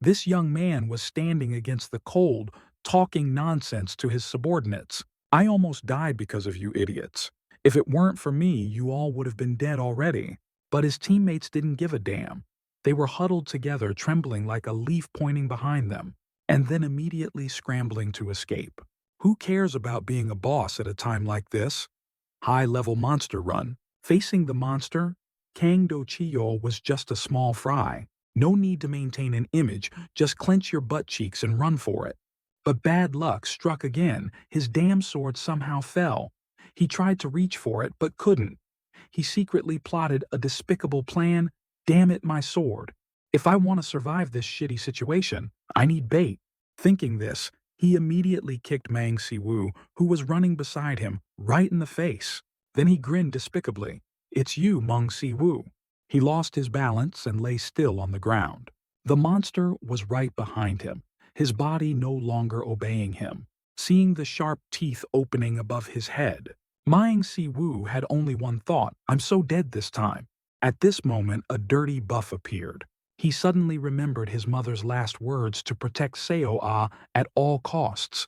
This young man was standing against the cold, talking nonsense to his subordinates. I almost died because of you idiots. If it weren't for me, you all would have been dead already. But his teammates didn't give a damn. They were huddled together, trembling like a leaf pointing behind them, and then immediately scrambling to escape. Who cares about being a boss at a time like this? High-level monster run. Facing the monster, Kang Do Chiyo was just a small fry. No need to maintain an image, just clench your butt cheeks and run for it. But bad luck struck again. His damn sword somehow fell. He tried to reach for it, but couldn't. He secretly plotted a despicable plan. Damn it, my sword. If I want to survive this shitty situation, I need bait. Thinking this, he immediately kicked Mang Si-woo, who was running beside him, right in the face. Then he grinned despicably. It's you, Mang Si-woo. He lost his balance and lay still on the ground. The monster was right behind him, his body no longer obeying him, seeing the sharp teeth opening above his head. Mang Si-woo had only one thought, I'm so dead this time. At this moment, a dirty buff appeared. He suddenly remembered his mother's last words to protect Seo-ah at all costs.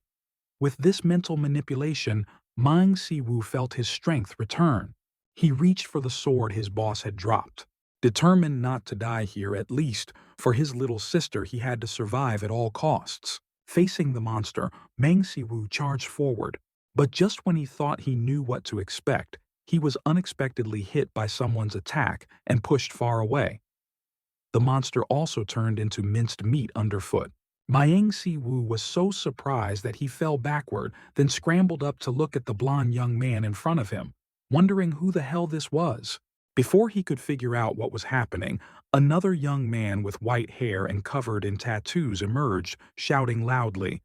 With this mental manipulation, Mang Si-woo felt his strength return. He reached for the sword his boss had dropped. Determined not to die here, at least for his little sister, he had to survive at all costs. Facing the monster, Mang Si-woo charged forward. But just when he thought he knew what to expect, he was unexpectedly hit by someone's attack and pushed far away. The monster also turned into minced meat underfoot. Mang Si-woo was so surprised that he fell backward, then scrambled up to look at the blond young man in front of him, wondering who the hell this was. Before he could figure out what was happening, another young man with white hair and covered in tattoos emerged, shouting loudly,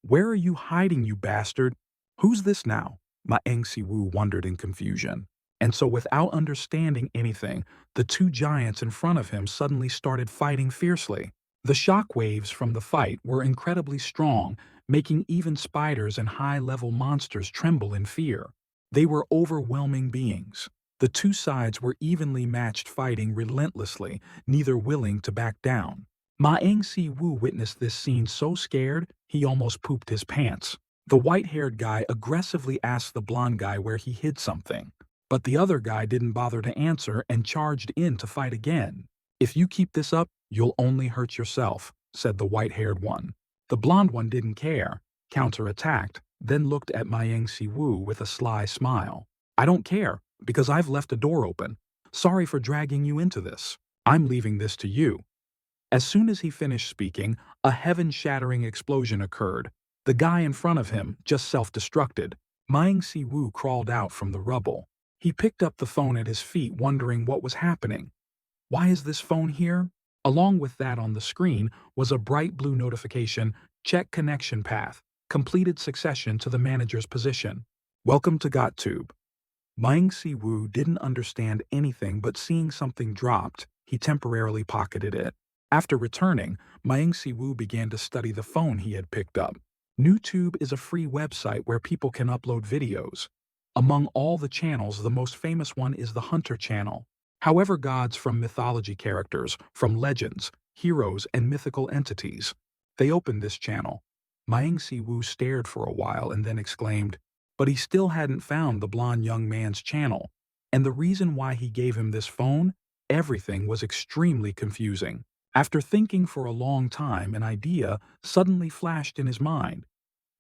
"Where are you hiding, you bastard? Who's this now?" Mang Si-woo wondered in confusion. And so without understanding anything, the two giants in front of him suddenly started fighting fiercely. The shockwaves from the fight were incredibly strong, making even spiders and high-level monsters tremble in fear. They were overwhelming beings. The two sides were evenly matched, fighting relentlessly, neither willing to back down. Mang Si-woo witnessed this scene so scared, he almost pooped his pants. The white-haired guy aggressively asked the blonde guy where he hid something. But the other guy didn't bother to answer and charged in to fight again. "If you keep this up, you'll only hurt yourself," said the white-haired one. The blonde one didn't care, counterattacked, then looked at Mang Si-woo with a sly smile. "I don't care, because I've left a door open. Sorry for dragging you into this. I'm leaving this to you." As soon as he finished speaking, a heaven-shattering explosion occurred. The guy in front of him just self-destructed. Mang Si-woo crawled out from the rubble. He picked up the phone at his feet, wondering what was happening. Why is this phone here? Along with that on the screen was a bright blue notification, check connection path, completed succession to the manager's position. Welcome to GotTube. Mang Si-woo didn't understand anything, but seeing something dropped, he temporarily pocketed it. After returning, Mang Si-woo began to study the phone he had picked up. NewTube is a free website where people can upload videos. Among all the channels, the most famous one is the Hunter channel. However, gods from mythology characters, from legends, heroes, and mythical entities. They opened this channel. Mang Si-woo stared for a while and then exclaimed, but he still hadn't found the blond young man's channel. And the reason why he gave him this phone? Everything was extremely confusing. After thinking for a long time, an idea suddenly flashed in his mind.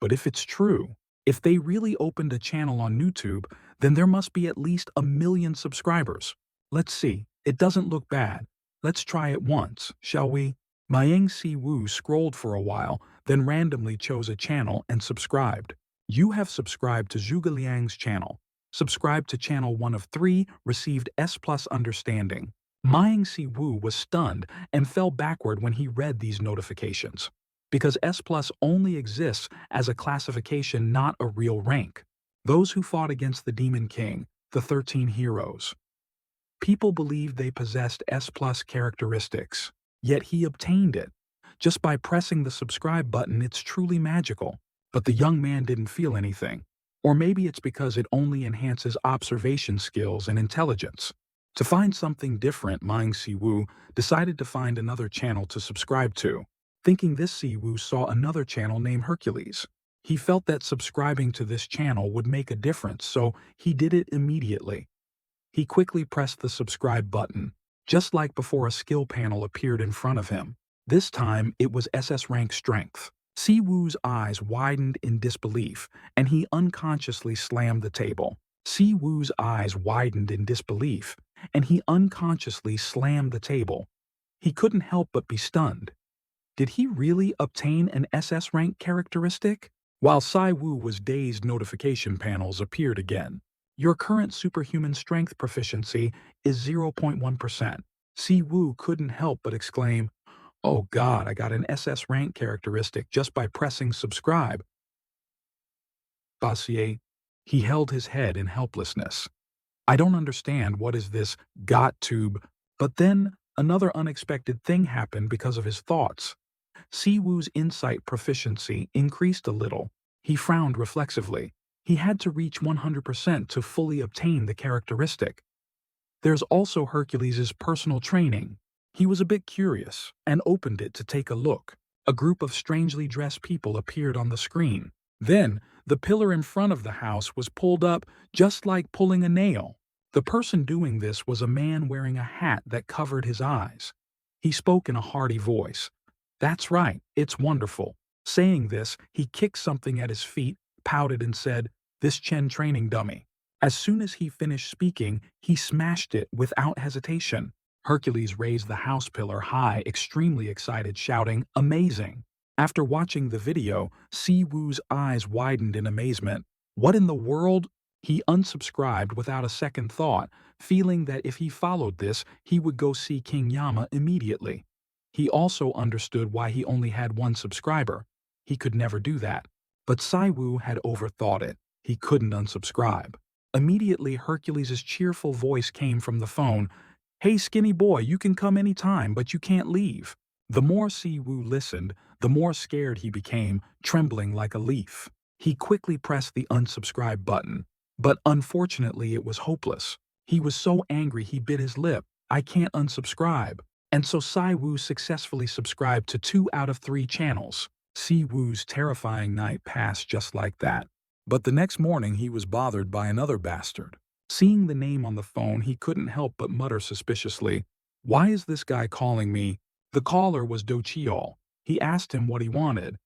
But if it's true, if they really opened a channel on YouTube, then there must be at least 1 million subscribers. Let's see, it doesn't look bad. Let's try it once, shall we? Mang Si-woo scrolled for a while, then randomly chose a channel and subscribed. You have subscribed to Zhuge Liang's channel. Subscribe to channel 1 of 3, received S+ understanding. Mang Si-woo was stunned and fell backward when he read these notifications. Because S+ only exists as a classification, not a real rank. Those who fought against the Demon King, the 13 heroes. People believed they possessed S+ characteristics, yet he obtained it. Just by pressing the subscribe button, it's truly magical. But the young man didn't feel anything. Or maybe it's because it only enhances observation skills and intelligence. To find something different, Mang Si-woo decided to find another channel to subscribe to. Thinking this, Siwoo saw another channel named Hercules. He felt that subscribing to this channel would make a difference, so he did it immediately. He quickly pressed the subscribe button, just like before a skill panel appeared in front of him. This time, it was SS rank strength. Siwoo's eyes widened in disbelief, and he unconsciously slammed the table. Siwoo's eyes widened in disbelief, and he unconsciously slammed the table. He couldn't help but be stunned. Did he really obtain an SS rank characteristic? While Siwoo was dazed, notification panels appeared again. Your current superhuman strength proficiency is 0.1%. Siwoo couldn't help but exclaim, "Oh God, I got an SS rank characteristic just by pressing subscribe." Bassier, he held his head in helplessness. I don't understand what is this got tube, but then another unexpected thing happened because of his thoughts. Siwoo's insight proficiency increased a little. He frowned reflexively. He had to reach 100% to fully obtain the characteristic. There's also Hercules' personal training. He was a bit curious and opened it to take a look. A group of strangely dressed people appeared on the screen. Then, the pillar in front of the house was pulled up just like pulling a nail. The person doing this was a man wearing a hat that covered his eyes. He spoke in a hearty voice. "That's right, it's wonderful." Saying this, he kicked something at his feet, pouted and said, "This Chen training dummy." As soon as he finished speaking, he smashed it without hesitation. Hercules raised the house pillar high, extremely excited, shouting, "Amazing!" After watching the video, Siwoo's eyes widened in amazement. What in the world? He unsubscribed without a second thought, feeling that if he followed this, he would go see King Yama immediately. He also understood why he only had one subscriber. He could never do that. But Siwoo had overthought it. He couldn't unsubscribe. Immediately, Hercules' cheerful voice came from the phone. "Hey, skinny boy, you can come anytime, but you can't leave." The more Siwoo listened, the more scared he became, trembling like a leaf. He quickly pressed the unsubscribe button. But unfortunately, it was hopeless. He was so angry he bit his lip. "I can't unsubscribe." And so Siwoo successfully subscribed to 2 out of 3 channels. Siwoo's terrifying night passed just like that. But the next morning he was bothered by another bastard. Seeing the name on the phone, he couldn't help but mutter suspiciously, "Why is this guy calling me?" The caller was Do Cheol. He asked him what he wanted.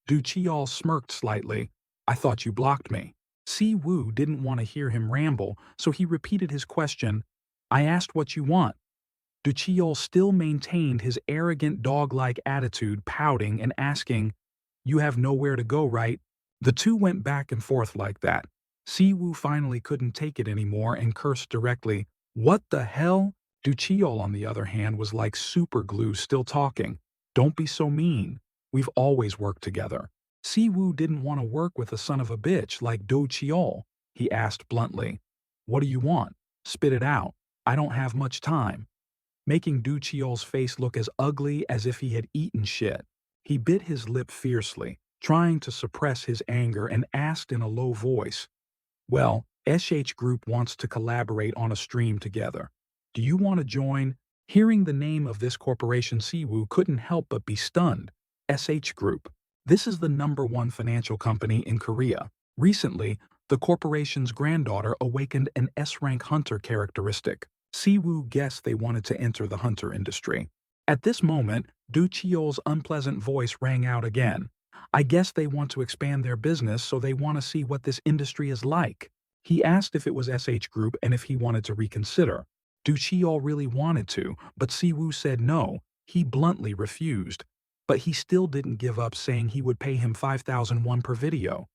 Do Cheol smirked slightly. "I thought you blocked me." Siwoo didn't want to hear him ramble, so he repeated his question. "I asked what you want." Do Cheol still maintained his arrogant dog-like attitude, pouting and asking, "You have nowhere to go, right?" The two went back and forth like that. Siwoo finally couldn't take it anymore and cursed directly. "What the hell?" Do Cheol, on the other hand, was like super glue, still talking. "Don't be so mean. We've always worked together." Siwoo didn't want to work with a son of a bitch like Do Cheol. He asked bluntly, "What do you want? Spit it out. I don't have much time." Making Du Cheol's face look as ugly as if he had eaten shit. He bit his lip fiercely, trying to suppress his anger, and asked in a low voice, "Well, SH Group wants to collaborate on a stream together. Do you want to join?" Hearing the name of this corporation, Siwoo couldn't help but be stunned. SH Group. This is the #1 financial company in Korea. Recently, the corporation's granddaughter awakened an S-rank hunter characteristic. Siwoo guessed they wanted to enter the hunter industry. At this moment, Du Cheol's unpleasant voice rang out again. "I guess they want to expand their business, so they want to see what this industry is like." He asked if it was SH Group and if he wanted to reconsider. Du Cheol really wanted to, but Siwoo said no. He bluntly refused. But he still didn't give up, saying he would pay him 5,001 per video.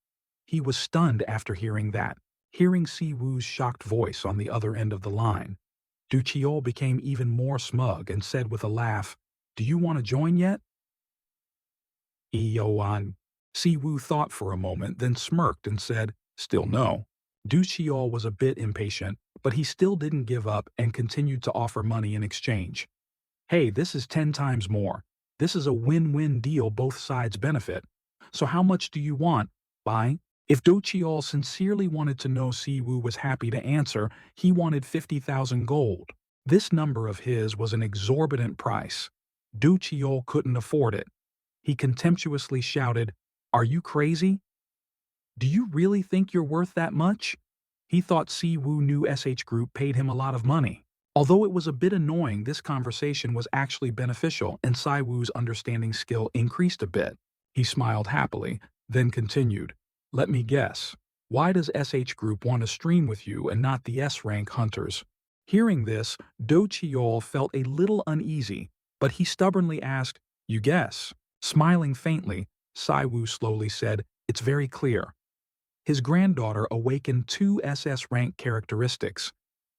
He was stunned after hearing that, hearing Siwoo's shocked voice on the other end of the line. Du Cheol became even more smug and said with a laugh, "Do you want to join yet?" Eoan. Siwoo thought for a moment, then smirked and said, "Still no." Du Cheol was a bit impatient, but he still didn't give up and continued to offer money in exchange. "Hey, this is 10 times more. This is a win-win deal, both sides benefit. So how much do you want?" "Buy?" If Do Cheol sincerely wanted to know, Siwoo was happy to answer. He wanted 50,000 gold. This number of his was an exorbitant price. Du Cheol couldn't afford it. He contemptuously shouted, "Are you crazy? Do you really think you're worth that much?" He thought Siwoo knew SH Group paid him a lot of money. Although it was a bit annoying, this conversation was actually beneficial and Siwoo's understanding skill increased a bit. He smiled happily, then continued, "Let me guess. Why does SH Group want to stream with you and not the S-rank hunters?" Hearing this, Do Cheol felt a little uneasy, but he stubbornly asked, "You guess?" Smiling faintly, Siwoo slowly said, "It's very clear." His granddaughter awakened two SS rank characteristics.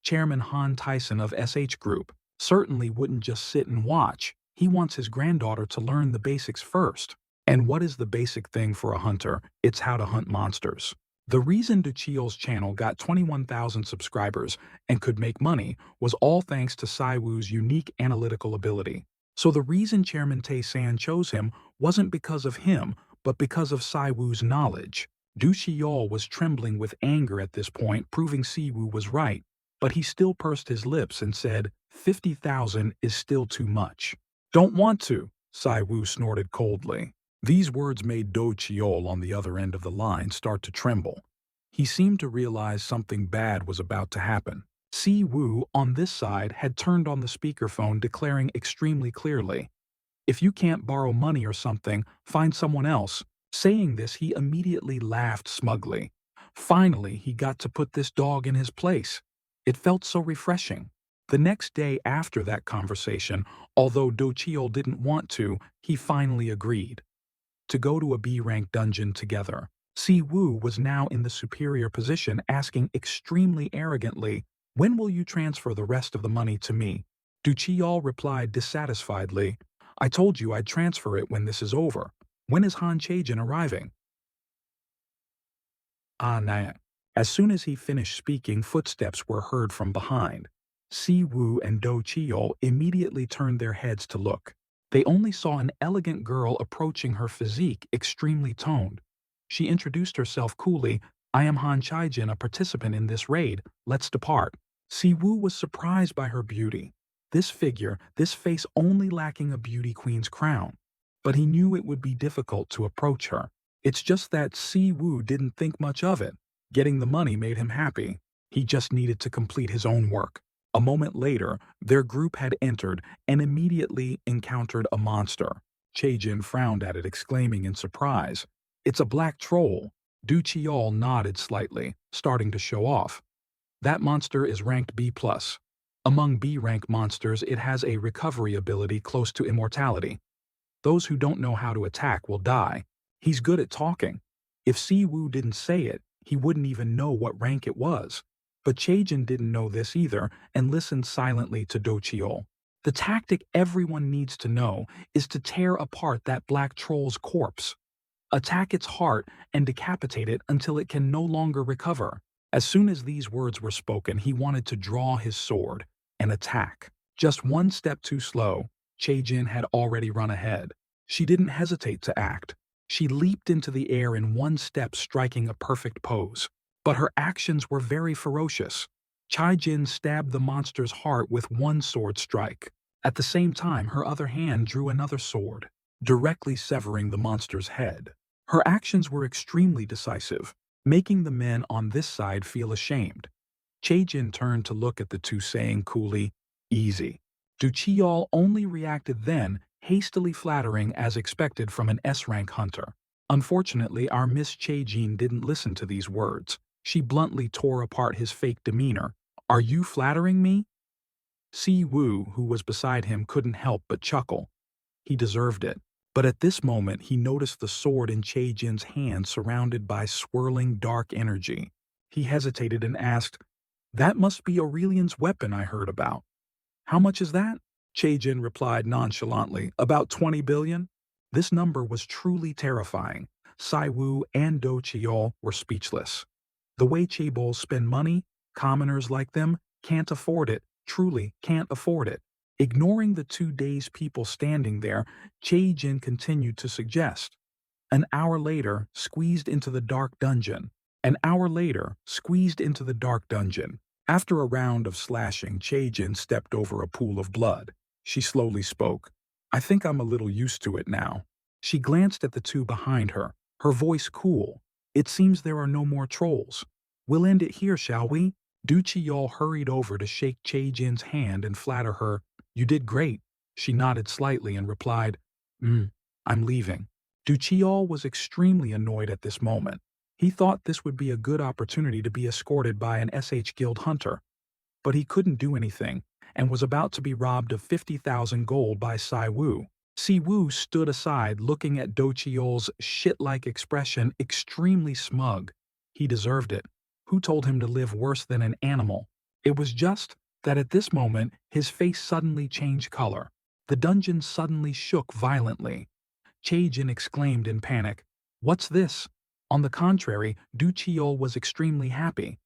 Chairman Han Tyson of SH Group certainly wouldn't just sit and watch. He wants his granddaughter to learn the basics first. And what is the basic thing for a hunter? It's how to hunt monsters. The reason Duchiel's channel got 21,000 subscribers and could make money was all thanks to Siwoo's unique analytical ability. So the reason Chairman Tae-san chose him wasn't because of him, but because of Siwoo's knowledge. Du Xiao was trembling with anger at this point, proving Siwoo was right, but he still pursed his lips and said, 50,000 is still too much. Don't want to, Siwoo snorted coldly. These words made Do Cheol on the other end of the line start to tremble. He seemed to realize something bad was about to happen. Siwoo, on this side, had turned on the speakerphone declaring extremely clearly, "If you can't borrow money or something, find someone else." Saying this, he immediately laughed smugly. Finally, he got to put this dog in his place. It felt so refreshing. The next day after that conversation, although Do Cheol didn't want to, he finally agreed to go to a B-rank dungeon together. Siwoo was now in the superior position, asking extremely arrogantly, "When will you transfer the rest of the money to me?" Du Cheol replied dissatisfiedly, "I told you I'd transfer it when this is over. When is Han Chaejin arriving?" Ah, nah. As soon as he finished speaking, footsteps were heard from behind. Siwoo and Do Cheol immediately turned their heads to look. They only saw an elegant girl approaching, her physique extremely toned. She introduced herself coolly, "I am Han Chaejin, a participant in this raid. Let's depart." Siwoo was surprised by her beauty. This figure, this face only lacking a beauty queen's crown. But he knew it would be difficult to approach her. It's just that Siwoo didn't think much of it. Getting the money made him happy. He just needed to complete his own work. A moment later, their group had entered and immediately encountered a monster. Chaejin frowned at it, exclaiming in surprise, "It's a black troll." Du Cheol nodded slightly, starting to show off. "That monster is ranked B+. Among B-rank monsters, it has a recovery ability close to immortality. Those who don't know how to attack will die. He's good at talking. If Siwoo didn't say it, he wouldn't even know what rank it was." But Chaejin didn't know this either and listened silently to Do Cheol. The tactic everyone needs to know is to tear apart that black troll's corpse. Attack its heart and decapitate it until it can no longer recover. As soon as these words were spoken, he wanted to draw his sword and attack. Just one step too slow, Chaejin had already run ahead. She didn't hesitate to act. She leaped into the air in one step, striking a perfect pose. But her actions were very ferocious. Chaejin stabbed the monster's heart with one sword strike. At the same time, her other hand drew another sword, directly severing the monster's head. Her actions were extremely decisive, making the men on this side feel ashamed. Chaejin turned to look at the two, saying coolly, "Easy." Du Cheol only reacted then, hastily flattering as expected from an S-rank hunter. Unfortunately, our Miss Chaejin didn't listen to these words. She bluntly tore apart his fake demeanor. "Are you flattering me?" Siwoo, who was beside him, couldn't help but chuckle. He deserved it. But at this moment, he noticed the sword in Chaejin's hand surrounded by swirling dark energy. He hesitated and asked, "That must be Aurelian's weapon I heard about. How much is that?" Chaejin replied nonchalantly, "About 20 billion. This number was truly terrifying. Siwoo and Do Cheol were speechless. The way chaebols spend money, commoners like them can't afford it, truly can't afford it. Ignoring the 2 days people standing there, Chaejin continued to suggest. An hour later, squeezed into the dark dungeon. An hour later, squeezed into the dark dungeon. After a round of slashing, Chaejin stepped over a pool of blood. She slowly spoke. "I think I'm a little used to it now." She glanced at the two behind her, her voice cool. It seems there are no more trolls. We'll end it here, shall we? Du Chiyol hurried over to shake Chae-jin's hand and flatter her. You did great. She nodded slightly and replied, I'm leaving. Du Chiyol was extremely annoyed at this moment. He thought this would be a good opportunity to be escorted by an SH Guild hunter. But he couldn't do anything, and was about to be robbed of 50,000 gold by Si Wu. Si Wu stood aside looking at Do Chiol's shit-like expression, extremely smug. He deserved it. Who told him to live worse than an animal? It was just that at this moment his face suddenly changed color. The dungeon suddenly shook violently. Chae-jin exclaimed in panic, "What's this?" On the contrary, Du Chiol was extremely happy.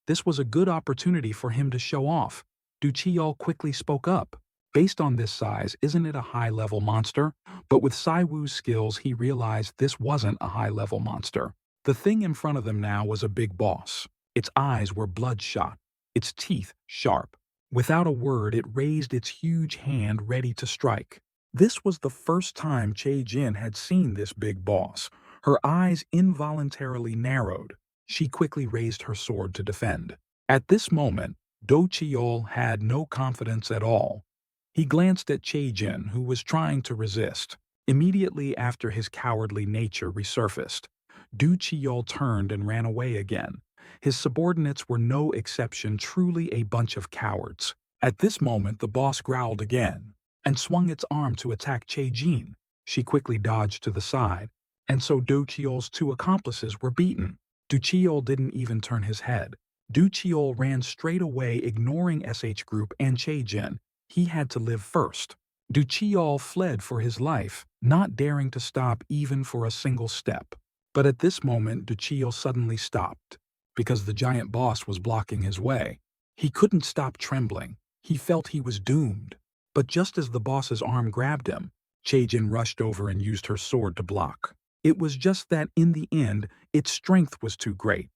This was a good opportunity for him to show off. Du Chiol quickly spoke up. Based on this size, isn't it a high-level monster? But with Si Wu's skills, he realized this wasn't a high-level monster. The thing in front of them now was a big boss. Its eyes were bloodshot, its teeth sharp. Without a word, it raised its huge hand ready to strike. This was the first time Chae-jin had seen this big boss. Her eyes involuntarily narrowed. She quickly raised her sword to defend. At this moment, Do Chiol had no confidence at all. He glanced at Chae-jin, who was trying to resist. Immediately after his cowardly nature resurfaced, Du Chiol turned and ran away again. His subordinates were no exception, truly a bunch of cowards. At this moment, the boss growled again and swung its arm to attack Chae-jin. She quickly dodged to the side, and so Do Chiol's two accomplices were beaten. Du Chiol didn't even turn his head. Du Chiol ran straight away, ignoring SH Group and Chae-jin. He had to live first. Du Chiol fled for his life, not daring to stop even for a single step. But at this moment, Du Chiol suddenly stopped, because the giant boss was blocking his way. He couldn't stop trembling. He felt he was doomed. But just as the boss's arm grabbed him, Chae-jin rushed over and used her sword to block. It was just that in the end, its strength was too great.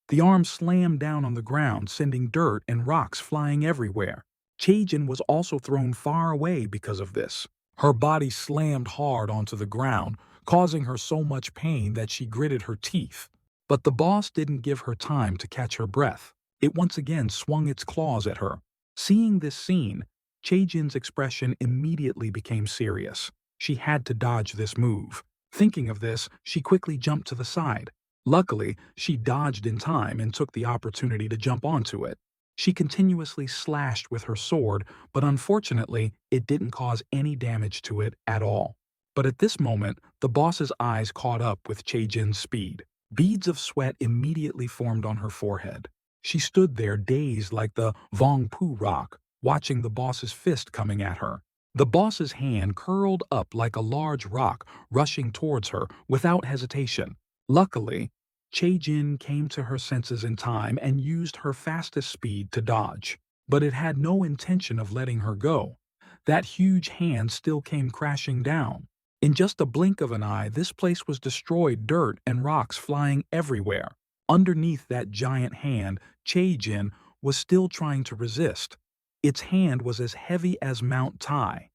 The arm slammed down on the ground, sending dirt and rocks flying everywhere. Chae-jin was also thrown far away because of this. Her body slammed hard onto the ground, causing her so much pain that she gritted her teeth. But the boss didn't give her time to catch her breath. It once again swung its claws at her. Seeing this scene, Chae-jin's expression immediately became serious. She had to dodge this move. Thinking of this, she quickly jumped to the side. Luckily, she dodged in time and took the opportunity to jump onto it. She continuously slashed with her sword, but unfortunately, it didn't cause any damage to it at all. But at this moment, the boss's eyes caught up with Chae-jin's speed. Beads of sweat immediately formed on her forehead. She stood there dazed like the Vong-pu rock, watching the boss's fist coming at her. The boss's hand curled up like a large rock, rushing towards her without hesitation. Luckily, Chae-jin came to her senses in time and used her fastest speed to dodge. But it had no intention of letting her go. That huge hand still came crashing down. In just a blink of an eye, this place was destroyed, dirt and rocks flying everywhere. Underneath that giant hand, Chae-jin was still trying to resist. Its hand was as heavy as Mount Tai.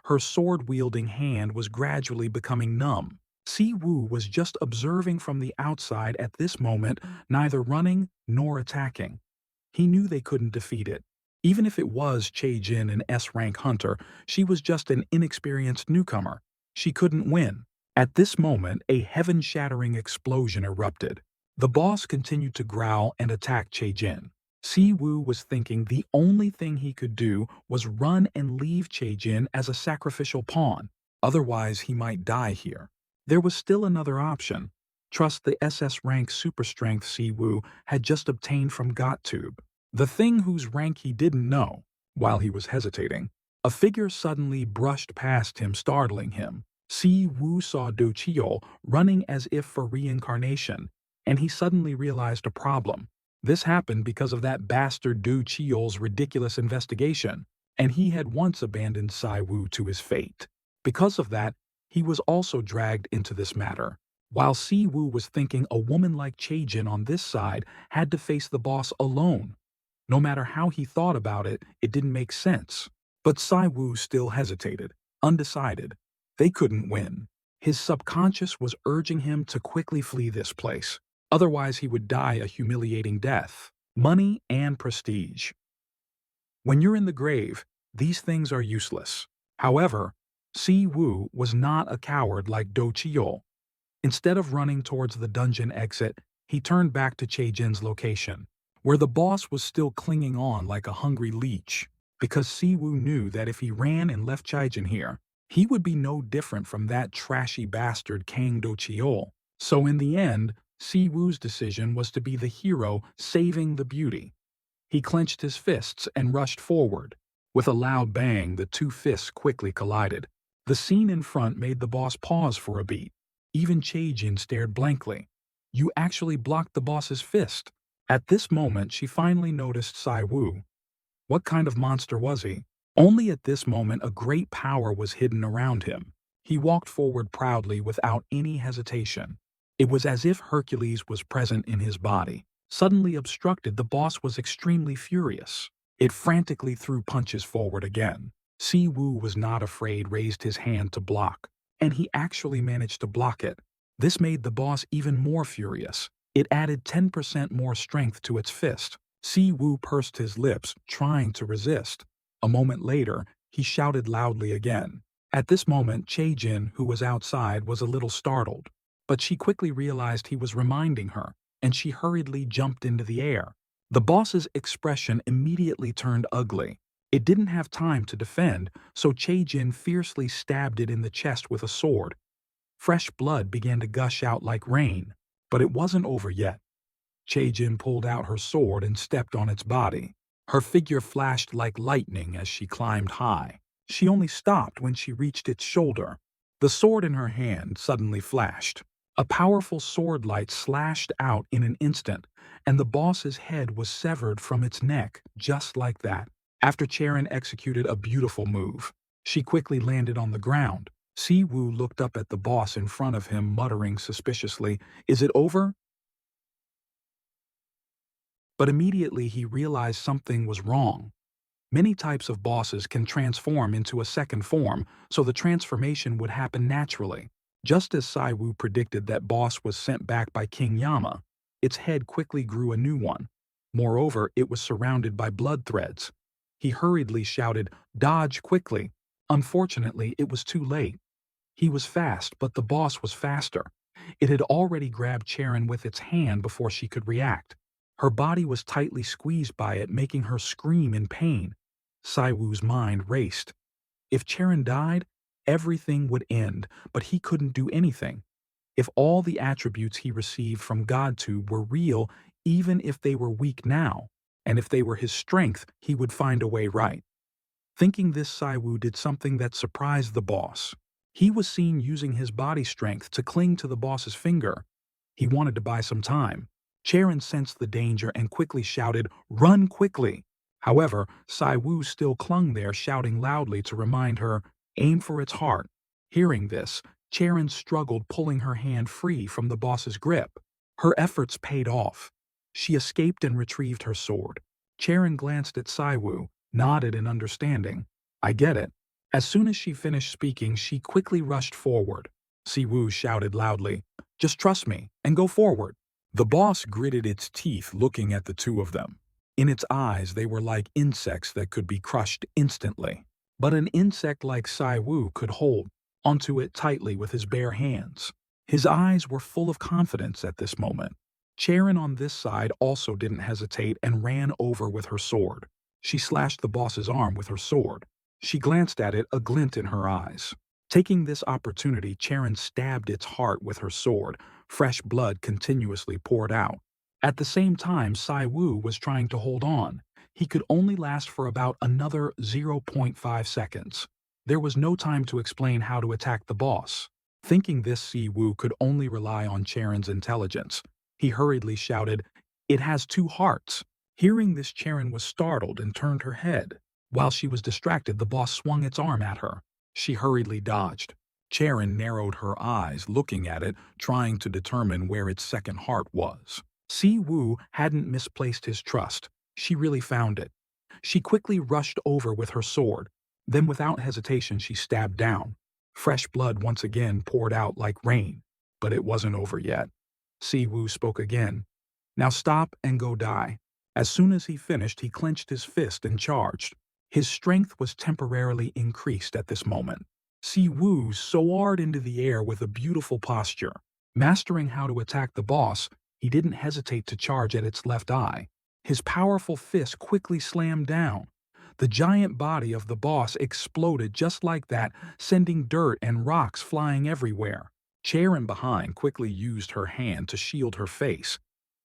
Her sword-wielding hand was gradually becoming numb. Si Wu was just observing from the outside at this moment, neither running nor attacking. He knew they couldn't defeat it. Even if it was Chae-jin, an S-rank hunter, she was just an inexperienced newcomer. She couldn't win. At this moment, a heaven-shattering explosion erupted. The boss continued to growl and attack Chae-jin. Si Wu was thinking the only thing he could do was run and leave Chae-jin as a sacrificial pawn. Otherwise, he might die here. There was still another option. Trust the SS rank super strength Si Wu had just obtained from GotTube. The thing whose rank he didn't know. While he was hesitating, a figure suddenly brushed past him, startling him. Si Wu saw Do Chiol running as if for reincarnation, and he suddenly realized a problem. This happened because of that bastard Du Chiol's ridiculous investigation, and he had once abandoned Si Wu to his fate. Because of that, he was also dragged into this matter. While Si Wu was thinking a woman like Chae-jin on this side had to face the boss alone. No matter how he thought about it, it didn't make sense. But Si Wu still hesitated, undecided. They couldn't win. His subconscious was urging him to quickly flee this place. Otherwise, he would die a humiliating death. Money and prestige. When you're in the grave, these things are useless. However, Si Wu was not a coward like Do Chiyo. Instead of running towards the dungeon exit, he turned back to Chaejin's location, where the boss was still clinging on like a hungry leech, because Si Wu knew that if he ran and left Chaejin here, he would be no different from that trashy bastard Kang Do Chiyo. So in the end, Si Wu's decision was to be the hero saving the beauty. He clenched his fists and rushed forward. With a loud bang, the two fists quickly collided. The scene in front made the boss pause for a beat. Even Chaejin stared blankly. You actually blocked the boss's fist. At this moment, she finally noticed Si Wu. What kind of monster was he? Only at this moment a great power was hidden around him. He walked forward proudly without any hesitation. It was as if Hercules was present in his body. Suddenly obstructed, the boss was extremely furious. It frantically threw punches forward again. Si Wu was not afraid, raised his hand to block, and he actually managed to block it. This made the boss even more furious. It added 10% more strength to its fist. Si Wu pursed his lips, trying to resist. A moment later, he shouted loudly again. At this moment, Chaejin, who was outside, was a little startled, but she quickly realized he was reminding her, and she hurriedly jumped into the air. The boss's expression immediately turned ugly. It didn't have time to defend, so Chaejin fiercely stabbed it in the chest with a sword. Fresh blood began to gush out like rain, but it wasn't over yet. Chaejin pulled out her sword and stepped on its body. Her figure flashed like lightning as she climbed high. She only stopped when she reached its shoulder. The sword in her hand suddenly flashed. A powerful sword light slashed out in an instant, and the boss's head was severed from its neck, just like that. After Charon executed a beautiful move, she quickly landed on the ground. Si Wu looked up at the boss in front of him, muttering suspiciously, "Is it over?" But immediately he realized something was wrong. Many types of bosses can transform into a second form, so the transformation would happen naturally. Just as Si Wu predicted that boss was sent back by King Yama, its head quickly grew a new one. Moreover, it was surrounded by blood threads. He hurriedly shouted, "Dodge quickly!" Unfortunately, it was too late. He was fast, but the boss was faster. It had already grabbed Charon with its hand before she could react. Her body was tightly squeezed by it, making her scream in pain. Si Wu's mind raced. If Charon died, everything would end, but he couldn't do anything. If all the attributes he received from GodTube were real, even if they were weak now, and if they were his strength, he would find a way right. Thinking this, Si Wu did something that surprised the boss. He was seen using his body strength to cling to the boss's finger. He wanted to buy some time. Charon sensed the danger and quickly shouted, "Run quickly!" However, Si Wu still clung there, shouting loudly to remind her, "Aim for its heart." Hearing this, Charon struggled, pulling her hand free from the boss's grip. Her efforts paid off. She escaped and retrieved her sword. Charon glanced at Si Wu, nodded in understanding. "I get it." As soon as she finished speaking, she quickly rushed forward. Si Wu shouted loudly, "Just trust me, and go forward." The boss gritted its teeth, looking at the two of them. In its eyes, they were like insects that could be crushed instantly. But an insect like Si Wu could hold onto it tightly with his bare hands. His eyes were full of confidence at this moment. Charon on this side also didn't hesitate and ran over with her sword. She slashed the boss's arm with her sword. She glanced at it, a glint in her eyes. Taking this opportunity, Charon stabbed its heart with her sword. Fresh blood continuously poured out. At the same time, Si Wu was trying to hold on. He could only last for about another 0.5 seconds. There was no time to explain how to attack the boss. Thinking this, Si Wu could only rely on Charon's intelligence. He hurriedly shouted, "It has two hearts." Hearing this, Charon was startled and turned her head. While she was distracted, the boss swung its arm at her. She hurriedly dodged. Charon narrowed her eyes, looking at it, trying to determine where its second heart was. Si Wu hadn't misplaced his trust. She really found it. She quickly rushed over with her sword. Then without hesitation, she stabbed down. Fresh blood once again poured out like rain, but it wasn't over yet. Siwoo spoke again. Now stop and go die. As soon as he finished, he clenched his fist and charged. His strength was temporarily increased at this moment. Siwoo soared into the air with a beautiful posture. Mastering how to attack the boss, he didn't hesitate to charge at its left eye. His powerful fist quickly slammed down. The giant body of the boss exploded just like that, sending dirt and rocks flying everywhere. Charon behind quickly used her hand to shield her face.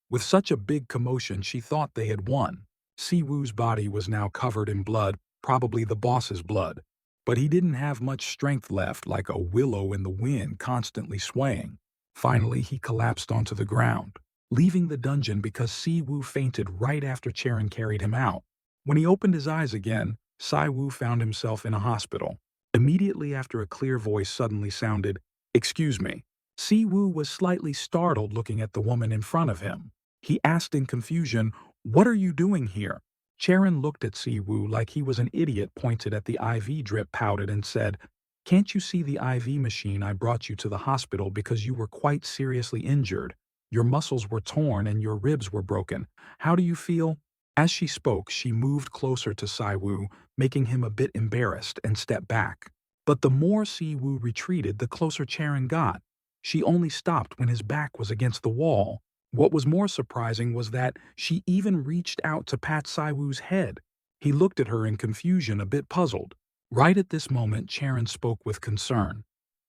With such a big commotion, she thought they had won. Siwoo's body was now covered in blood, probably the boss's blood. But he didn't have much strength left, like a willow in the wind constantly swaying. Finally, he collapsed onto the ground, leaving the dungeon because Siwoo fainted right after Charon carried him out. When he opened his eyes again, Siwoo found himself in a hospital. Immediately after, a clear voice suddenly sounded, "Excuse me." Siwoo was slightly startled looking at the woman in front of him. He asked in confusion, "What are you doing here?" Charon looked at Siwoo like he was an idiot, pointed at the IV drip, pouted, and said, "Can't you see the IV machine? I brought you to the hospital because you were quite seriously injured. Your muscles were torn and your ribs were broken. How do you feel?" As she spoke, she moved closer to Siwoo, making him a bit embarrassed, and stepped back. But the more Siwoo retreated, the closer Charon got. She only stopped when his back was against the wall. What was more surprising was that she even reached out to pat Siwoo's head. He looked at her in confusion, a bit puzzled. Right at this moment, Charon spoke with concern.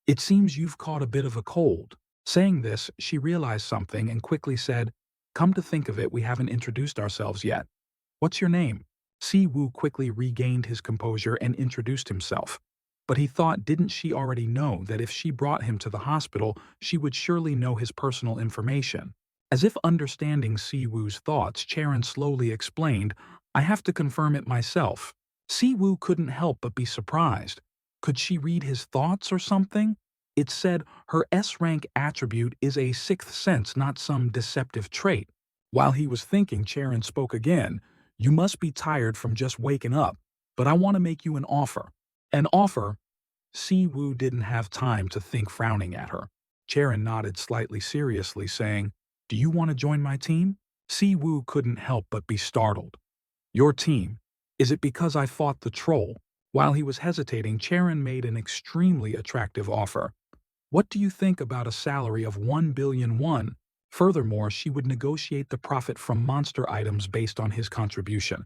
"It seems you've caught a bit of a cold." Saying this, she realized something and quickly said, "Come to think of it, we haven't introduced ourselves yet. What's your name?" Siwoo quickly regained his composure and introduced himself. But he thought, didn't she already know that if she brought him to the hospital, she would surely know his personal information? As if understanding Siwoo's thoughts, Charon slowly explained, "I have to confirm it myself." Siwoo couldn't help but be surprised. Could she read his thoughts or something? It said her S-rank attribute is a sixth sense, not some deceptive trait. While he was thinking, Charon spoke again. "You must be tired from just waking up, but I want to make you an offer." "An offer?" Siwoo didn't have time to think, frowning at her. Charon nodded slightly seriously, saying, "Do you want to join my team?" Siwoo couldn't help but be startled. "Your team? Is it because I fought the troll?" While he was hesitating, Charon made an extremely attractive offer. "What do you think about a salary of 1 billion won? Furthermore, she would negotiate the profit from monster items based on his contribution."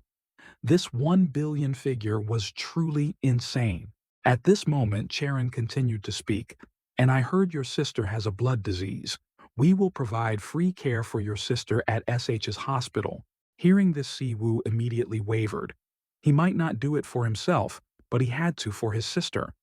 This 1 billion figure was truly insane. At this moment, Charon continued to speak, "And I heard your sister has a blood disease. We will provide free care for your sister at SH's hospital." Hearing this, Siwoo immediately wavered. He might not do it for himself, but he had to for his sister.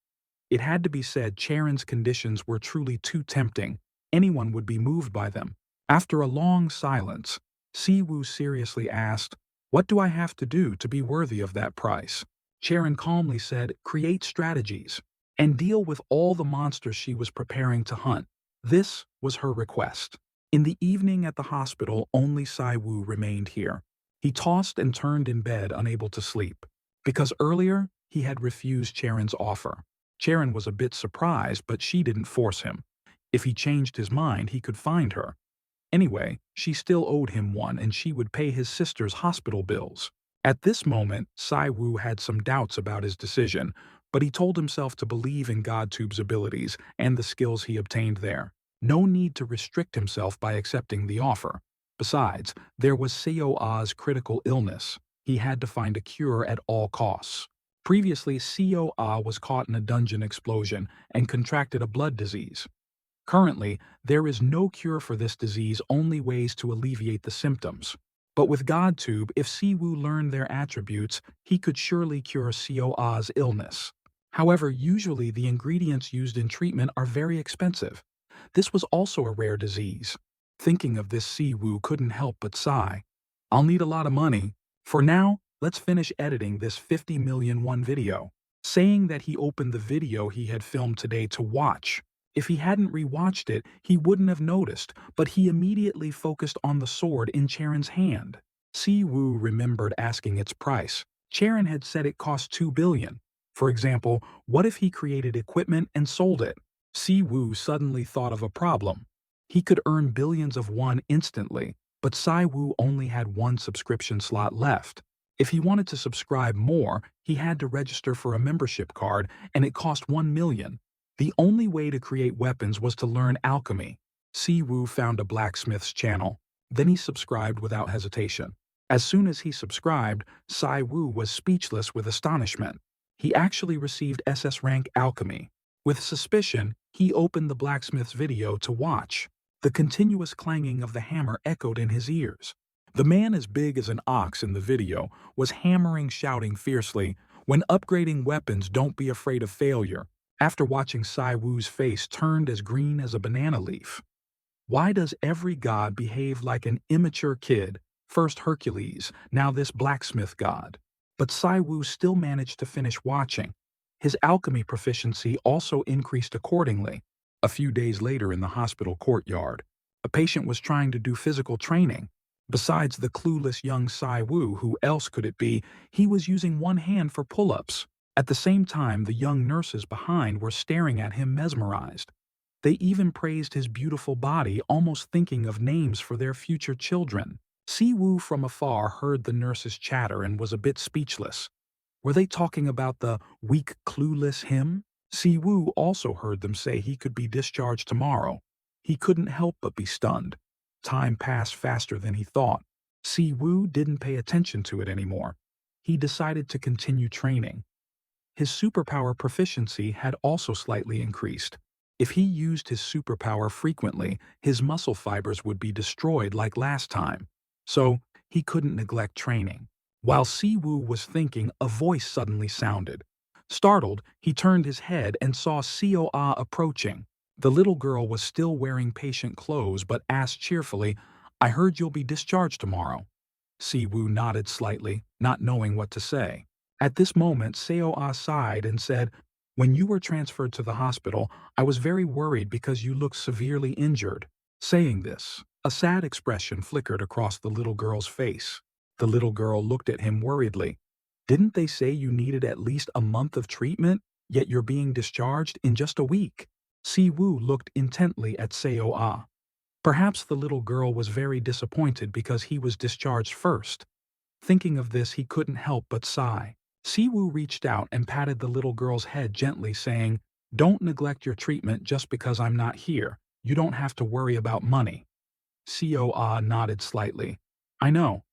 It had to be said, Charon's conditions were truly too tempting. Anyone would be moved by them. After a long silence, Siwoo seriously asked, "What do I have to do to be worthy of that price?" Charon calmly said, "Create strategies and deal with all the monsters she was preparing to hunt." This was her request. In the evening at the hospital, only Siwoo remained here. He tossed and turned in bed, unable to sleep. Because earlier, he had refused Charon's offer. Charon was a bit surprised, but she didn't force him. If he changed his mind, he could find her. Anyway, she still owed him one, and she would pay his sister's hospital bills. At this moment, Siwoo had some doubts about his decision, but he told himself to believe in GodTube's abilities and the skills he obtained there. No need to restrict himself by accepting the offer. Besides, there was Seo Ah's critical illness. He had to find a cure at all costs. Previously, Seo Ah was caught in a dungeon explosion and contracted a blood disease. Currently, there is no cure for this disease, only ways to alleviate the symptoms. But with GodTube, if Siwoo learned their attributes, he could surely cure Seo Ah's illness. However, usually the ingredients used in treatment are very expensive. This was also a rare disease. Thinking of this, Siwoo couldn't help but sigh. "I'll need a lot of money. For now, let's finish editing this 50 million won video." Saying that, he opened the video he had filmed today to watch. If he hadn't rewatched it, he wouldn't have noticed, but he immediately focused on the sword in Charon's hand. Siwoo remembered asking its price. Charon had said it cost 2 billion. For example, what if he created equipment and sold it? Si-woo suddenly thought of a problem. He could earn billions of won instantly, but Si-woo only had one subscription slot left. If he wanted to subscribe more, he had to register for a membership card, and it cost 1 million. The only way to create weapons was to learn alchemy. Si-woo found a blacksmith's channel. Then he subscribed without hesitation. As soon as he subscribed, Si-woo was speechless with astonishment. He actually received SS rank alchemy. With suspicion, he opened the blacksmith's video to watch. The continuous clanging of the hammer echoed in his ears. The man as big as an ox in the video was hammering, shouting fiercely, "When upgrading weapons, don't be afraid of failure." After watching Si-woo's face turned as green as a banana leaf. Why does every god behave like an immature kid? First Hercules, now this blacksmith god. But Si-woo still managed to finish watching. His alchemy proficiency also increased accordingly. A few days later in the hospital courtyard, a patient was trying to do physical training. Besides the clueless young Si-woo, who else could it be, he was using one hand for pull-ups. At the same time, the young nurses behind were staring at him mesmerized. They even praised his beautiful body, almost thinking of names for their future children. Si-woo from afar heard the nurses chatter and was a bit speechless. Were they talking about the weak, clueless him? Si-woo also heard them say he could be discharged tomorrow. He couldn't help but be stunned. Time passed faster than he thought. Si-woo didn't pay attention to it anymore. He decided to continue training. His superpower proficiency had also slightly increased. If he used his superpower frequently, his muscle fibers would be destroyed like last time. So, he couldn't neglect training. While Si-woo was thinking, a voice suddenly sounded. Startled, he turned his head and saw Seoa approaching. The little girl was still wearing patient clothes but asked cheerfully, "I heard you'll be discharged tomorrow." Si-woo nodded slightly, not knowing what to say. At this moment, Seoa sighed and said, "When you were transferred to the hospital, I was very worried because you looked severely injured." Saying this, a sad expression flickered across the little girl's face. The little girl looked at him worriedly. "Didn't they say you needed at least a month of treatment, yet you're being discharged in just a week?" Si-woo looked intently at Seoa. Perhaps the little girl was very disappointed because he was discharged first. Thinking of this, he couldn't help but sigh. Si-woo reached out and patted the little girl's head gently, saying, "Don't neglect your treatment just because I'm not here. You don't have to worry about money." Seoa nodded slightly. "I know.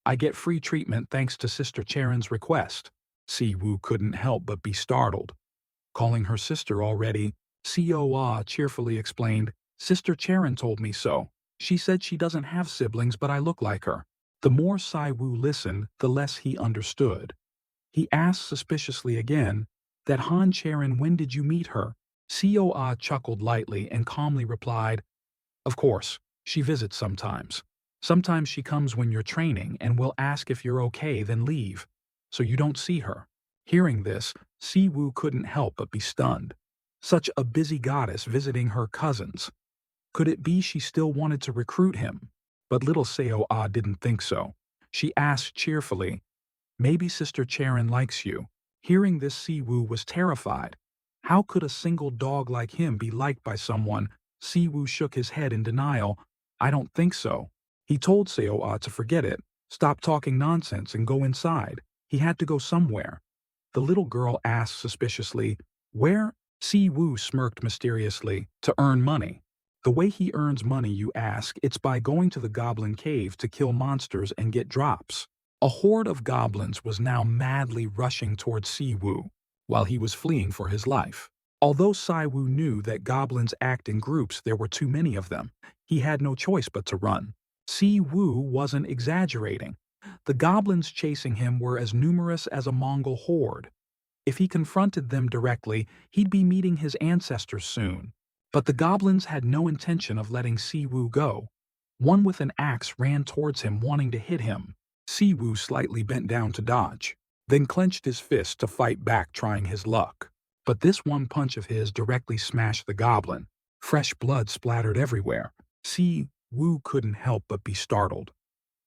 I get free treatment thanks to Sister Charon's request." Si-woo couldn't help but be startled. Calling her sister already, Seoa cheerfully explained, "Sister Charon told me so. She said she doesn't have siblings, but I look like her." The more Si-woo listened, the less he understood. He asked suspiciously again, "That Han Charon, when did you meet her?" Seoa chuckled lightly and calmly replied, "Of course, she visits sometimes. Sometimes she comes when you're training and will ask if you're okay, then leave. So you don't see her." Hearing this, Si-woo couldn't help but be stunned. Such a busy goddess visiting her cousins. Could it be she still wanted to recruit him? But little Seoa didn't think so. She asked cheerfully, "Maybe Sister Charon likes you." Hearing this, Si-woo was terrified. How could a single dog like him be liked by someone? Si-woo shook his head in denial. "I don't think so." He told Seoa to forget it, stop talking nonsense and go inside. He had to go somewhere. The little girl asked suspiciously, "Where?" Si-woo smirked mysteriously, "To earn money." "The way he earns money, you ask? It's by going to the goblin cave to kill monsters and get drops." A horde of goblins was now madly rushing towards Si-woo, while he was fleeing for his life. Although Si-woo knew that goblins act in groups, there were too many of them. He had no choice but to run. Si-woo wasn't exaggerating. The goblins chasing him were as numerous as a Mongol horde. If he confronted them directly, he'd be meeting his ancestors soon. But the goblins had no intention of letting Si-woo go. One with an axe ran towards him, wanting to hit him. Si-woo slightly bent down to dodge, then clenched his fist to fight back, trying his luck. But this one punch of his directly smashed the goblin. Fresh blood splattered everywhere. Si-woo couldn't help but be startled.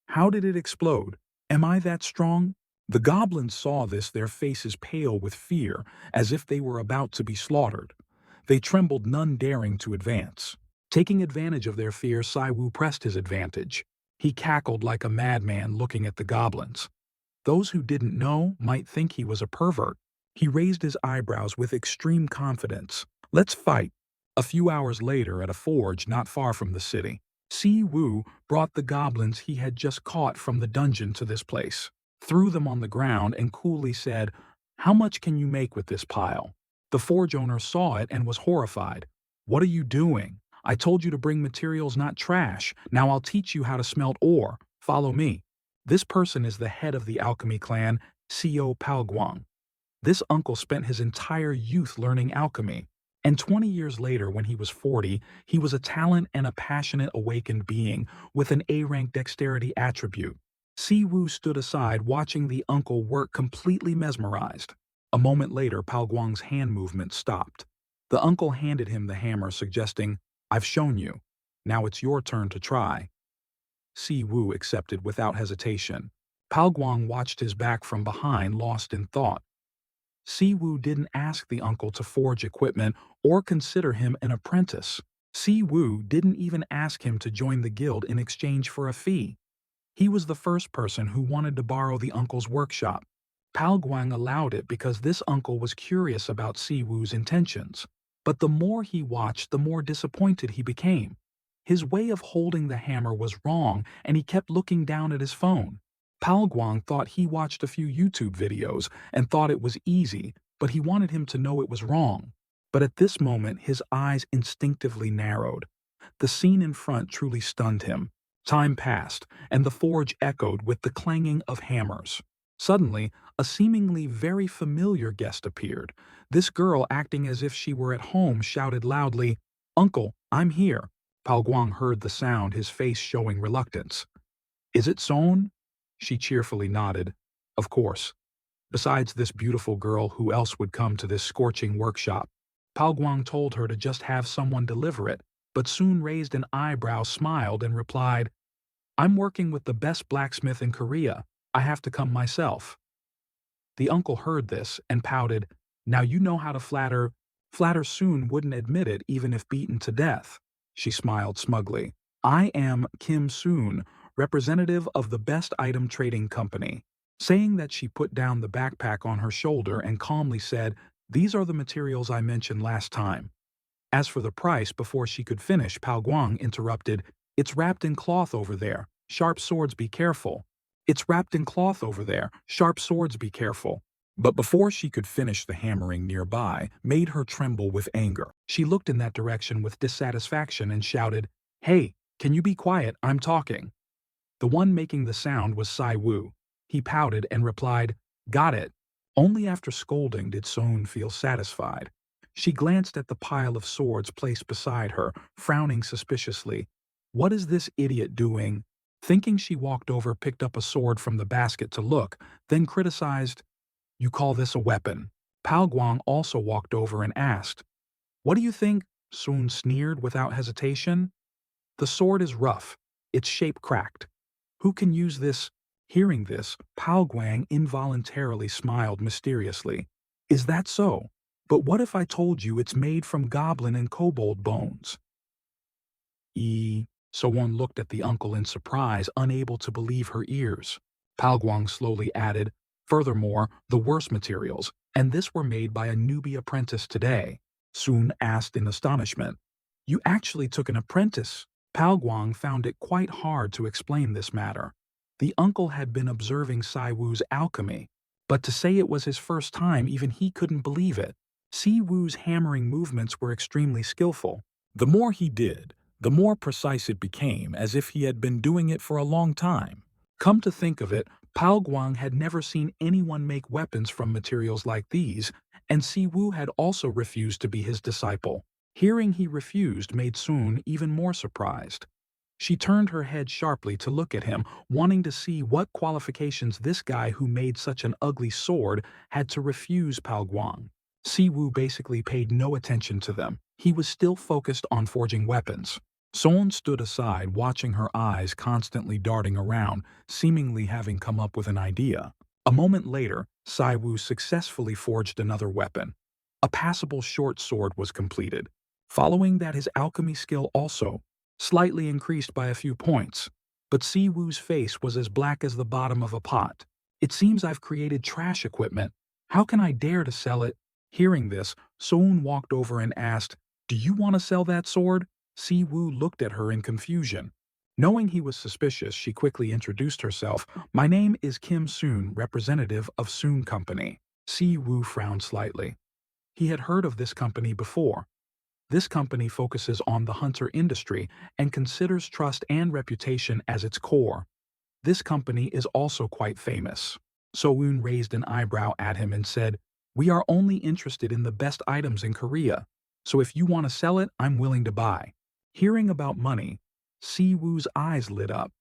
"How did it explode? Am I that strong?" The goblins saw this, their faces pale with fear, as if they were about to be slaughtered. They trembled, none daring to advance. Taking advantage of their fear, Saiwu pressed his advantage. He cackled like a madman looking at the goblins. Those who didn't know might think he was a pervert. He raised his eyebrows with extreme confidence. Let's fight. A few hours later, at a forge not far from the city, Si Wu brought the goblins he had just caught from the dungeon to this place, threw them on the ground, and coolly said, "How much can you make with this pile?" The forge owner saw it and was horrified. "What are you doing? I told you to bring materials, not trash. Now I'll teach you how to smelt ore. Follow me." This person is the head of the alchemy clan, Co Palguang. This uncle spent his entire youth learning alchemy, and 20 years later, when he was 40, he was a talent and a passionate awakened being with an A-rank dexterity attribute. Si Wu stood aside watching the uncle work, completely mesmerized. A moment later, Palguang's hand movement stopped. The uncle handed him the hammer, suggesting, "I've shown you. Now it's your turn to try." Si Wu accepted without hesitation. Palguang watched his back from behind, lost in thought. Si Wu didn't ask the uncle to forge equipment or consider him an apprentice. Si Wu didn't even ask him to join the guild in exchange for a fee. He was the first person who wanted to borrow the uncle's workshop. Palguang allowed it because this uncle was curious about Si Wu's intentions. But the more he watched, the more disappointed he became. His way of holding the hammer was wrong, and he kept looking down at his phone. Palguang thought he watched a few YouTube videos and thought it was easy, but he wanted him to know it was wrong. But at this moment, his eyes instinctively narrowed. The scene in front truly stunned him. Time passed, and the forge echoed with the clanging of hammers. Suddenly, a seemingly very familiar guest appeared. This girl, acting as if she were at home, shouted loudly, "Uncle, I'm here." Palguang heard the sound, his face showing reluctance. "Is it Son?" She cheerfully nodded. "Of course. Besides this beautiful girl, who else would come to this scorching workshop?" Palguang told her to just have someone deliver it, but soon raised an eyebrow, smiled, and replied, "I'm working with the best blacksmith in Korea. I have to come myself." The uncle heard this and pouted. "Now you know how to flatter." Flatter soon wouldn't admit it even if beaten to death. She smiled smugly. "I am Kim Soon, representative of the Best Item Trading Company." Saying that, she put down the backpack on her shoulder and calmly said, "These are the materials I mentioned last time." As for the price, before she could finish, Palguang interrupted, "It's wrapped in cloth over there. Sharp swords, be careful." "It's wrapped in cloth over there. Sharp swords, be careful." But before she could finish, the hammering nearby made her tremble with anger. She looked in that direction with dissatisfaction and shouted, "Hey, can you be quiet? I'm talking." The one making the sound was Si Wu. He pouted and replied, "Got it." Only after scolding did Soon feel satisfied. She glanced at the pile of swords placed beside her, frowning suspiciously. "What is this idiot doing?" Thinking, she walked over, picked up a sword from the basket to look, then criticized, "You call this a weapon?" Palguang also walked over and asked, "What do you think?" Soon sneered without hesitation. "The sword is rough, its shape cracked. Who can use this?" Hearing this, Palguang involuntarily smiled mysteriously. "Is that so? But what if I told you it's made from goblin and kobold bones?" Someone looked at the uncle in surprise, unable to believe her ears. Palguang slowly added, "Furthermore, the worst materials, and this were made by a newbie apprentice today." Soon asked in astonishment, "You actually took an apprentice?" Palguang found it quite hard to explain this matter. The uncle had been observing Si Wu's alchemy, but to say it was his first time, even he couldn't believe it. Si Wu's hammering movements were extremely skillful. The more he did, the more precise it became, as if he had been doing it for a long time. Come to think of it, Palguang had never seen anyone make weapons from materials like these, and Si Wu had also refused to be his disciple. Hearing he refused made Sun even more surprised. She turned her head sharply to look at him, wanting to see what qualifications this guy who made such an ugly sword had to refuse Palguang. Si Wu basically paid no attention to them. He was still focused on forging weapons. Son stood aside, watching her eyes constantly darting around, seemingly having come up with an idea. A moment later, Saiwu successfully forged another weapon. A passable short sword was completed. Following that, his alchemy skill also slightly increased by a few points. But Siwoo's face was as black as the bottom of a pot. It seems I've created trash equipment. How can I dare to sell it? Hearing this, Soon walked over and asked, "Do you want to sell that sword?" Siwoo looked at her in confusion. Knowing he was suspicious, she quickly introduced herself. "My name is Kim Soon, representative of Soon Company." Siwoo frowned slightly. He had heard of this company before. This company focuses on the hunter industry and considers trust and reputation as its core. This company is also quite famous. Soun raised an eyebrow at him and said, "We are only interested in the best items in Korea, so if you want to sell it, I'm willing to buy." Hearing about money, Siwoo's eyes lit up.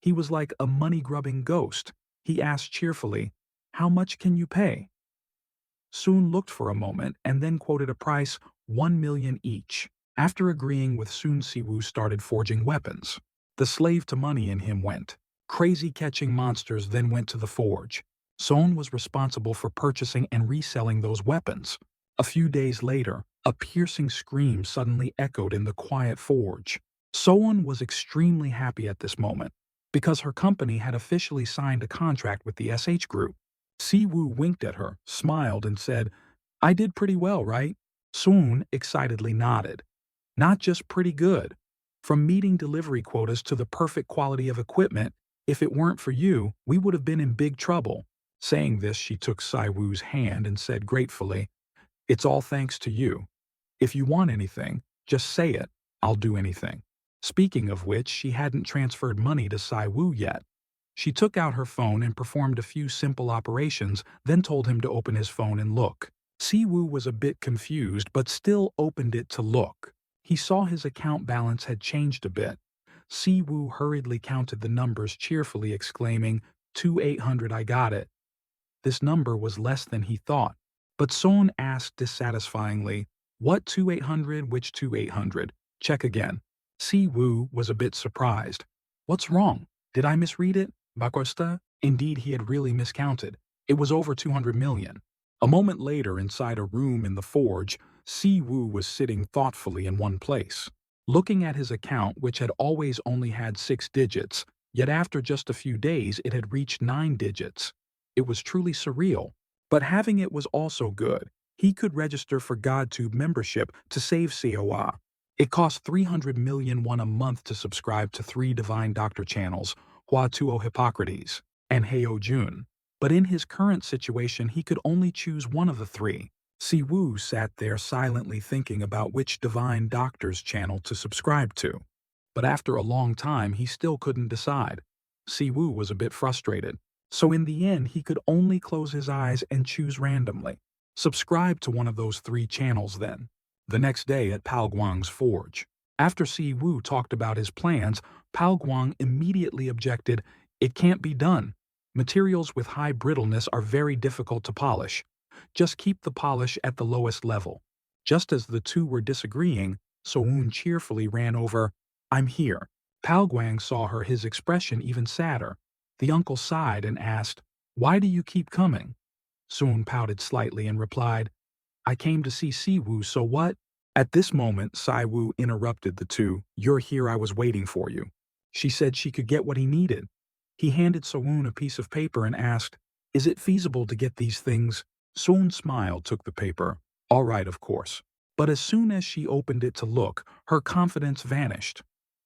He was like a money-grubbing ghost. He asked cheerfully, "How much can you pay?" Soon looked for a moment and then quoted a price, 1 million each. After agreeing with Sun Siwoo started forging weapons. The slave to money in him went. Crazy catching monsters then went to the forge. Son was responsible for purchasing and reselling those weapons. A few days later, a piercing scream suddenly echoed in the quiet forge. Soon was extremely happy at this moment because her company had officially signed a contract with the SH Group. Siwoo winked at her, smiled, and said, "I did pretty well, right?" Soon excitedly nodded. "Not just pretty good. From meeting delivery quotas to the perfect quality of equipment, if it weren't for you, we would have been in big trouble." Saying this, she took Siwoo's hand and said gratefully, "It's all thanks to you. If you want anything, just say it. I'll do anything." Speaking of which, she hadn't transferred money to Siwoo yet. She took out her phone and performed a few simple operations, then told him to open his phone and look. Siwoo was a bit confused but still opened it to look. He saw his account balance had changed a bit. Siwoo hurriedly counted the numbers cheerfully, exclaiming, 2800, I got it." This number was less than he thought, but Son asked dissatisfyingly, "What 2800, which 2800? Check again." Siwoo was a bit surprised. "What's wrong? Did I misread it? Bakosta?" Indeed, he had really miscounted. It was over 200 million. A moment later, inside a room in the forge, Siwoo was sitting thoughtfully in one place, looking at his account, which had always only had 6 digits, yet after just a few days it had reached 9 digits. It was truly surreal. But having it was also good. He could register for GodTube membership to save COA. It cost 300 million won a month to subscribe to 3 Divine Doctor channels, Hua Tuo Hippocrates and Heo Jun. But in his current situation, he could only choose one of the 3. Siwoo sat there silently thinking about which Divine Doctor's channel to subscribe to. But after a long time, he still couldn't decide. Siwoo was a bit frustrated. So in the end, he could only close his eyes and choose randomly. Subscribe to one of those 3 channels then. The next day at Palguang's forge. After Siwoo talked about his plans, Palguang immediately objected, "It can't be done. Materials with high brittleness are very difficult to polish. Just keep the polish at the lowest level." Just as the two were disagreeing, Soun cheerfully ran over, "I'm here." Palguang saw her, his expression even sadder. The uncle sighed and asked, "Why do you keep coming?" Soun pouted slightly and replied, "I came to see Siwoo, so what?" At this moment, Siwoo interrupted the two. "You're here, I was waiting for you." She said she could get what he needed. He handed Soun a piece of paper and asked, "Is it feasible to get these things?" Soun smiled, took the paper. "All right, of course." But as soon as she opened it to look, her confidence vanished.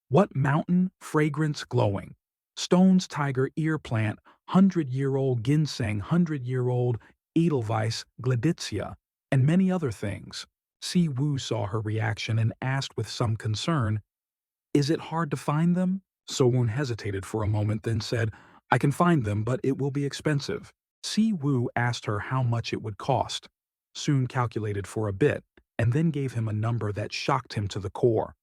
What mountain, fragrance glowing. Stone's tiger ear plant, 100-year-old ginseng, 100-year-old edelweiss gladitia, and many other things. Siwoo saw her reaction and asked with some concern, "Is it hard to find them?" Sowoon hesitated for a moment, then said, "I can find them, but it will be expensive." Siwoo asked her how much it would cost. Soon calculated for a bit, and then gave him a number that shocked him to the core.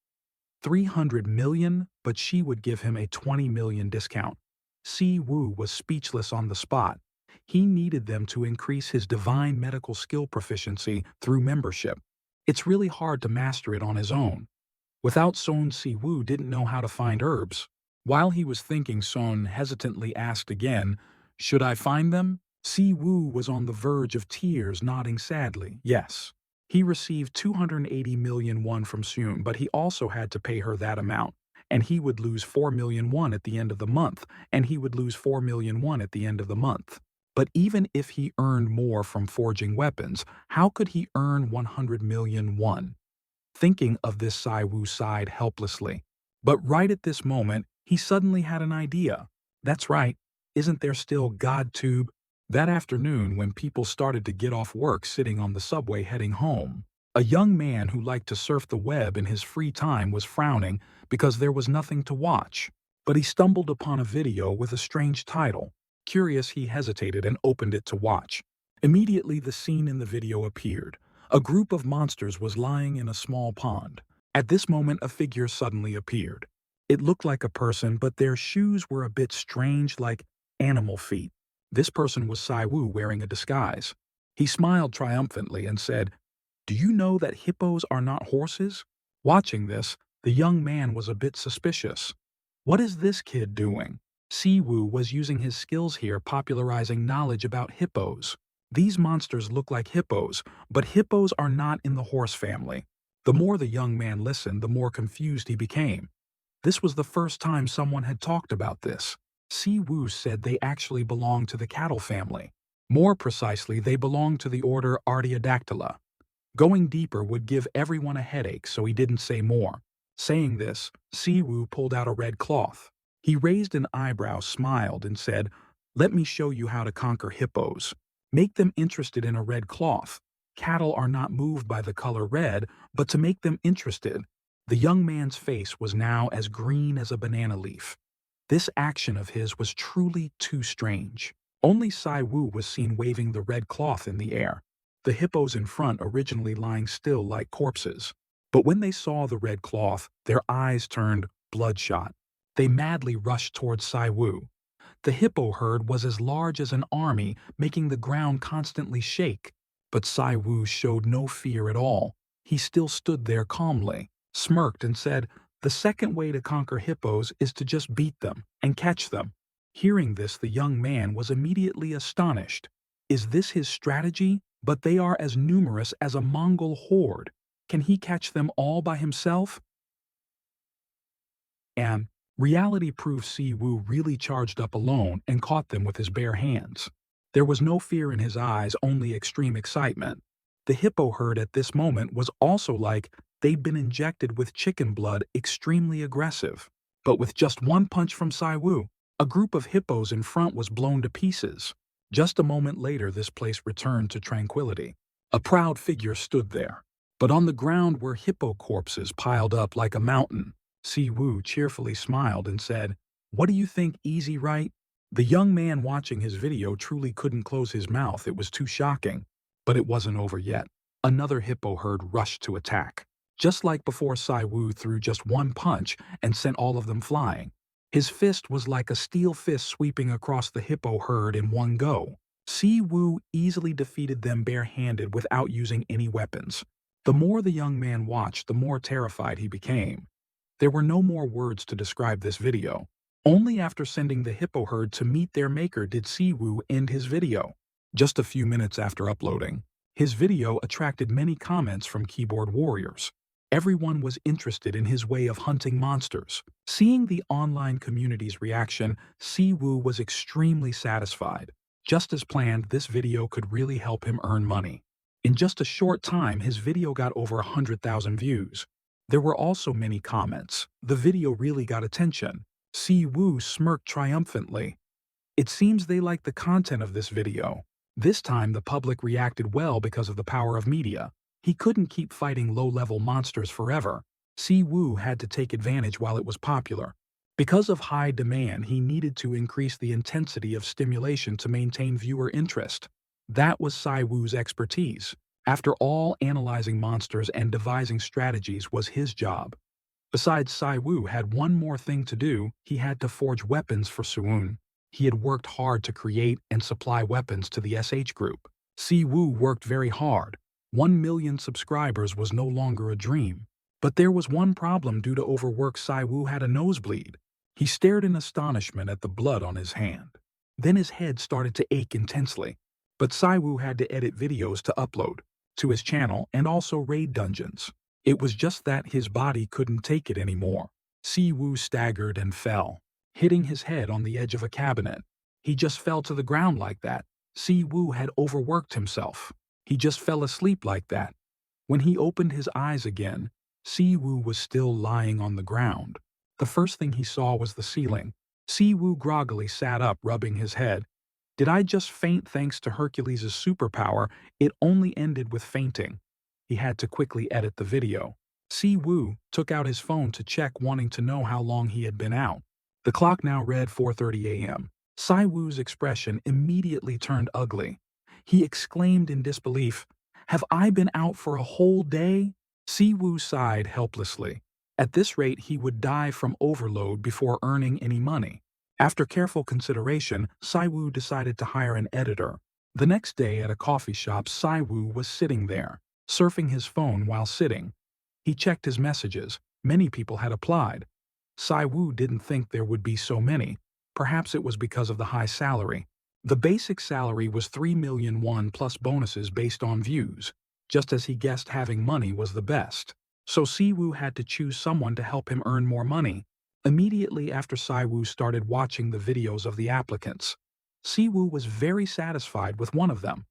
300 million, but she would give him a 20 million discount. Siwoo was speechless on the spot. He needed them to increase his divine medical skill proficiency through membership. It's really hard to master it on his own. Without Son, Siwoo didn't know how to find herbs. While he was thinking, Son hesitantly asked again, "Should I find them?" Si Woo was on the verge of tears, nodding sadly. Yes. He received 280 million won from Soon, but he also had to pay her that amount, and he would lose 4 million won at the end of the month, and he would lose 4 million won at the end of the month. But even if he earned more from forging weapons, how could he earn 100 million won? Thinking of this, Saiwu sighed helplessly. But right at this moment, he suddenly had an idea. That's right, isn't there still GodTube? That afternoon, when people started to get off work sitting on the subway heading home, a young man who liked to surf the web in his free time was frowning because there was nothing to watch. But he stumbled upon a video with a strange title. Curious, he hesitated and opened it to watch. Immediately, the scene in the video appeared. A group of monsters was lying in a small pond. At this moment, a figure suddenly appeared. It looked like a person, but their shoes were a bit strange, like animal feet. This person was Saiwu wearing a disguise. He smiled triumphantly and said, "Do you know that hippos are not horses?" Watching this, the young man was a bit suspicious. What is this kid doing? Siwu was using his skills here, popularizing knowledge about hippos. These monsters look like hippos, but hippos are not in the horse family. The more the young man listened, the more confused he became. This was the first time someone had talked about this. Siwu said they actually belong to the cattle family. More precisely, they belong to the order Artiodactyla. Going deeper would give everyone a headache, so he didn't say more. Saying this, Siwu pulled out a red cloth. He raised an eyebrow, smiled, and said, "Let me show you how to conquer hippos. Make them interested in a red cloth. Cattle are not moved by the color red, but to make them interested." The young man's face was now as green as a banana leaf. This action of his was truly too strange. Only Saiwu was seen waving the red cloth in the air, the hippos in front originally lying still like corpses. But when they saw the red cloth, their eyes turned bloodshot. They madly rushed towards Saiwu. The hippo herd was as large as an army, making the ground constantly shake. But Saiwu showed no fear at all. He still stood there calmly, smirked, and said, "The second way to conquer hippos is to just beat them and catch them." Hearing this, the young man was immediately astonished. Is this his strategy? But they are as numerous as a Mongol horde. Can he catch them all by himself? And reality proved Siwu really charged up alone and caught them with his bare hands. There was no fear in his eyes, only extreme excitement. The hippo herd at this moment was also like they'd been injected with chicken blood, extremely aggressive. But with just one punch from Saiwu, a group of hippos in front was blown to pieces. Just a moment later, this place returned to tranquility. A proud figure stood there, but on the ground were hippo corpses piled up like a mountain. Siwu cheerfully smiled and said, "What do you think, easy, right?" The young man watching his video truly couldn't close his mouth, it was too shocking. But it wasn't over yet. Another hippo herd rushed to attack. Just like before, Saiwu threw just one punch and sent all of them flying. His fist was like a steel fist sweeping across the hippo herd in one go. Siwu easily defeated them barehanded without using any weapons. The more the young man watched, the more terrified he became. There were no more words to describe this video. Only after sending the hippo herd to meet their maker did Siwu end his video. Just a few minutes after uploading, his video attracted many comments from keyboard warriors. Everyone was interested in his way of hunting monsters. Seeing the online community's reaction, Siwu was extremely satisfied. Just as planned, this video could really help him earn money. In just a short time, his video got over 100,000 views. There were also many comments. The video really got attention. Siwu smirked triumphantly. It seems they liked the content of this video. This time, the public reacted well because of the power of media. He couldn't keep fighting low-level monsters forever. Siwu had to take advantage while it was popular. Because of high demand, he needed to increase the intensity of stimulation to maintain viewer interest. That was Siwu's expertise. After all, analyzing monsters and devising strategies was his job. Besides, Saiwu had one more thing to do. He had to forge weapons for Suun. He had worked hard to create and supply weapons to the SH group. Siwu worked very hard. 1 million subscribers was no longer a dream. But there was one problem. Due to overwork, Saiwu had a nosebleed. He stared in astonishment at the blood on his hand. Then his head started to ache intensely. But Saiwu had to edit videos to upload to his channel and also raid dungeons. It was just that his body couldn't take it anymore. Siwu staggered and fell, hitting his head on the edge of a cabinet. He just fell to the ground like that. Siwu had overworked himself. He just fell asleep like that. When he opened his eyes again, Siwu was still lying on the ground. The first thing he saw was the ceiling. Siwu groggily sat up, rubbing his head. Did I just faint thanks to Hercules' superpower? It only ended with fainting. He had to quickly edit the video. Siwu took out his phone to check, wanting to know how long he had been out. The clock now read 4:30 a.m. Siwu's expression immediately turned ugly. He exclaimed in disbelief, "Have I been out for a whole day?" Siwu sighed helplessly. At this rate, he would die from overload before earning any money. After careful consideration, Siwu decided to hire an editor. The next day at a coffee shop, Siwu was sitting there, surfing his phone while sitting. He checked his messages. Many people had applied. Siwu didn't think there would be so many. Perhaps it was because of the high salary. The basic salary was 3 million won plus bonuses based on views, just as he guessed having money was the best. So Siwu had to choose someone to help him earn more money. Immediately after Siwu started watching the videos of the applicants, Siwu was very satisfied with one of them.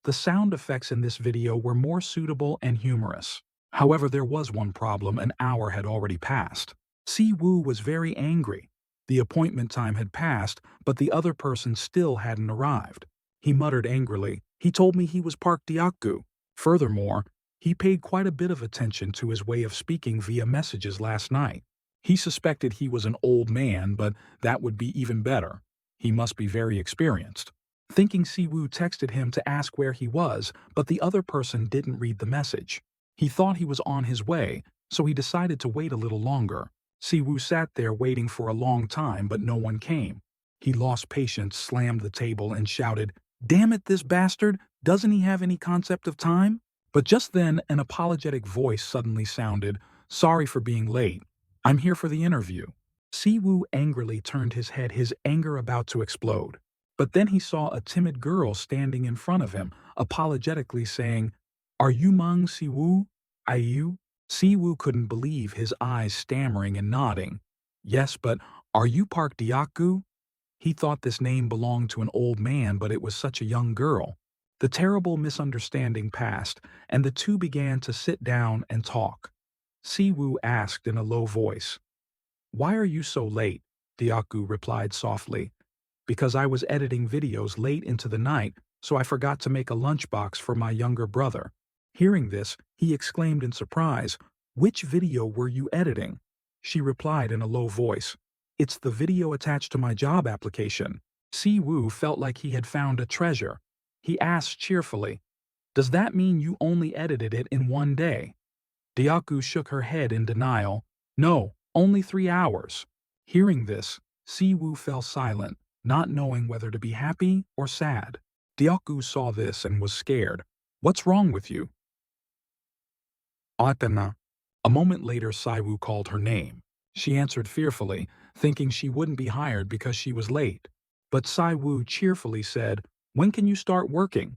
The sound effects in this video were more suitable and humorous. However, there was one problem: an hour had already passed. Siwu was very angry. The appointment time had passed, but the other person still hadn't arrived. He muttered angrily, "He told me he was Park Diaku." Furthermore, he paid quite a bit of attention to his way of speaking via messages last night. He suspected he was an old man, but that would be even better. He must be very experienced. Thinking, Siwu texted him to ask where he was, but the other person didn't read the message. He thought he was on his way, so he decided to wait a little longer. Siwu sat there waiting for a long time, but no one came. He lost patience, slammed the table, and shouted, "Damn it, this bastard! Doesn't he have any concept of time?" But just then, an apologetic voice suddenly sounded, "Sorry for being late. I'm here for the interview." Siwu angrily turned his head, his anger about to explode. But then he saw a timid girl standing in front of him, apologetically saying, "Are you Mang Siwu? Are you?" Siwu couldn't believe his eyes, stammering and nodding. "Yes, but are you Park Diaku?" He thought this name belonged to an old man, but it was such a young girl. The terrible misunderstanding passed, and the two began to sit down and talk. Siwu asked in a low voice, "Why are you so late?" Diaku replied softly, "Because I was editing videos late into the night, so I forgot to make a lunchbox for my younger brother." Hearing this, he exclaimed in surprise, "Which video were you editing?" She replied in a low voice, "It's the video attached to my job application." Siwu felt like he had found a treasure. He asked cheerfully, "Does that mean you only edited it in one day?" Diaku shook her head in denial. "No, only 3 hours." Hearing this, Siwu fell silent, not knowing whether to be happy or sad. Diaku saw this and was scared. "What's wrong with you?" Atana. A moment later, Siwu called her name. She answered fearfully, thinking she wouldn't be hired because she was late. But Siwu cheerfully said, "When can you start working?"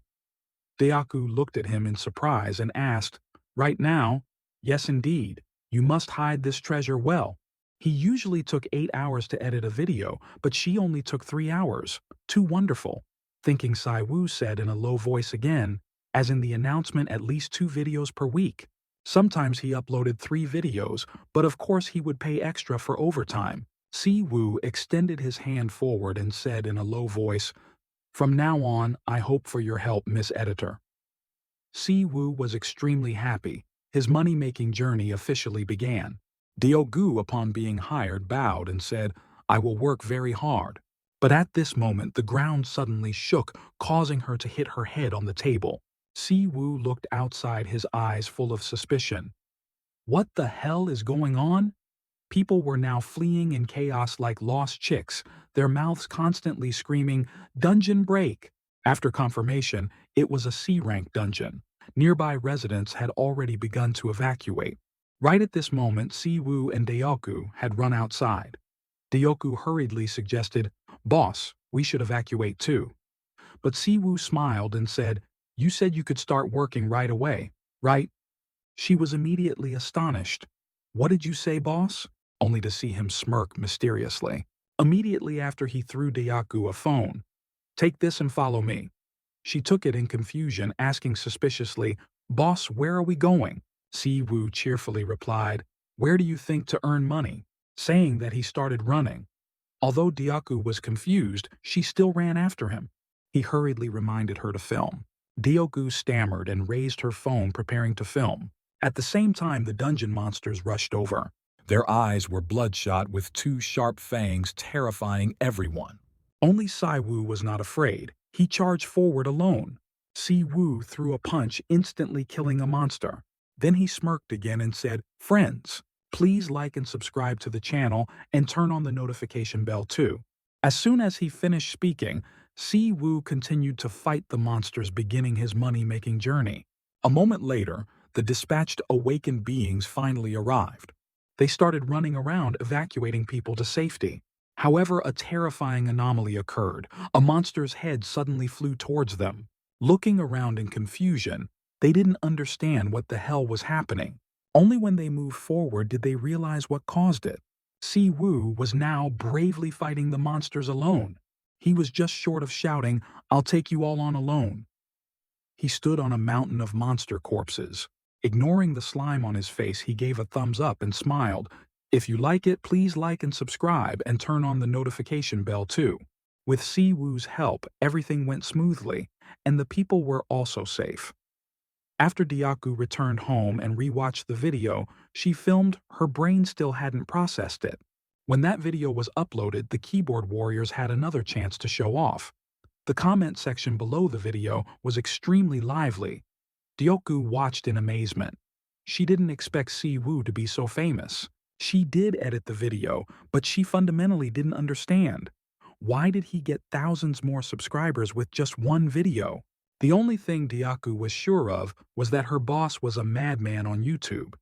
Diaku looked at him in surprise and asked, "Right now?" "Yes, indeed. You must hide this treasure well." He usually took 8 hours to edit a video, but she only took 3 hours. Too wonderful. Thinking, Siwu said in a low voice again, as in the announcement, at least 2 videos per week. Sometimes he uploaded 3 videos, but of course he would pay extra for overtime. Siwu extended his hand forward and said in a low voice, "From now on, I hope for your help, Miss Editor." Siwu was extremely happy. His money-making journey officially began. Diogu, upon being hired, bowed and said, "I will work very hard." But at this moment, the ground suddenly shook, causing her to hit her head on the table. Siwu looked outside, his eyes full of suspicion. What the hell is going on? People were now fleeing in chaos like lost chicks, their mouths constantly screaming, "Dungeon break!" After confirmation, it was a C-rank dungeon. Nearby residents had already begun to evacuate. Right at this moment, Siwu and Dayoku had run outside. Dayoku hurriedly suggested, "Boss, we should evacuate too." But Siwoo smiled and said, "You said you could start working right away, right?" She was immediately astonished. "What did you say, boss?" Only to see him smirk mysteriously. Immediately after he threw Dayaku a phone. "Take this and follow me." She took it in confusion, asking suspiciously, "Boss, where are we going?" Siwoo cheerfully replied, "Where do you think to earn money?" saying that he started running. Although Dayaku was confused, she still ran after him. He hurriedly reminded her to film. Dayaku stammered and raised her phone preparing to film. At the same time, the dungeon monsters rushed over. Their eyes were bloodshot with two sharp fangs terrifying everyone. Only Siwoo was not afraid. He charged forward alone. Siwoo threw a punch, instantly killing a monster. Then he smirked again and said, "Friends, please like and subscribe to the channel and turn on the notification bell too." As soon as he finished speaking, Siwoo continued to fight the monsters, beginning his money-making journey. A moment later, the dispatched awakened beings finally arrived. They started running around evacuating people to safety. However, a terrifying anomaly occurred. A monster's head suddenly flew towards them. Looking around in confusion, they didn't understand what the hell was happening. Only when they moved forward did they realize what caused it. Siwoo was now bravely fighting the monsters alone. He was just short of shouting, "I'll take you all on alone." He stood on a mountain of monster corpses. Ignoring the slime on his face, he gave a thumbs up and smiled. "If you like it, please like and subscribe and turn on the notification bell too." With Siwoo's help, everything went smoothly, and the people were also safe. After Dayaku returned home and rewatched the video she filmed, her brain still hadn't processed it. When that video was uploaded, the keyboard warriors had another chance to show off. The comment section below the video was extremely lively. Dayaku watched in amazement. She didn't expect Siwoo to be so famous. She did edit the video, but she fundamentally didn't understand. Why did he get thousands more subscribers with just one video? The only thing Dayaku was sure of was that her boss was a madman on YouTube.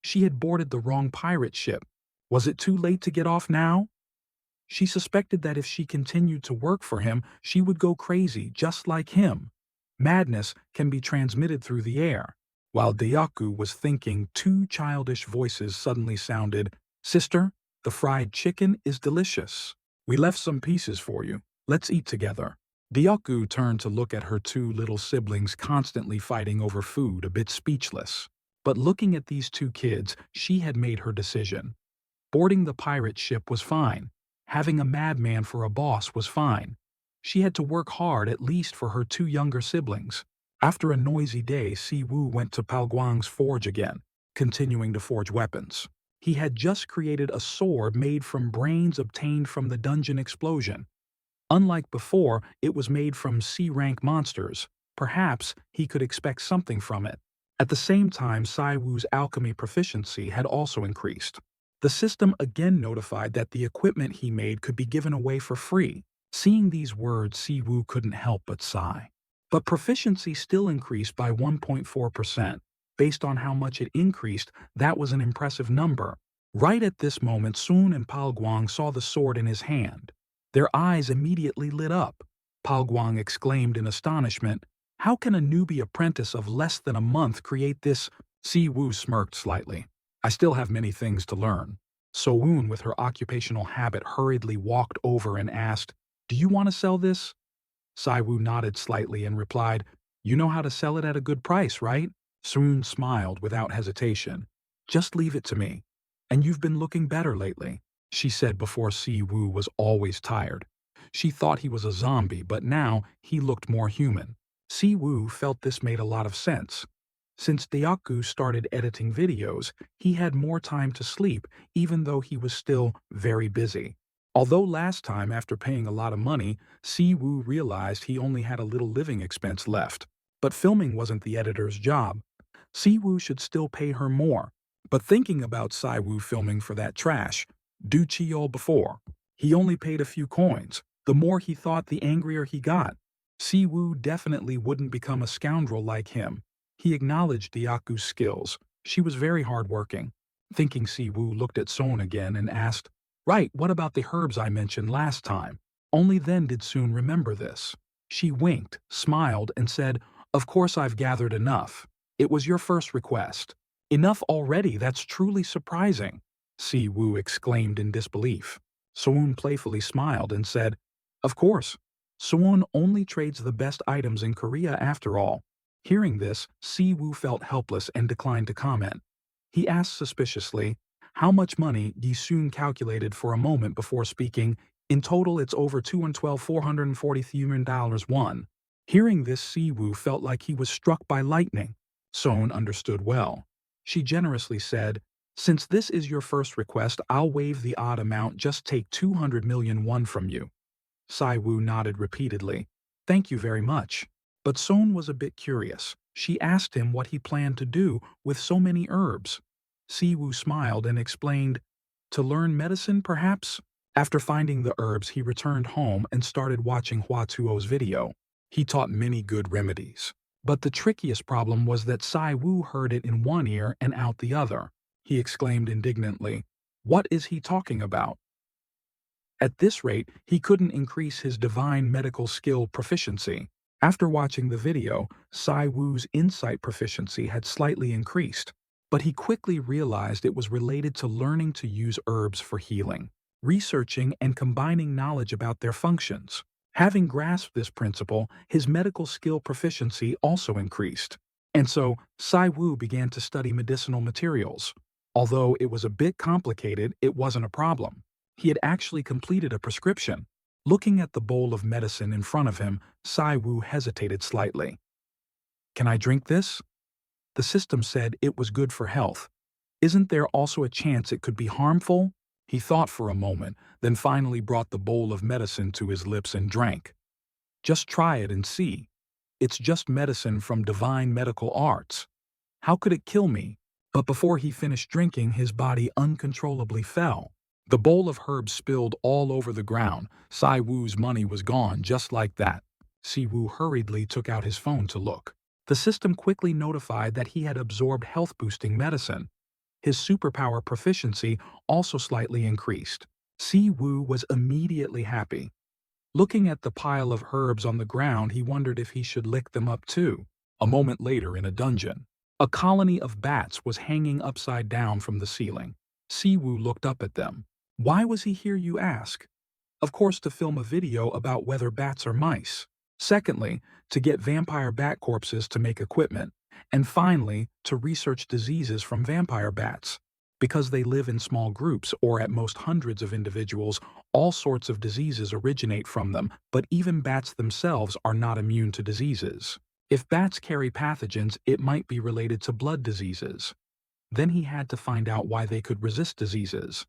She had boarded the wrong pirate ship. Was it too late to get off now? She suspected that if she continued to work for him, she would go crazy just like him. Madness can be transmitted through the air. While Dayaku was thinking, two childish voices suddenly sounded, "Sister, the fried chicken is delicious. We left some pieces for you. Let's eat together." Dayaku turned to look at her two little siblings constantly fighting over food, a bit speechless. But looking at these two kids, she had made her decision. Boarding the pirate ship was fine. Having a madman for a boss was fine. She had to work hard at least for her two younger siblings. After a noisy day, Siwoo went to Palguang's forge again, continuing to forge weapons. He had just created a sword made from brains obtained from the dungeon explosion. Unlike before, it was made from C-rank monsters. Perhaps he could expect something from it. At the same time, Siwoo's alchemy proficiency had also increased. The system again notified that the equipment he made could be given away for free. Seeing these words, Siwoo couldn't help but sigh. But proficiency still increased by 1.4%. Based on how much it increased, that was an impressive number. Right at this moment, Sun and Palguang saw the sword in his hand. Their eyes immediately lit up. Palguang exclaimed in astonishment, "How can a newbie apprentice of less than a month create this?" Siwoo smirked slightly. "I still have many things to learn." Sowoon, with her occupational habit, hurriedly walked over and asked, "Do you want to sell this?" Siwoo nodded slightly and replied, "You know how to sell it at a good price, right?" Sowoon smiled without hesitation. "Just leave it to me. And you've been looking better lately," she said before. Siwoo was always tired. She thought he was a zombie, but now he looked more human. Siwoo felt this made a lot of sense. Since Dayaku started editing videos, he had more time to sleep, even though he was still very busy. Although last time, after paying a lot of money, Siwoo realized he only had a little living expense left. But filming wasn't the editor's job. Siwoo should still pay her more. But thinking about Siwoo filming for that trash, Du Chiol before, he only paid a few coins. The more he thought, the angrier he got. Siwoo definitely wouldn't become a scoundrel like him. He acknowledged Dayaku's skills. She was very hardworking. Thinking, Siwoo looked at Son again and asked, "Right, what about the herbs I mentioned last time?" Only then did Soon remember this. She winked, smiled, and said, "Of course I've gathered enough. It was your first request." "Enough already, that's truly surprising," Si Woo exclaimed in disbelief. Soon playfully smiled and said, "Of course. Soon only trades the best items in Korea after all." Hearing this, Si Woo felt helpless and declined to comment. He asked suspiciously, "How much money?" Yi Soon calculated for a moment before speaking. "In total, it's over $212,440 won." Hearing this, Siwoo felt like he was struck by lightning. Soon understood well. She generously said, "Since this is your first request, I'll waive the odd amount, just take 200 million won from you." Siwoo nodded repeatedly. "Thank you very much." But Soon was a bit curious. She asked him what he planned to do with so many herbs. Siwoo smiled and explained, "To learn medicine, perhaps?" After finding the herbs, he returned home and started watching Hua Tuo's video. He taught many good remedies. But the trickiest problem was that Sai Wu heard it in one ear and out the other. He exclaimed indignantly, "What is he talking about?" At this rate, he couldn't increase his divine medical skill proficiency. After watching the video, Sai Wu's insight proficiency had slightly increased, but he quickly realized it was related to learning to use herbs for healing, researching and combining knowledge about their functions. Having grasped this principle, his medical skill proficiency also increased. And so, Sai Wu began to study medicinal materials. Although it was a bit complicated, it wasn't a problem. He had actually completed a prescription. Looking at the bowl of medicine in front of him, Sai Wu hesitated slightly. "Can I drink this?" The system said it was good for health. "Isn't there also a chance it could be harmful?" He thought for a moment, then finally brought the bowl of medicine to his lips and drank. "Just try it and see. It's just medicine from divine medical arts. How could it kill me?" But before he finished drinking, his body uncontrollably fell. The bowl of herbs spilled all over the ground. Sai Wu's money was gone just like that. Si Wu hurriedly took out his phone to look. The system quickly notified that he had absorbed health-boosting medicine. His superpower proficiency also slightly increased. Si Wu was immediately happy. Looking at the pile of herbs on the ground, he wondered if he should lick them up too. A moment later, in a dungeon, a colony of bats was hanging upside down from the ceiling. Si Wu looked up at them. Why was he here, you ask? Of course, to film a video about whether bats are mice. Secondly, to get vampire bat corpses to make equipment. And finally, to research diseases from vampire bats. Because they live in small groups or at most hundreds of individuals, all sorts of diseases originate from them, but even bats themselves are not immune to diseases. If bats carry pathogens, it might be related to blood diseases. Then he had to find out why they could resist diseases.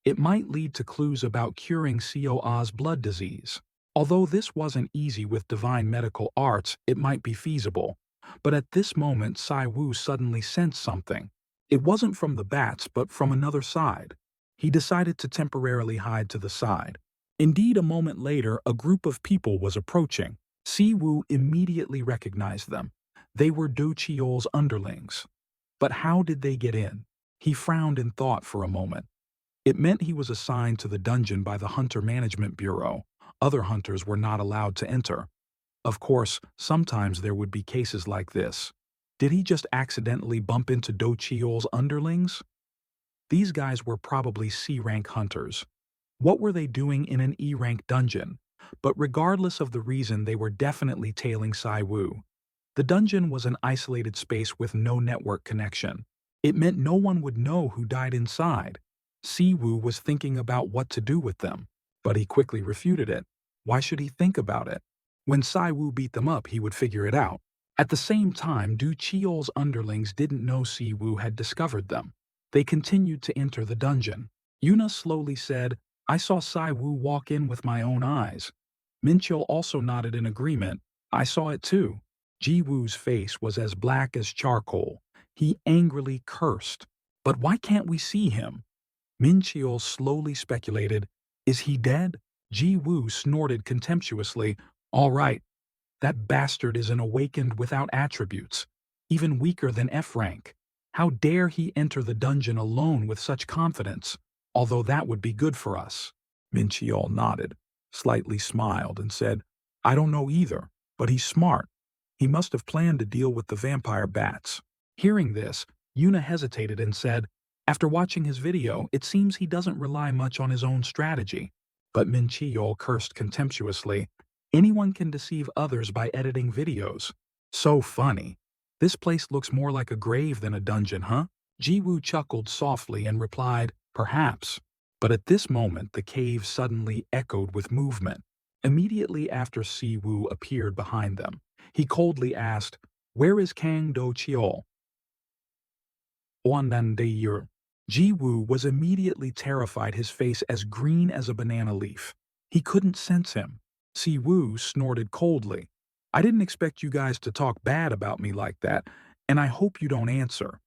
It might lead to clues about curing COA's blood disease. Although this wasn't easy with divine medical arts, it might be feasible. But at this moment, Sai Wu suddenly sensed something. It wasn't from the bats, but from another side. He decided to temporarily hide to the side. Indeed, a moment later, a group of people was approaching. Si Wu immediately recognized them. They were Do Chiol's underlings. But how did they get in? He frowned in thought for a moment. It meant he was assigned to the dungeon by the Hunter Management Bureau. Other hunters were not allowed to enter. Of course, sometimes there would be cases like this. Did he just accidentally bump into Do Chiol's underlings? These guys were probably C-rank hunters. What were they doing in an E-rank dungeon? But regardless of the reason, they were definitely tailing Sai Wu. The dungeon was an isolated space with no network connection. It meant no one would know who died inside. Si Wu was thinking about what to do with them, but he quickly refuted it. Why should he think about it? When Sai Wu beat them up, he would figure it out. At the same time, Du Chiol's underlings didn't know Si Wu had discovered them. They continued to enter the dungeon. Yuna slowly said, "I saw Sai Wu walk in with my own eyes." Min Chiol also nodded in agreement. "I saw it too." Ji Wu's face was as black as charcoal. He angrily cursed. "But why can't we see him?" Min Chiol slowly speculated, "Is he dead?" Ji Wu snorted contemptuously. "All right. That bastard is an awakened without attributes, even weaker than F rank. How dare he enter the dungeon alone with such confidence? Although that would be good for us." Min Chiol nodded. slightly smiled and said, I don't know either, but he's smart. He must have planned to deal with the vampire bats. Hearing this, Yuna hesitated and said, after watching his video, it seems he doesn't rely much on his own strategy. But Min Chiyol cursed contemptuously. Anyone can deceive others by editing videos. So funny. This place looks more like a grave than a dungeon, huh? Jiwoo chuckled softly and replied, perhaps. But at this moment, the cave suddenly echoed with movement. Immediately after Siwoo appeared behind them, he coldly asked, where is Kang Do Cheol? Ji Jiwoo was immediately terrified, his face as green as a banana leaf. He couldn't sense him. Siwoo snorted coldly. I didn't expect you guys to talk bad about me like that, and I hope you don't answer.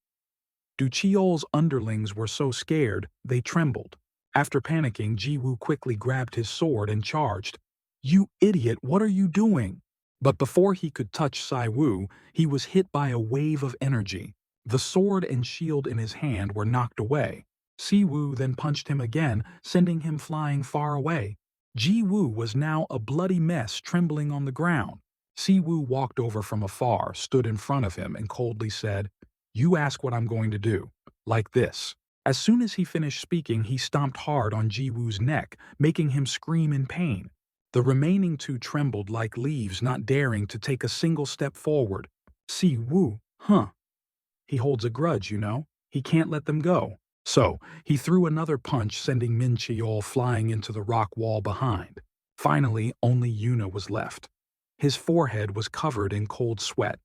Duchiol's underlings were so scared, they trembled. After panicking, Jiwoo quickly grabbed his sword and charged. You idiot, what are you doing? But before he could touch Siwoo, he was hit by a wave of energy. The sword and shield in his hand were knocked away. Siwoo then punched him again, sending him flying far away. Jiwoo was now a bloody mess, trembling on the ground. Siwoo walked over from afar, stood in front of him, and coldly said, you ask what I'm going to do. Like this. As soon as he finished speaking, he stomped hard on Jiwoo's neck, making him scream in pain. The remaining two trembled like leaves, not daring to take a single step forward. Siwoo, huh? He holds a grudge, you know. He can't let them go. So, he threw another punch, sending Min Cheol flying into the rock wall behind. Finally, only Yuna was left. His forehead was covered in cold sweat.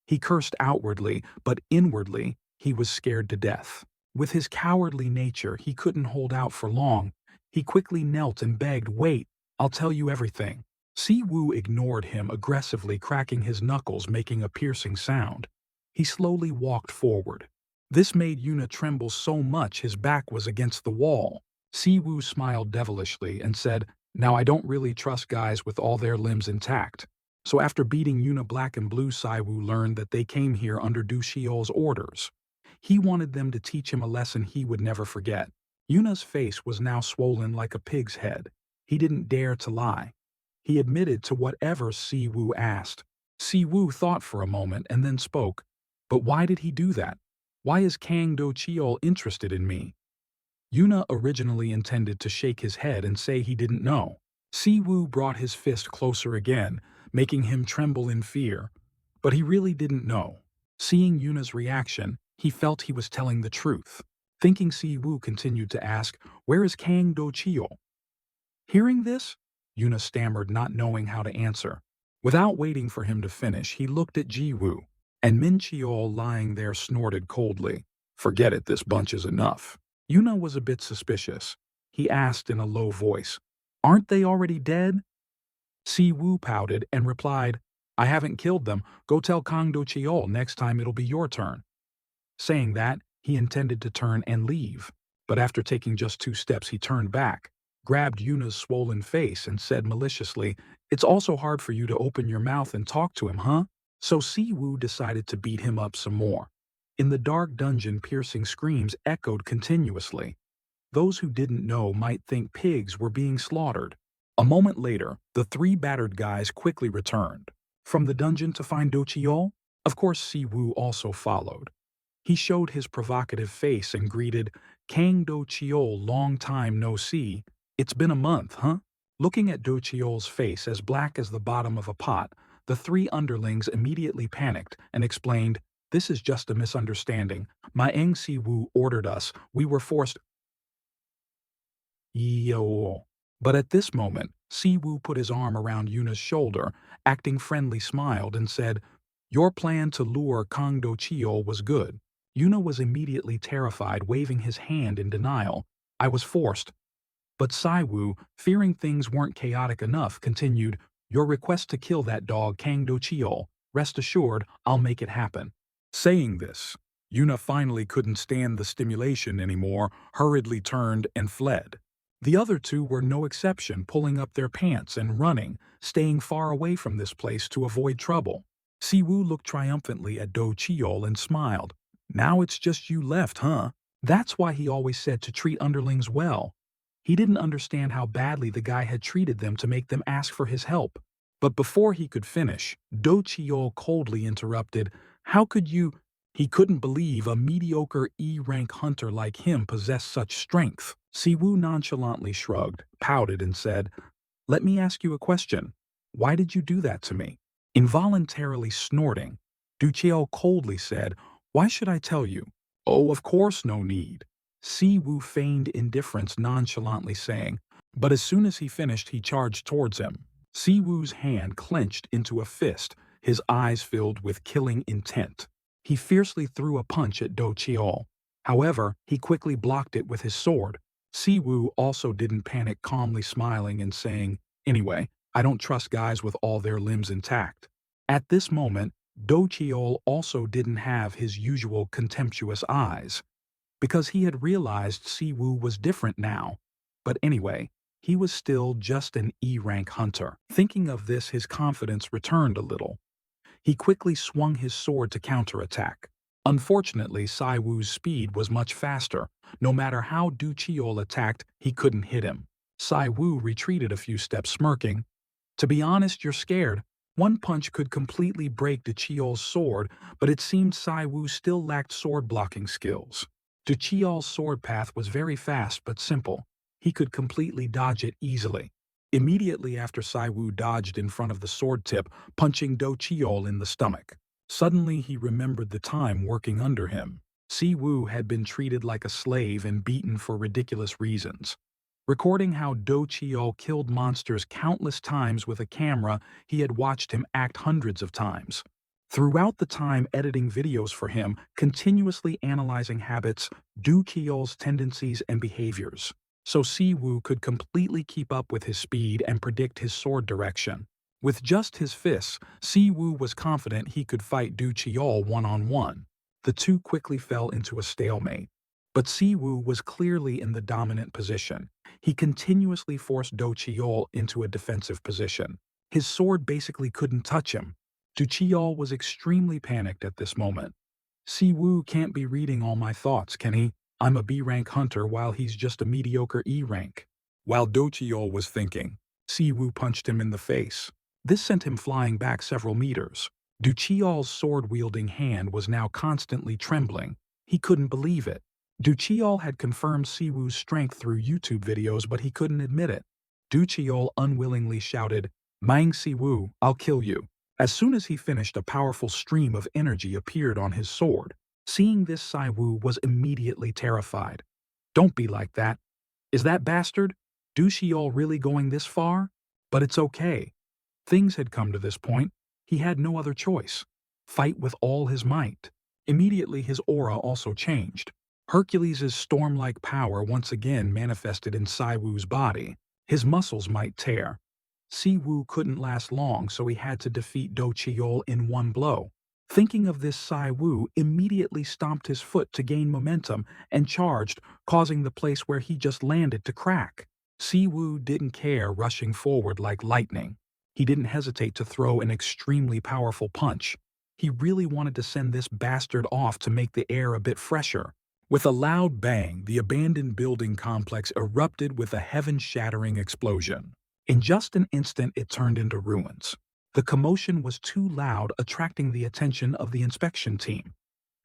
He cursed outwardly, but inwardly, he was scared to death. With his cowardly nature, he couldn't hold out for long. He quickly knelt and begged, wait, I'll tell you everything. Siwoo ignored him, aggressively cracking his knuckles, making a piercing sound. He slowly walked forward. This made Yuna tremble so much his back was against the wall. Siwoo smiled devilishly and said, now I don't really trust guys with all their limbs intact. So after beating Yuna black and blue, Siwoo learned that they came here under Du Shiol's orders. He wanted them to teach him a lesson he would never forget. Yuna's face was now swollen like a pig's head. He didn't dare to lie. He admitted to whatever Siwoo asked. Siwoo thought for a moment and then spoke. But why did he do that? Why is Kang Do Cheol interested in me? Yuna originally intended to shake his head and say he didn't know. Siwoo brought his fist closer again, making him tremble in fear. But he really didn't know. Seeing Yuna's reaction, he felt he was telling the truth. Thinking, Siwoo continued to ask, where is Kang Do Cheol? Hearing this, Yuna stammered, not knowing how to answer. Without waiting for him to finish, he looked at Jiwoo, and Min Cheol lying there snorted coldly. Forget it, this bunch is enough. Yuna was a bit suspicious. He asked in a low voice, aren't they already dead? Siwoo pouted and replied, I haven't killed them. Go tell Kang Do Cheol next time it'll be your turn. Saying that, he intended to turn and leave. But after taking just 2 steps, he turned back, grabbed Yuna's swollen face, and said maliciously, it's also hard for you to open your mouth and talk to him, huh? So Siwoo decided to beat him up some more. In the dark dungeon, piercing screams echoed continuously. Those who didn't know might think pigs were being slaughtered. A moment later, the 3 battered guys quickly returned. From the dungeon to find Do Cheol? Of course, Siwoo also followed. He showed his provocative face and greeted, Kang Do Cheol, long time no see. It's been a month, huh? Looking at Do Cheol's face as black as the bottom of a pot, the 3 underlings immediately panicked and explained, this is just a misunderstanding. Maeng Siwoo ordered us. We were forced. Yo. But at this moment, Siwoo put his arm around Yuna's shoulder, acting friendly, smiled, and said, your plan to lure Kang Do Cheol was good. Yuna was immediately terrified, waving his hand in denial. I was forced. But Siwoo, fearing things weren't chaotic enough, continued, your request to kill that dog Kang Do Cheol. Rest assured, I'll make it happen. Saying this, Yuna finally couldn't stand the stimulation anymore, hurriedly turned and fled. The other 2 were no exception, pulling up their pants and running, staying far away from this place to avoid trouble. Siwoo looked triumphantly at Do Cheol and smiled. Now it's just you left, huh? That's why he always said to treat underlings well. He didn't understand how badly the guy had treated them to make them ask for his help. But before he could finish, Do Chiol coldly interrupted, "How could you—" He couldn't believe a mediocre E-rank hunter like him possessed such strength. Siwoo nonchalantly shrugged, pouted, and said, "Let me ask you a question. Why did you do that to me?" Involuntarily snorting, Du Chiel coldly said, "Why should I tell you?" "Oh, of course, no need." Siwoo feigned indifference, nonchalantly saying, but as soon as he finished, he charged towards him. Siwoo's hand clenched into a fist, his eyes filled with killing intent. He fiercely threw a punch at Do Chiol. However, he quickly blocked it with his sword. Siwoo also didn't panic, calmly smiling and saying, "Anyway, I don't trust guys with all their limbs intact." At this moment, Do Chiol also didn't have his usual contemptuous eyes, because he had realized Siwoo was different now. But anyway, he was still just an E-rank hunter. Thinking of this, his confidence returned a little. He quickly swung his sword to counterattack. Unfortunately, Siwoo's speed was much faster. No matter how Du Chiol attacked, he couldn't hit him. Siwoo retreated a few steps, smirking. "To be honest, you're scared. One punch could completely break Du Chiol's sword, but it seemed Siwoo still lacked sword-blocking skills. Du Chiol's sword path was very fast but simple. He could completely dodge it easily. Immediately after, Siwoo dodged in front of the sword tip, punching Do Chiol in the stomach. Suddenly, he remembered the time working under him. Siwoo had been treated like a slave and beaten for ridiculous reasons. Recording how Do Chiol killed monsters countless times with a camera he had watched him act hundreds of times. Throughout the time editing videos for him, continuously analyzing habits, Do Chiol's tendencies and behaviors, so Siwoo could completely keep up with his speed and predict his sword direction. With just his fists, Siwoo was confident he could fight Du Chiol one-on-one. The two quickly fell into a stalemate. But Siwoo was clearly in the dominant position. He continuously forced Do Chiol into a defensive position. His sword basically couldn't touch him. Du Chiol was extremely panicked at this moment. "Siwoo can't be reading all my thoughts, can he? I'm a B-rank hunter while he's just a mediocre E-rank." While Do Chiol was thinking, Siwoo punched him in the face. This sent him flying back several meters. Du Chiol's sword-wielding hand was now constantly trembling. He couldn't believe it. Du Chiol had confirmed Siwoo's strength through YouTube videos, but he couldn't admit it. Du Chiol unwillingly shouted, "Mang Siwoo, I'll kill you." As soon as he finished, a powerful stream of energy appeared on his sword. Seeing this, Siwoo was immediately terrified. "Don't be like that. Is that bastard Du Chiol really going this far?" But it's okay. Things had come to this point. He had no other choice. Fight with all his might. Immediately, his aura also changed. Hercules' storm-like power once again manifested in Siwoo's body. His muscles might tear. Siwoo couldn't last long, so he had to defeat Do Chiol in one blow. Thinking of this, Siwoo immediately stomped his foot to gain momentum and charged, causing the place where he just landed to crack. Siwoo didn't care, rushing forward like lightning. He didn't hesitate to throw an extremely powerful punch. He really wanted to send this bastard off to make the air a bit fresher. With a loud bang, the abandoned building complex erupted with a heaven-shattering explosion. In just an instant, it turned into ruins. The commotion was too loud, attracting the attention of the inspection team.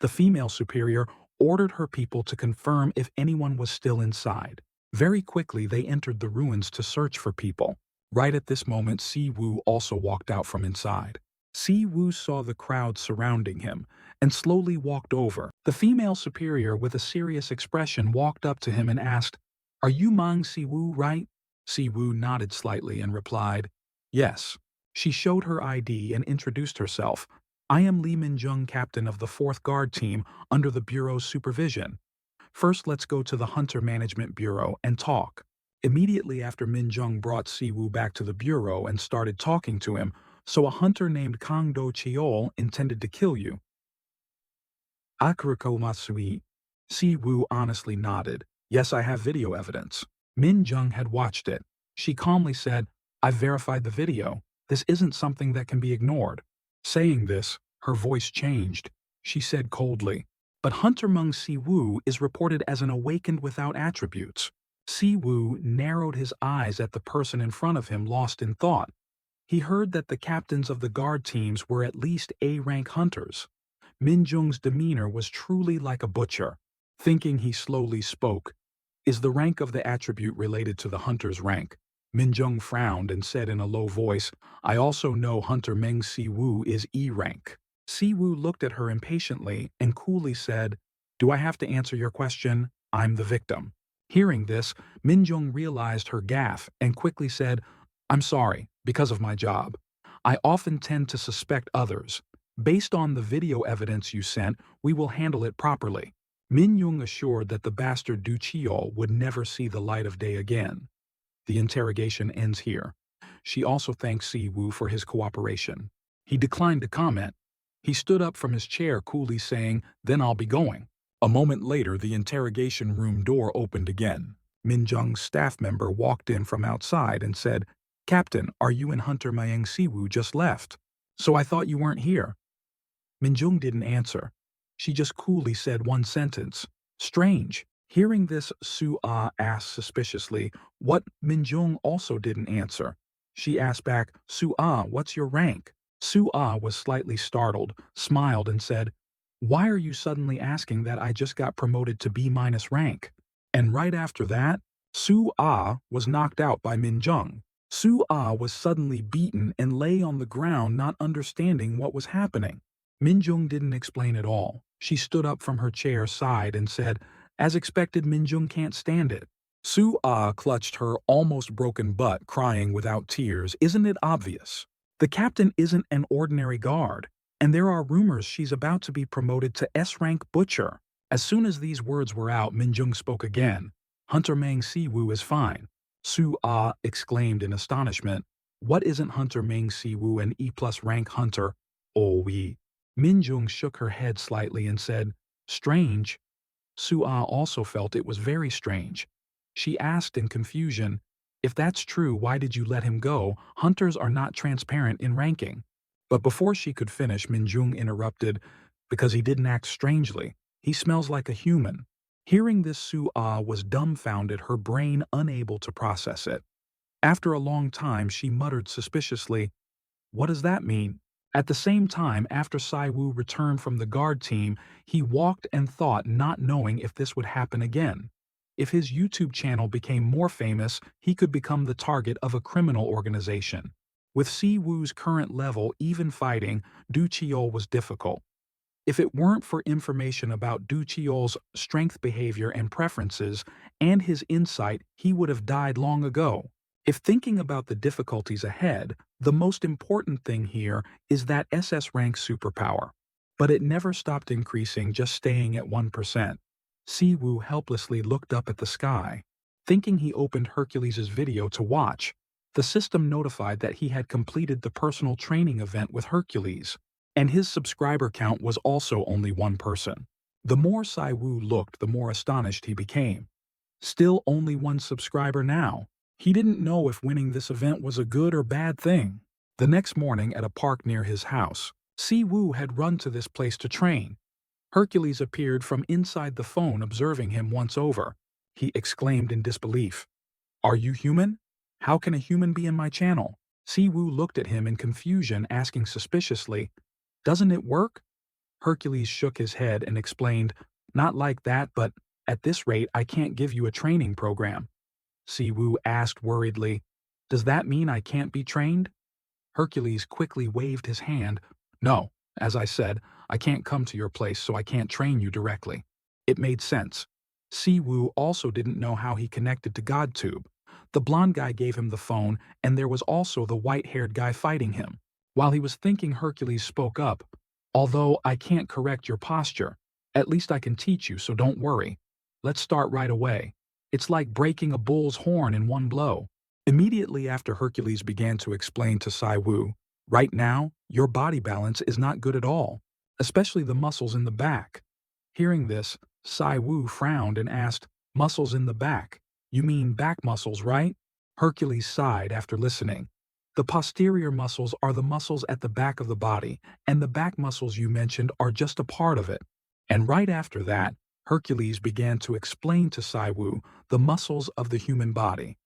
The female superior ordered her people to confirm if anyone was still inside. Very quickly, they entered the ruins to search for people. Right at this moment, Siwoo also walked out from inside. Siwoo saw the crowd surrounding him and slowly walked over. The female superior, with a serious expression, walked up to him and asked, "Are you Mang Siwoo, right?" Siwoo nodded slightly and replied, "Yes." She showed her ID and introduced herself. "I am Lee Min-jung, captain of the 4th Guard Team under the Bureau's supervision. First, let's go to the Hunter Management Bureau and talk." Immediately after, Min-jung brought Siwoo back to the Bureau and started talking to him. "So a hunter named Kang Do Chiol intended to kill you?" Akuriko Matsui. Siwoo honestly nodded. "Yes, I have video evidence." Min-jung had watched it. She calmly said, "I've verified the video. This isn't something that can be ignored." Saying this, her voice changed. She said coldly, "But Hunter Mung Siwoo is reported as an awakened without attributes. Siwoo narrowed his eyes at the person in front of him, lost in thought. He heard that the captains of the guard teams were at least A-rank hunters. Minjung's demeanor was truly like a butcher. Thinking, he slowly spoke. Is the rank of the attribute related to the hunter's rank? Minjung frowned and said in a low voice, I also know Hunter Meng Siwoo is E rank. Siwoo looked at her impatiently and coolly said, Do I have to answer your question? I'm the victim. Hearing this, Minjung realized her gaffe and quickly said, I'm sorry, because of my job. I often tend to suspect others. Based on the video evidence you sent, we will handle it properly. Min Yung assured that the bastard Du Chiol would never see the light of day again. The interrogation ends here. She also thanks Si Woo for his cooperation. He declined to comment. He stood up from his chair, coolly saying, Then I'll be going. A moment later, the interrogation room door opened again. Min Jung's staff member walked in from outside and said, Captain, are you and Hunter Mayang Siwoo just left? So I thought you weren't here. Minjung didn't answer. She just coolly said one sentence. Strange. Hearing this, Su-ah asked suspiciously, what? Minjung also didn't answer. She asked back, Su-ah, what's your rank? Su-ah was slightly startled, smiled and said, Why are you suddenly asking that? I just got promoted to B- rank. And right after that, Su-ah was knocked out by Minjung. Su-ah was suddenly beaten and lay on the ground, not understanding what was happening. Minjung didn't explain at all. She stood up from her chair, sighed, and said, As expected, Minjung can't stand it. Su-ah clutched her almost broken butt, crying without tears, Isn't it obvious? The captain isn't an ordinary guard, and there are rumors she's about to be promoted to S-rank butcher. As soon as these words were out, Minjung spoke again. Hunter Mang Siwoo is fine. Su-ah exclaimed in astonishment. What isn't Hunter Mang Siwoo an E-plus rank hunter? Oh, we. Minjung shook her head slightly and said, Strange. Su-ah also felt it was very strange. She asked in confusion, If that's true, why did you let him go? Hunters are not transparent in ranking. But before she could finish, Minjung interrupted, Because he didn't act strangely. He smells like a human. Hearing this, Su-ah was dumbfounded, her brain unable to process it. After a long time, she muttered suspiciously, What does that mean? At the same time, after Siwoo returned from the guard team, he walked and thought, not knowing if this would happen again. If his YouTube channel became more famous, he could become the target of a criminal organization. With Siwoo's current level, even fighting Du Chiol was difficult. If it weren't for information about Du Chiol's strength, behavior, and preferences, and his insight, he would have died long ago. If thinking about the difficulties ahead, the most important thing here is that SS rank superpower. But it never stopped increasing, just staying at 1%. Siwoo helplessly looked up at the sky. Thinking, he opened Hercules' video to watch. The system notified that he had completed the personal training event with Hercules, and his subscriber count was also only one person. The more Siwoo looked, the more astonished he became. Still only one subscriber now. He didn't know if winning this event was a good or bad thing. The next morning, at a park near his house, Siwoo had run to this place to train. Hercules appeared from inside the phone, observing him once over. He exclaimed in disbelief, Are you human? How can a human be in my channel? Siwoo looked at him in confusion, asking suspiciously, Doesn't it work? Hercules shook his head and explained, Not like that, but at this rate I can't give you a training program. Siwoo asked worriedly, Does that mean I can't be trained? Hercules quickly waved his hand. No, as I said, I can't come to your place, so I can't train you directly. It made sense. Siwoo also didn't know how he connected to GodTube. The blonde guy gave him the phone, and there was also the white-haired guy fighting him. While he was thinking, Hercules spoke up. Although I can't correct your posture, at least I can teach you, so don't worry. Let's start right away. It's like breaking a bull's horn in one blow. Immediately after, Hercules began to explain to Siwoo, Right now, your body balance is not good at all, especially the muscles in the back. Hearing this, Siwoo frowned and asked, Muscles in the back? You mean back muscles, right? Hercules sighed after listening. The posterior muscles are the muscles at the back of the body, and the back muscles you mentioned are just a part of it. And right after that, Hercules began to explain to Saiwu the muscles of the human body.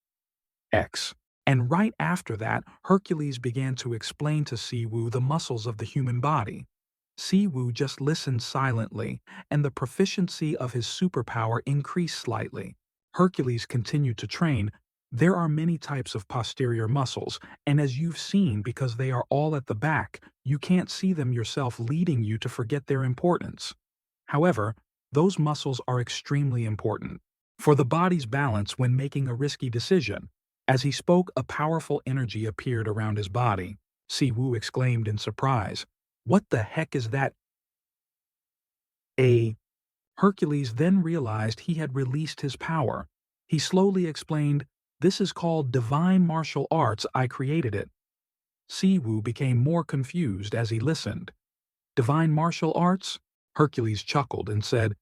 X. And right after that, Hercules began to explain to Siwu the muscles of the human body. Siwu just listened silently, and the proficiency of his superpower increased slightly. Hercules continued to train. There are many types of posterior muscles, and as you've seen, because they are all at the back, you can't see them yourself, leading you to forget their importance. However, those muscles are extremely important for the body's balance when making a risky decision. As he spoke, a powerful energy appeared around his body. Siwu exclaimed in surprise, "What the heck is that?" Hercules then realized he had released his power. He slowly explained, "This is called divine martial arts. I created it." Siwu became more confused as he listened. "Divine martial arts?" Hercules chuckled and said,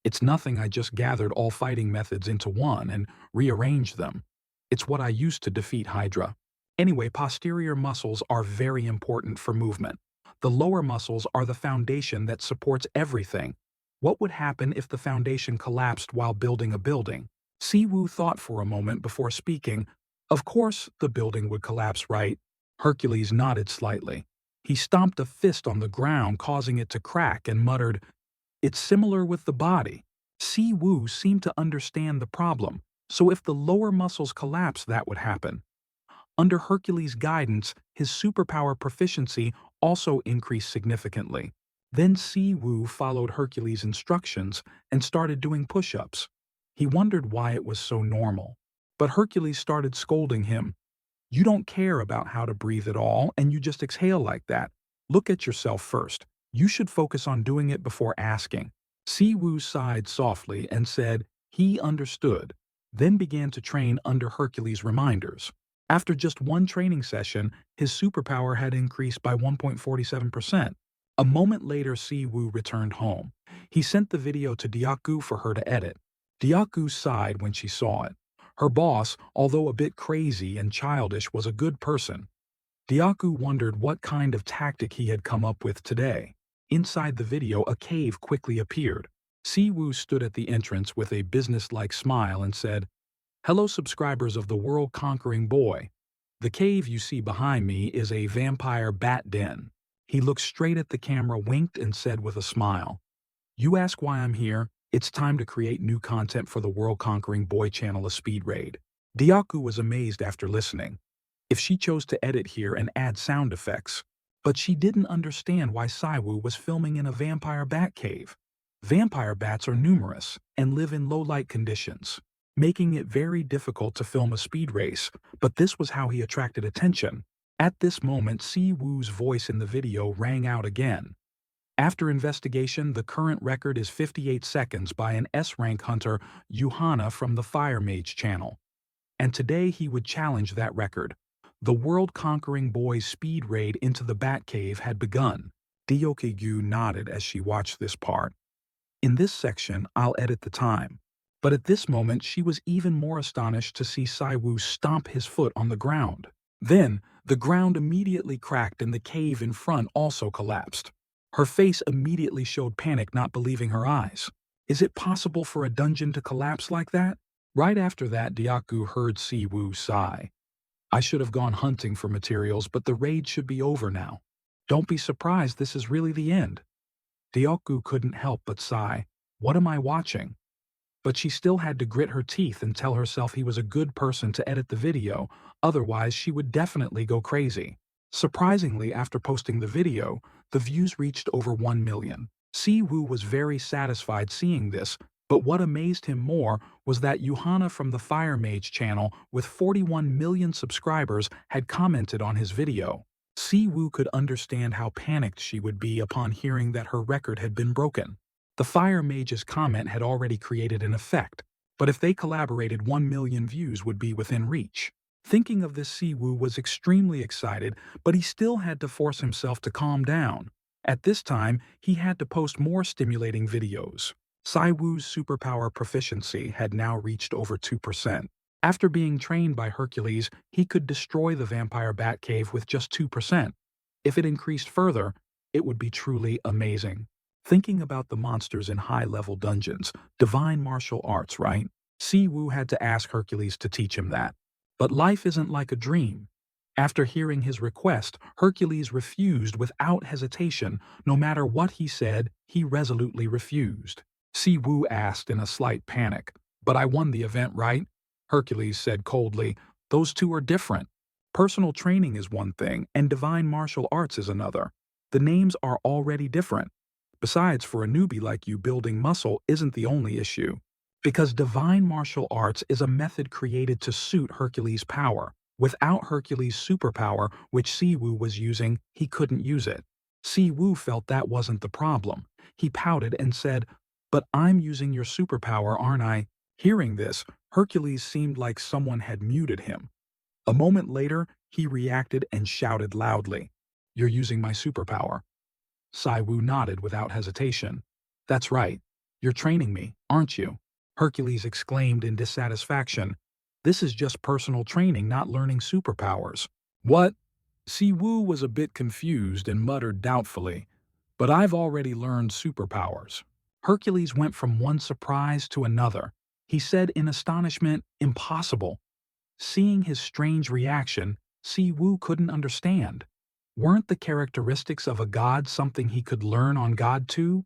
"It's nothing. I just gathered all fighting methods into one and rearranged them. It's what I used to defeat Hydra." Anyway, posterior muscles are very important for movement. The lower muscles are the foundation that supports everything. What would happen if the foundation collapsed while building a building? Siwu thought for a moment before speaking. Of course, the building would collapse, right? Hercules nodded slightly. He stomped a fist on the ground, causing it to crack, and muttered, "It's similar with the body." Siwu seemed to understand the problem. So if the lower muscles collapse, that would happen. Under Hercules' guidance, his superpower proficiency also increased significantly. Then Siwu followed Hercules' instructions and started doing push-ups. He wondered why it was so normal. But Hercules started scolding him. "You don't care about how to breathe at all, and you just exhale like that. Look at yourself first. You should focus on doing it before asking." Siwu sighed softly and said he understood, then began to train under Hercules' reminders. After just one training session, his superpower had increased by 1.47%. A moment later, Siwu returned home. He sent the video to Dyaku for her to edit. Dyaku sighed when she saw it. Her boss, although a bit crazy and childish, was a good person. Dyaku wondered what kind of tactic he had come up with today. Inside the video, a cave quickly appeared. Siwu stood at the entrance with a businesslike smile and said, "Hello, subscribers of the world-conquering boy. The cave you see behind me is a vampire bat den." He looked straight at the camera, winked, and said with a smile, "You ask why I'm here? It's time to create new content for the world-conquering boy channel, a speed raid." Dyaku was amazed after listening. If she chose to edit here and add sound effects, but she didn't understand why Siwu was filming in a vampire bat cave. Vampire bats are numerous and live in low-light conditions, making it very difficult to film a speed race, but this was how he attracted attention. At this moment, Siwu's voice in the video rang out again. After investigation, the current record is 58 seconds by an S-rank hunter, Yuhana from the Fire Mage channel. And today he would challenge that record. The world-conquering boy's speed raid into the Batcave had begun. Dyokigu nodded as she watched this part. "In this section, I'll edit the time." But at this moment, she was even more astonished to see Siwu stomp his foot on the ground. Then, the ground immediately cracked and the cave in front also collapsed. Her face immediately showed panic, not believing her eyes. Is it possible for a dungeon to collapse like that? Right after that, Dyaku heard Siwu sigh. "I should have gone hunting for materials, but the raid should be over now. Don't be surprised, this is really the end." Dyaku couldn't help but sigh. What am I watching? But she still had to grit her teeth and tell herself he was a good person to edit the video, otherwise she would definitely go crazy. Surprisingly, after posting the video, the views reached over 1 million. Siwu was very satisfied seeing this, but what amazed him more was that Yuhana from the Fire Mage channel with 41 million subscribers had commented on his video. Siwu could understand how panicked she would be upon hearing that her record had been broken. The Fire Mage's comment had already created an effect, but if they collaborated, 1 million views would be within reach. Thinking of this, Siwu was extremely excited, but he still had to force himself to calm down. At this time, he had to post more stimulating videos. Siwu's superpower proficiency had now reached over 2%. After being trained by Hercules, he could destroy the vampire Batcave with just 2%. If it increased further, it would be truly amazing. Thinking about the monsters in high-level dungeons, divine martial arts, right? Siwu had to ask Hercules to teach him that. But life isn't like a dream. After hearing his request, Hercules refused without hesitation. No matter what he said, he resolutely refused. Siwu asked in a slight panic, "But I won the event, right?" Hercules said coldly, "Those two are different. Personal training is one thing, and divine martial arts is another. The names are already different. Besides, for a newbie like you, building muscle isn't the only issue. Because divine martial arts is a method created to suit Hercules' power. Without Hercules' superpower, which Siwu was using, he couldn't use it. Siwu felt that wasn't the problem. He pouted and said, "But I'm using your superpower, aren't I?" Hearing this, Hercules seemed like someone had muted him. A moment later, he reacted and shouted loudly, "You're using my superpower." Siwu nodded without hesitation. "That's right. You're training me, aren't you?" Hercules exclaimed in dissatisfaction. "This is just personal training, not learning superpowers." "What?" Siwu was a bit confused and muttered doubtfully. "But I've already learned superpowers." Hercules went from one surprise to another. He said in astonishment, "Impossible." Seeing his strange reaction, Siwu couldn't understand. Weren't the characteristics of a god something he could learn on God too?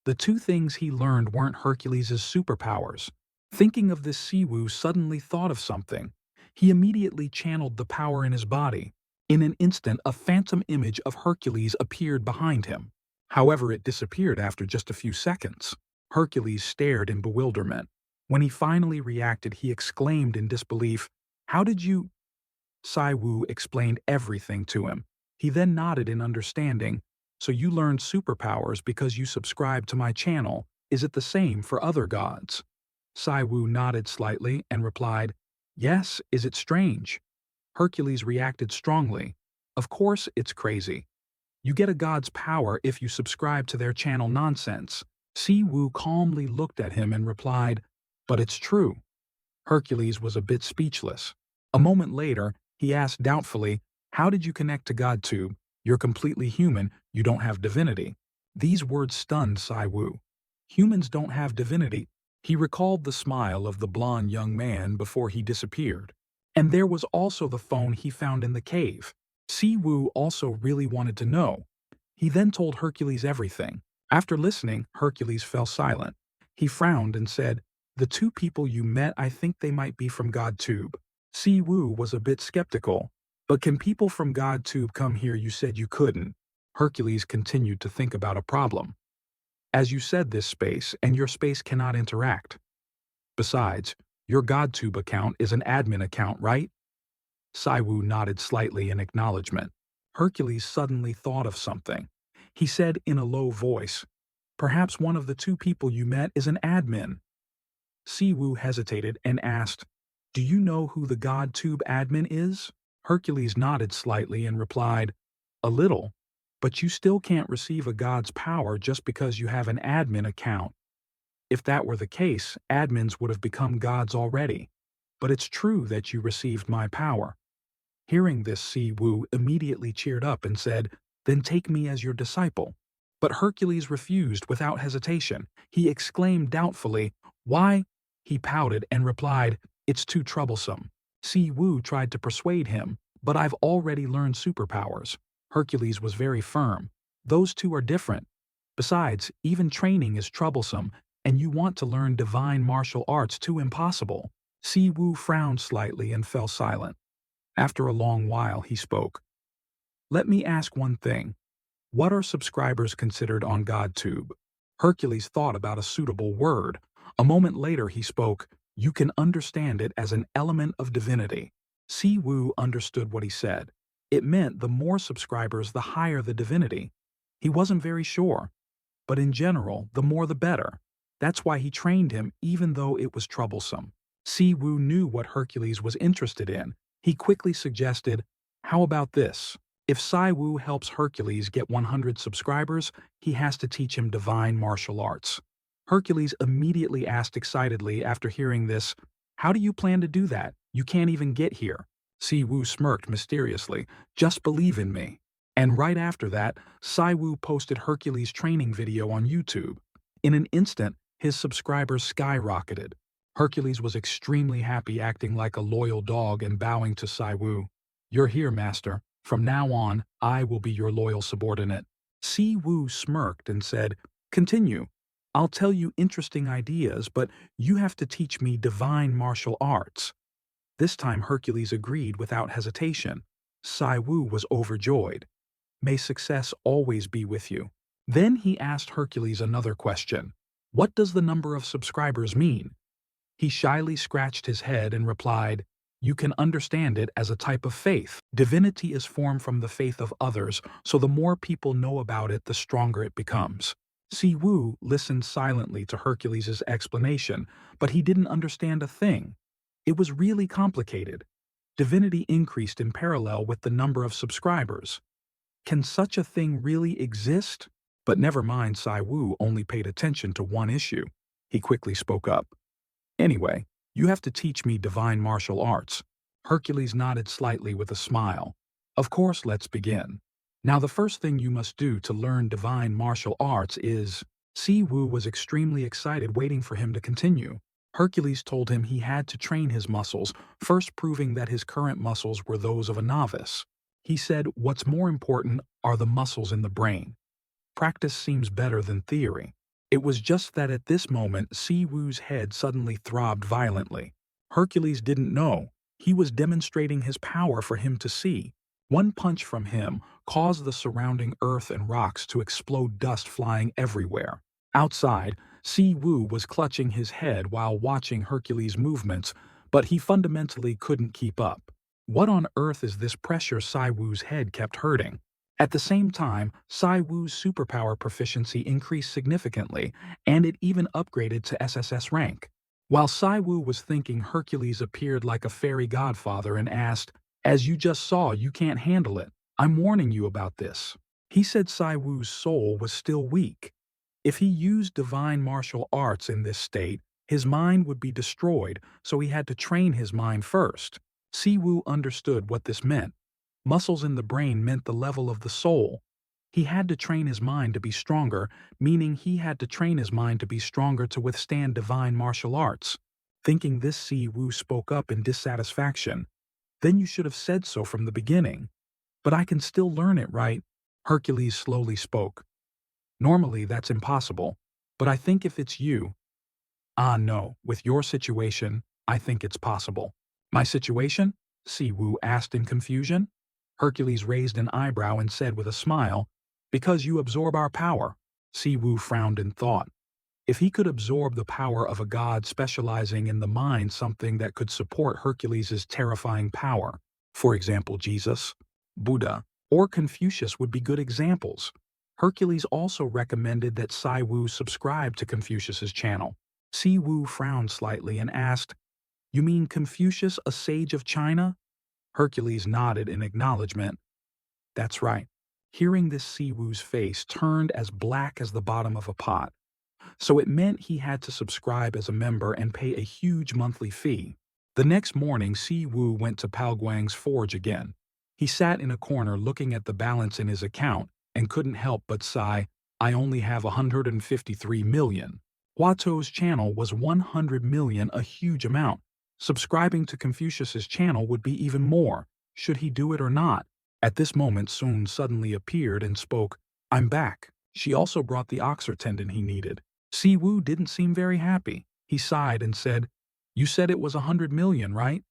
The two things he learned weren't Hercules' superpowers. Thinking of this, Siwu suddenly thought of something. He immediately channeled the power in his body. In an instant, a phantom image of Hercules appeared behind him. However, it disappeared after just a few seconds. Hercules stared in bewilderment. When he finally reacted, he exclaimed in disbelief, "How did you—" Siwu explained everything to him. He then nodded in understanding. "So you learned superpowers because you subscribed to my channel. Is it the same for other gods?" Siwu nodded slightly and replied, "Yes, is it strange?" Hercules reacted strongly. "Of course it's crazy. You get a god's power if you subscribe to their channel nonsense." Siwu calmly looked at him and replied, "But it's true." Hercules was a bit speechless. A moment later, he asked doubtfully, "How did you connect to GodTube? You're completely human, you don't have divinity." These words stunned Siwu. Humans don't have divinity. He recalled the smile of the blond young man before he disappeared. And there was also the phone he found in the cave. Siwu also really wanted to know. He then told Hercules everything. After listening, Hercules fell silent. He frowned and said, "The two people you met, I think they might be from GodTube." Siwu was a bit skeptical. "But can people from GodTube come here? You said you couldn't." Hercules continued to think about a problem. "As you said, this space and your space cannot interact. Besides, your GodTube account is an admin account, right?" Siwu nodded slightly in acknowledgement. Hercules suddenly thought of something. He said in a low voice, "Perhaps one of the two people you met is an admin." Siwu hesitated and asked, "Do you know who the GodTube admin is?" Hercules nodded slightly and replied, "A little, but you still can't receive a god's power just because you have an admin account. If that were the case, admins would have become gods already. But it's true that you received my power." Hearing this, Siwu immediately cheered up and said, "Then take me as your disciple." But Hercules refused without hesitation. He exclaimed doubtfully, "Why?" He pouted and replied, "It's too troublesome." Siwu tried to persuade him, "But I've already learned superpowers." Hercules was very firm. "Those two are different. Besides, even training is troublesome, and you want to learn divine martial arts too impossible." Siwu frowned slightly and fell silent. After a long while, he spoke. "Let me ask one thing. What are subscribers considered on GodTube?" Hercules thought about a suitable word. A moment later, he spoke. "You can understand it as an element of divinity." Siwu understood what he said. It meant the more subscribers, the higher the divinity. He wasn't very sure, but in general, the more the better. That's why he trained him even though it was troublesome. Siwu knew what Hercules was interested in. He quickly suggested, "How about this? If Siwu helps Hercules get 100 subscribers, he has to teach him divine martial arts." Hercules immediately asked excitedly after hearing this, "How do you plan to do that? You can't even get here." Siwu smirked mysteriously, "Just believe in me." And right after that, Saiwu posted Hercules' training video on YouTube. In an instant, his subscribers skyrocketed. Hercules was extremely happy, acting like a loyal dog and bowing to Saiwu. "You're here, master. From now on, I will be your loyal subordinate." Siwu smirked and said, "Continue. I'll tell you interesting ideas, but you have to teach me divine martial arts." This time Hercules agreed without hesitation. Saiwu was overjoyed. "May success always be with you." Then he asked Hercules another question. "What does the number of subscribers mean?" He shyly scratched his head and replied, "You can understand it as a type of faith. Divinity is formed from the faith of others, so the more people know about it, the stronger it becomes." Siwu listened silently to Hercules' explanation, but he didn't understand a thing. It was really complicated. Divinity increased in parallel with the number of subscribers. Can such a thing really exist? But never mind, Saiwu only paid attention to one issue. He quickly spoke up. "Anyway, you have to teach me divine martial arts." Hercules nodded slightly with a smile. "Of course, let's begin. Now the first thing you must do to learn divine martial arts is..." Siwu was extremely excited, waiting for him to continue. Hercules told him he had to train his muscles, first proving that his current muscles were those of a novice. He said what's more important are the muscles in the brain. Practice seems better than theory. It was just that at this moment, Siwu's head suddenly throbbed violently. Hercules didn't know. He was demonstrating his power for him to see. One punch from him caused the surrounding earth and rocks to explode, dust flying everywhere. Outside, Siwu was clutching his head while watching Hercules' movements, but he fundamentally couldn't keep up. What on earth is this pressure? Siwu's head kept hurting. At the same time, Saiwu's superpower proficiency increased significantly, and it even upgraded to SSS rank. While Saiwu was thinking, Hercules appeared like a fairy godfather and asked, "As you just saw, you can't handle it. I'm warning you about this." He said Saiwu's soul was still weak. If he used divine martial arts in this state, his mind would be destroyed, so he had to train his mind first. Siwu understood what this meant. Muscles in the brain meant the level of the soul. He had to train his mind to be stronger, meaning he had to train his mind to be stronger to withstand divine martial arts. Thinking this, Siwu spoke up in dissatisfaction. "Then you should have said so from the beginning." "But I can still learn it, right?" Hercules slowly spoke. "Normally that's impossible, but I think if it's you..." "Ah no, with your situation, I think it's possible." "My situation?" Siwu asked in confusion. Hercules raised an eyebrow and said with a smile, "Because you absorb our power." Siwu frowned in thought. If he could absorb the power of a god specializing in the mind, something that could support Hercules' terrifying power, for example Jesus, Buddha, or Confucius would be good examples. Hercules also recommended that Saiwu subscribe to Confucius's channel. Siwu frowned slightly and asked, "You mean Confucius, a sage of China?" Hercules nodded in acknowledgement. "That's right." Hearing this, Siwu's face turned as black as the bottom of a pot. So it meant he had to subscribe as a member and pay a huge monthly fee. The next morning, Siwu went to Palguang's forge again. He sat in a corner looking at the balance in his account and couldn't help but sigh, "I only have 153 million. Huato's channel was 100 million, a huge amount. Subscribing to Confucius's channel would be even more. Should he do it or not?" At this moment, Sun suddenly appeared and spoke, "I'm back." She also brought the oxer tendon he needed. Siwu didn't seem very happy. He sighed and said, "You said it was 100 million, right?"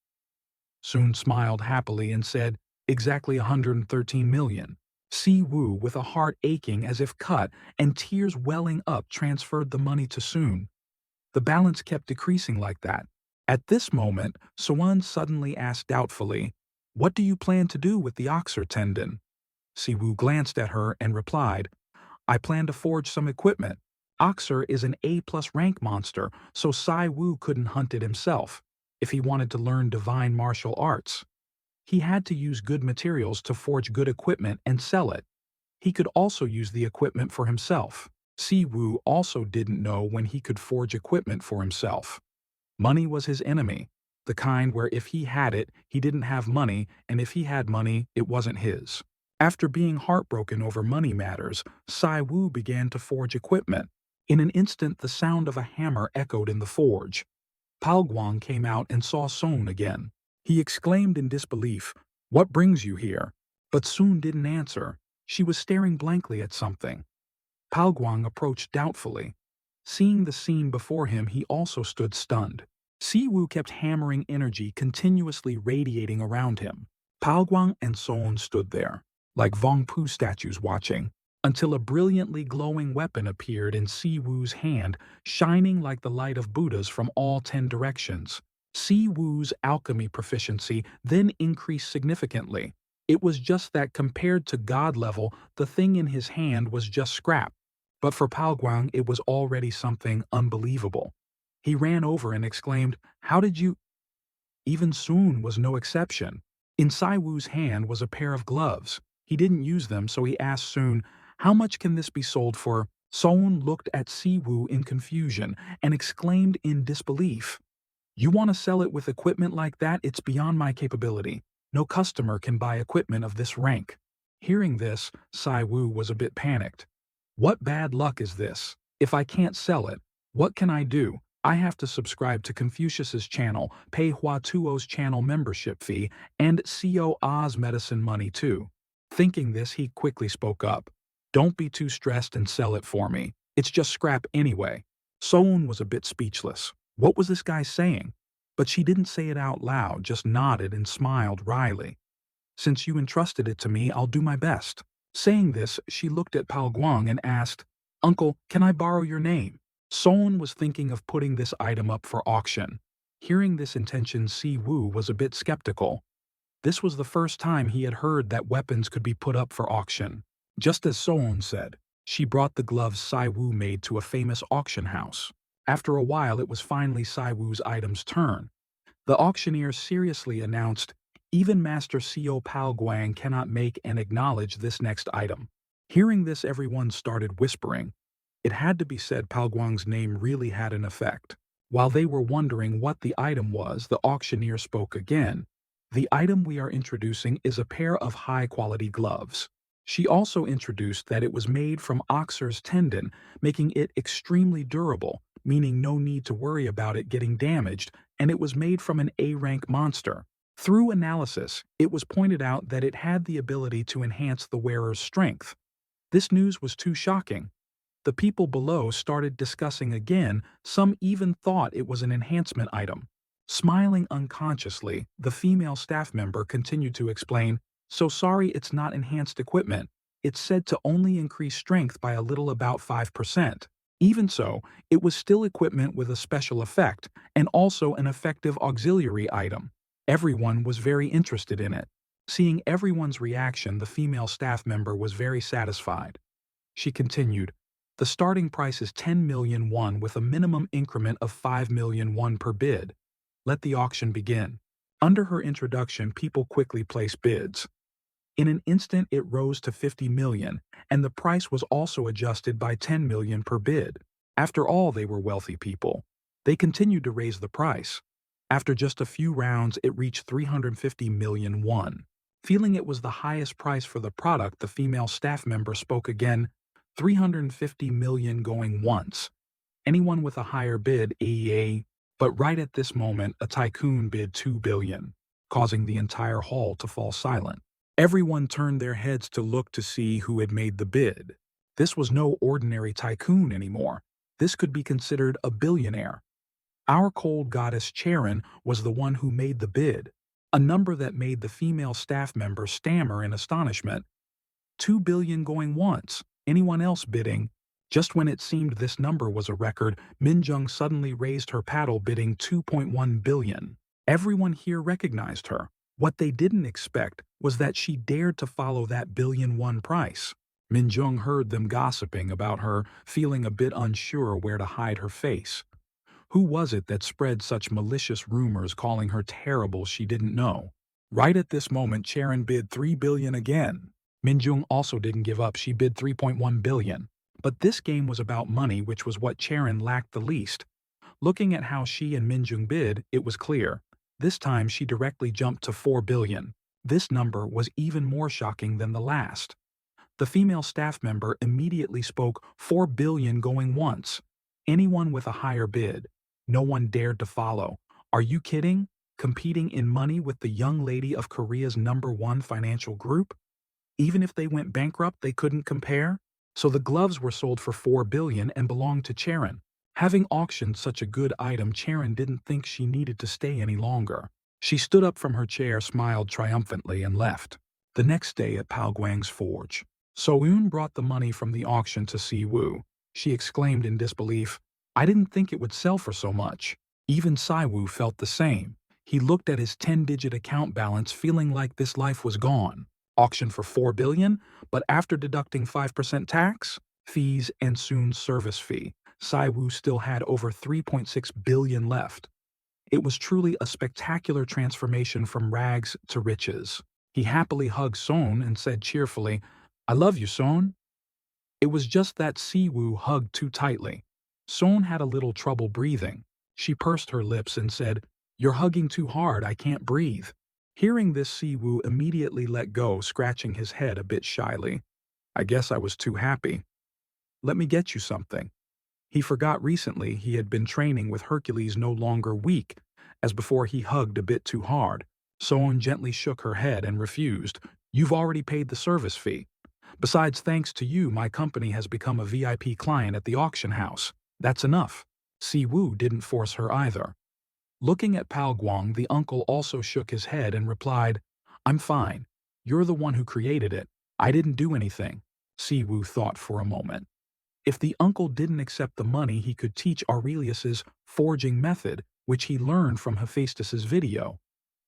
Sun smiled happily and said, "Exactly 113 million. Siwu, with a heart aching as if cut and tears welling up, transferred the money to Sun. The balance kept decreasing like that. At this moment, Suan suddenly asked doubtfully, "What do you plan to do with the oxer tendon?" Siwu glanced at her and replied, "I plan to forge some equipment. Oxer is an A+ rank monster, so Saiwu couldn't hunt it himself. If he wanted to learn divine martial arts, he had to use good materials to forge good equipment and sell it. He could also use the equipment for himself." Siwu also didn't know when he could forge equipment for himself. Money was his enemy, the kind where if he had it, he didn't have money, and if he had money, it wasn't his. After being heartbroken over money matters, Sai Wu began to forge equipment. In an instant, the sound of a hammer echoed in the forge. Pao Guang came out and saw Soon again. He exclaimed in disbelief, "What brings you here?" But Soon didn't answer. She was staring blankly at something. Pao Guang approached doubtfully. Seeing the scene before him, he also stood stunned. Si Wu kept hammering energy continuously radiating around him. Pao Guang and Soon stood there, like Vong Pu statues watching, until a brilliantly glowing weapon appeared in Si Wu's hand, shining like the light of Buddhas from all 10 directions. Si Wu's alchemy proficiency then increased significantly. It was just that compared to God level, the thing in his hand was just scrap. But for Pao Guang, it was already something unbelievable. He ran over and exclaimed, "How did you—" Even Soon was no exception. In Sai Wu's hand was a pair of gloves. He didn't use them, so he asked Soon, "How much can this be sold for?" Soon looked at Si Wu in confusion and exclaimed in disbelief, "You want to sell it with equipment like that? It's beyond my capability. No customer can buy equipment of this rank." Hearing this, Sai Wu was a bit panicked. "What bad luck is this? If I can't sell it, what can I do? I have to subscribe to Confucius's channel, pay Hua Tuo's channel membership fee, and Co A's medicine money too." Thinking this, he quickly spoke up. "Don't be too stressed and sell it for me. It's just scrap anyway." Soun was a bit speechless. What was this guy saying? But she didn't say it out loud, just nodded and smiled wryly. "Since you entrusted it to me, I'll do my best." Saying this, she looked at Pao Guang and asked, "Uncle, can I borrow your name?" Soun was thinking of putting this item up for auction. Hearing this intention, Si Wu was a bit skeptical. This was the first time he had heard that weapons could be put up for auction. Just as Soun said, she brought the gloves Sai Wu made to a famous auction house. After a while, it was finally Sai Wu's item's turn. The auctioneer seriously announced, "Even Master Co Pao Guang cannot make and acknowledge this next item." Hearing this, everyone started whispering. It had to be said Pao Guang's name really had an effect. While they were wondering what the item was, the auctioneer spoke again. "The item we are introducing is a pair of high-quality gloves." She also introduced that it was made from oxer's tendon, making it extremely durable, meaning no need to worry about it getting damaged, and it was made from an A-rank monster. Through analysis, it was pointed out that it had the ability to enhance the wearer's strength. This news was too shocking. The people below started discussing again, some even thought it was an enhancement item. Smiling unconsciously, the female staff member continued to explain, "So sorry it's not enhanced equipment. It's said to only increase strength by a little about 5%. Even so, it was still equipment with a special effect, and also an effective auxiliary item." Everyone was very interested in it. Seeing everyone's reaction, the female staff member was very satisfied. She continued, "The starting price is 10 million won with a minimum increment of 5 million won per bid. Let the auction begin." Under her introduction, people quickly placed bids. In an instant, it rose to 50 million, and the price was also adjusted by 10 million per bid. After all, they were wealthy people. They continued to raise the price. After just a few rounds, it reached 350 million won. Feeling it was the highest price for the product, the female staff member spoke again, 350 million going once. Anyone with a higher bid, EA. But right at this moment, a tycoon bid 2 billion, causing the entire hall to fall silent. Everyone turned their heads to look to see who had made the bid. This was no ordinary tycoon anymore. This could be considered a billionaire. Our cold goddess Charon was the one who made the bid, a number that made the female staff member stammer in astonishment. 2 billion going once. Anyone else bidding? Just when it seemed this number was a record, Minjung suddenly raised her paddle bidding 2.1 billion. Everyone here recognized her. What they didn't expect was that she dared to follow that billion-won price. Minjung heard them gossiping about her, feeling a bit unsure where to hide her face. Who was it that spread such malicious rumors calling her terrible she didn't know? Right at this moment, Charon bid 3 billion again. Minjung also didn't give up, she bid 3.1 billion. But this game was about money, which was what Charon lacked the least. Looking at how she and Minjung bid, it was clear. This time she directly jumped to 4 billion. This number was even more shocking than the last. The female staff member immediately spoke 4 billion going once. Anyone with a higher bid. No one dared to follow. Are you kidding? Competing in money with the young lady of Korea's #1 financial group? Even if they went bankrupt, they couldn't compare? So the gloves were sold for 4 billion and belonged to Charon. Having auctioned such a good item, Charon didn't think she needed to stay any longer. She stood up from her chair, smiled triumphantly, and left. The next day at Pao Guang's forge, So-eun brought the money from the auction to Si-woo. She exclaimed in disbelief, "I didn't think it would sell for so much." Even Si-woo felt the same. He looked at his 10-digit account balance, feeling like this life was gone. Auction for 4 billion, but after deducting 5% tax, fees, and Soon's service fee, Si-woo still had over 3.6 billion left. It was truly a spectacular transformation from rags to riches. He happily hugged Soon and said cheerfully, "I love you, Soon." It was just that Si-woo hugged too tightly. Soon had a little trouble breathing. She pursed her lips and said, "You're hugging too hard, I can't breathe." Hearing this, Si-woo immediately let go, scratching his head a bit shyly. "I guess I was too happy. Let me get you something." He forgot recently he had been training with Hercules no longer weak, as before he hugged a bit too hard. Soon gently shook her head and refused. "You've already paid the service fee. Besides, thanks to you, my company has become a VIP client at the auction house. That's enough." Si-woo didn't force her either. Looking at Pao Guang, the uncle also shook his head and replied, "I'm fine. You're the one who created it. I didn't do anything." Si-woo thought for a moment. If the uncle didn't accept the money, he could teach Aurelius's forging method, which he learned from Hephaestus's video.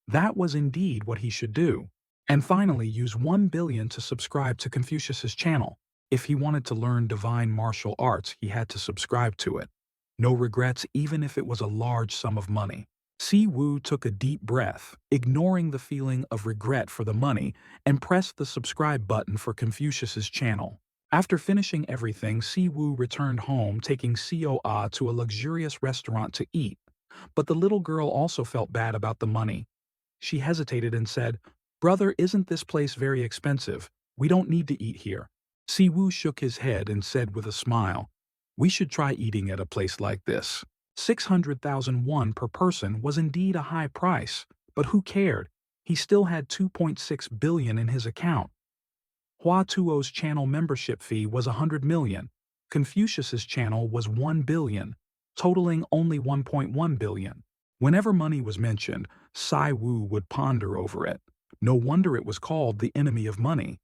That was indeed what he should do. And finally, use 1 billion to subscribe to Confucius's channel. If he wanted to learn divine martial arts, he had to subscribe to it. No regrets, even if it was a large sum of money. Si-woo took a deep breath, ignoring the feeling of regret for the money, and pressed the subscribe button for Confucius's channel. After finishing everything, Si-woo returned home, taking Seoa to a luxurious restaurant to eat. But the little girl also felt bad about the money. She hesitated and said, "Brother, isn't this place very expensive? We don't need to eat here." Si-woo shook his head and said with a smile, "We should try eating at a place like this." 600,000 won per person was indeed a high price, but who cared? He still had 2.6 billion in his account. Hua Tuo's channel membership fee was 100 million. Confucius's channel was 1 billion, totaling only 1.1 billion. Whenever money was mentioned, Si-woo would ponder over it. No wonder it was called the enemy of money.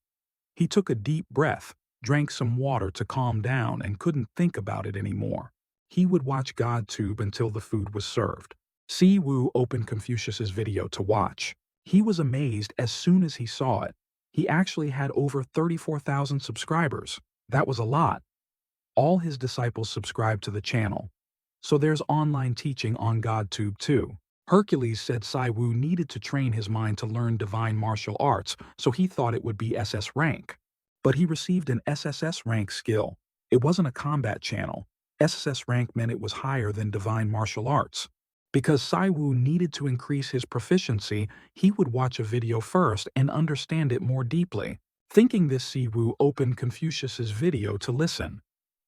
He took a deep breath, drank some water to calm down, and couldn't think about it anymore. He would watch GodTube until the food was served. Si-woo opened Confucius's video to watch. He was amazed as soon as he saw it. He actually had over 34,000 subscribers. That was a lot. All his disciples subscribed to the channel. So there's online teaching on GodTube too. Hercules said Si-woo needed to train his mind to learn divine martial arts, so he thought it would be SS rank. But he received an SSS rank skill. It wasn't a combat channel. SSS rank meant it was higher than divine martial arts. Because Si-woo needed to increase his proficiency, he would watch a video first and understand it more deeply. Thinking this, Si-woo opened Confucius's video to listen.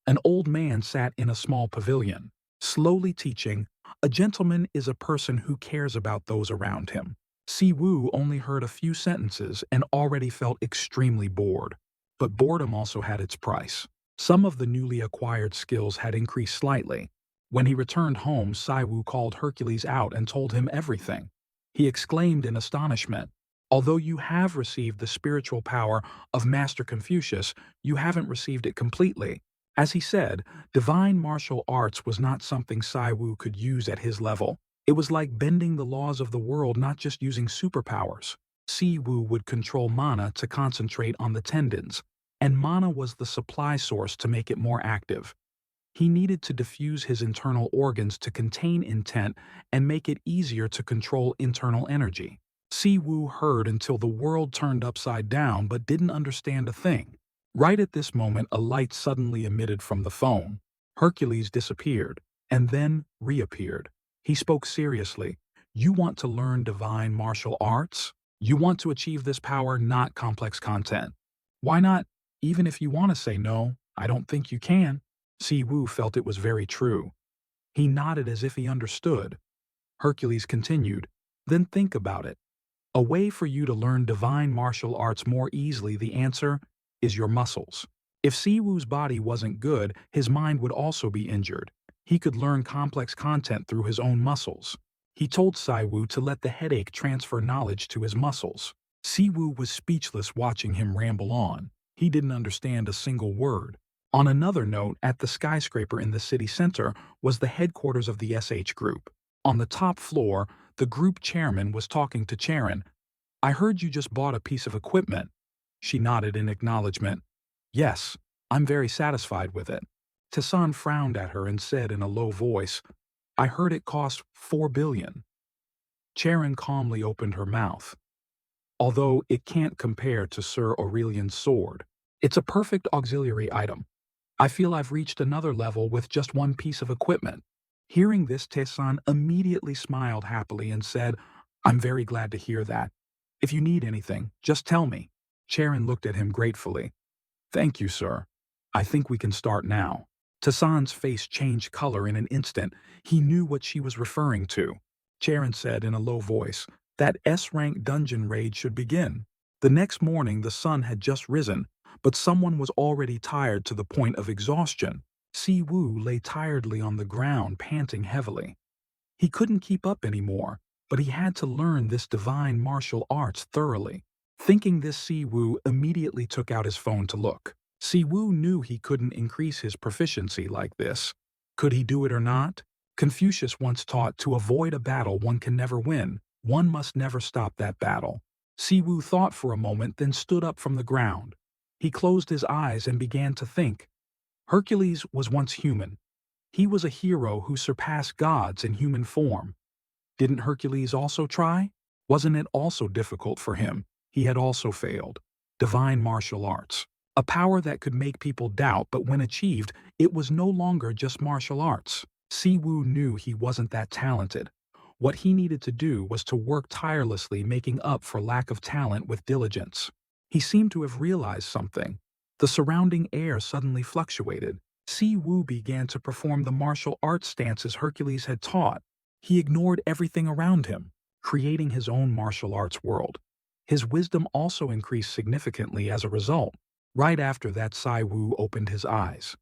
An old man sat in a small pavilion, slowly teaching. A gentleman is a person who cares about those around him. Si-woo only heard a few sentences and already felt extremely bored. But boredom also had its price. Some of the newly acquired skills had increased slightly. When he returned home, Si-woo called Hercules out and told him everything. He exclaimed in astonishment, "Although you have received the spiritual power of Master Confucius, you haven't received it completely." As he said, divine martial arts was not something Si-woo could use at his level. It was like bending the laws of the world, not just using superpowers. Si-woo would control mana to concentrate on the tendons, and mana was the supply source to make it more active. He needed to diffuse his internal organs to contain intent and make it easier to control internal energy. Si-woo heard until the world turned upside down but didn't understand a thing. Right at this moment, a light suddenly emitted from the phone. Hercules disappeared, and then reappeared. He spoke seriously. "You want to learn divine martial arts?" You want to achieve this power, not complex content. Why not? Even if you want to say no, I don't think you can. Siwoo felt it was very true. He nodded as if he understood. Hercules continued, then think about it. A way for you to learn divine martial arts more easily, the answer is your muscles. If Siwoo's body wasn't good, his mind would also be injured. He could learn complex content through his own muscles. He told Siwoo to let the headache transfer knowledge to his muscles. Siwoo was speechless watching him ramble on. He didn't understand a single word. On another note, at the skyscraper in the city center was the headquarters of the SH group. On the top floor, the group chairman was talking to Charon. I heard you just bought a piece of equipment. She nodded in acknowledgement. Yes, I'm very satisfied with it. Tassan frowned at her and said in a low voice, I heard it cost 4 billion. Charon calmly opened her mouth. Although it can't compare to Sir Aurelian's sword, it's a perfect auxiliary item. I feel I've reached another level with just one piece of equipment. Hearing this, Tassan immediately smiled happily and said, I'm very glad to hear that. If you need anything, just tell me. Charon looked at him gratefully. Thank you, sir. I think we can start now. Tassan's face changed color in an instant. He knew what she was referring to. Charon said in a low voice, that S-rank dungeon raid should begin. The next morning the sun had just risen, but someone was already tired to the point of exhaustion. Siwoo lay tiredly on the ground, panting heavily. He couldn't keep up anymore, but he had to learn this divine martial arts thoroughly. Thinking this, Siwoo immediately took out his phone to look. Siwoo knew he couldn't increase his proficiency like this. Could he do it or not? Confucius once taught to avoid a battle one can never win, one must never stop that battle. Siwoo thought for a moment, then stood up from the ground. He closed his eyes and began to think. Hercules was once human. He was a hero who surpassed gods in human form. Didn't Hercules also try? Wasn't it also difficult for him? He had also failed. Divine martial arts. A power that could make people doubt, but when achieved, it was no longer just martial arts. Siwoo knew he wasn't that talented. What he needed to do was to work tirelessly, making up for lack of talent with diligence. He seemed to have realized something. The surrounding air suddenly fluctuated. Siwoo began to perform the martial arts stances Hercules had taught. He ignored everything around him, creating his own martial arts world. His wisdom also increased significantly as a result. Right after that, Siwoo opened his eyes.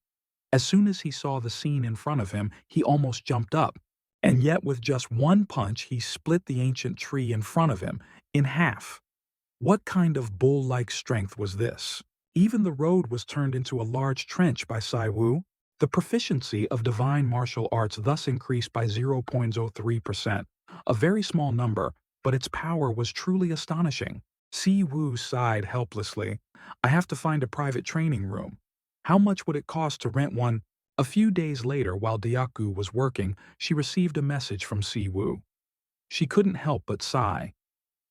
As soon as he saw the scene in front of him, he almost jumped up. And yet with just one punch, he split the ancient tree in front of him in half. What kind of bull-like strength was this? Even the road was turned into a large trench by Siwoo. The proficiency of divine martial arts thus increased by 0.03%, a very small number, but its power was truly astonishing. Siwoo sighed helplessly. I have to find a private training room. How much would it cost to rent one? A few days later, while Dyaku was working, she received a message from Siwoo. She couldn't help but sigh.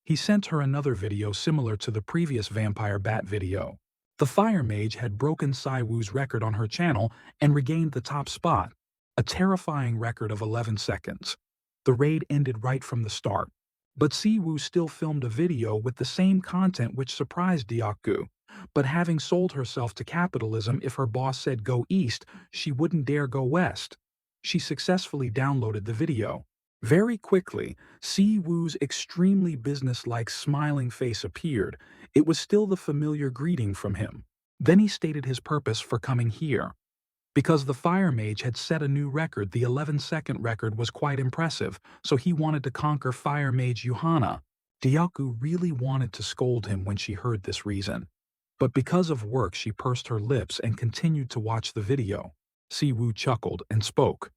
He sent her another video similar to the previous vampire bat video. The fire mage had broken Siwoo's record on her channel and regained the top spot, a terrifying record of 11 seconds. The raid ended right from the start, but Siwoo still filmed a video with the same content which surprised Dyaku. But having sold herself to capitalism, if her boss said go east, she wouldn't dare go west. She successfully downloaded the video. Very quickly, Siwoo's extremely businesslike smiling face appeared. It was still the familiar greeting from him. Then he stated his purpose for coming here. Because the fire mage had set a new record, the 11-second record was quite impressive, so he wanted to conquer fire mage Yuhana. Dyaku really wanted to scold him when she heard this reason. But because of work, she pursed her lips and continued to watch the video. Siwoo chuckled and spoke.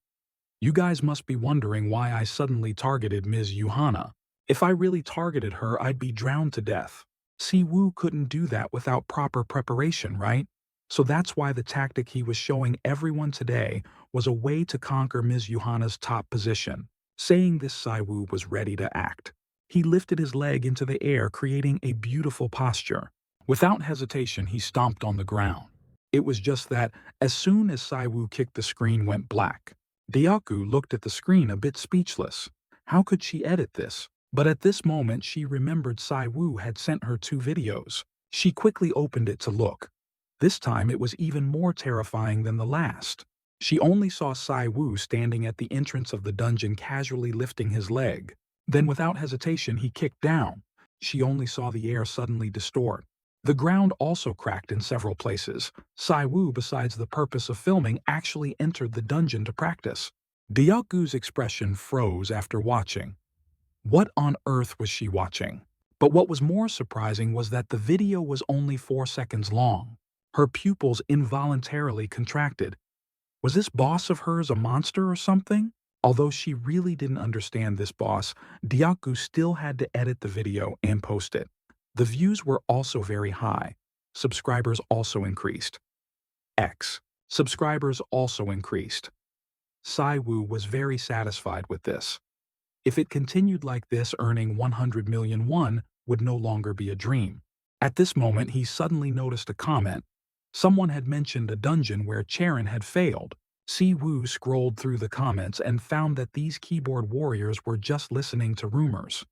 You guys must be wondering why I suddenly targeted Ms. Yuhana. If I really targeted her, I'd be drowned to death. Siwoo couldn't do that without proper preparation, right? So that's why the tactic he was showing everyone today was a way to conquer Ms. Yuhana's top position. Saying this, Siwoo was ready to act. He lifted his leg into the air, creating a beautiful posture. Without hesitation, he stomped on the ground. It was just that, as soon as Siwoo kicked, the screen went black. Dyaku looked at the screen a bit speechless. How could she edit this? But at this moment she remembered Sai Wu had sent her 2 videos. She quickly opened it to look. This time it was even more terrifying than the last. She only saw Sai Wu standing at the entrance of the dungeon casually lifting his leg. Then without hesitation he kicked down. She only saw the air suddenly distort. The ground also cracked in several places. Sai Wu, besides the purpose of filming, actually entered the dungeon to practice. Dyaku's expression froze after watching. What on earth was she watching? But what was more surprising was that the video was only 4 seconds long. Her pupils involuntarily contracted. Was this boss of hers a monster or something? Although she really didn't understand this boss, Dyaku still had to edit the video and post it. The views were also very high. Subscribers also increased. Subscribers also increased. Sai Wu was very satisfied with this. If it continued like this, earning 100 million won would no longer be a dream. At this moment, he suddenly noticed a comment. Someone had mentioned a dungeon where Charon had failed. Si Wu scrolled through the comments and found that these keyboard warriors were just listening to rumors.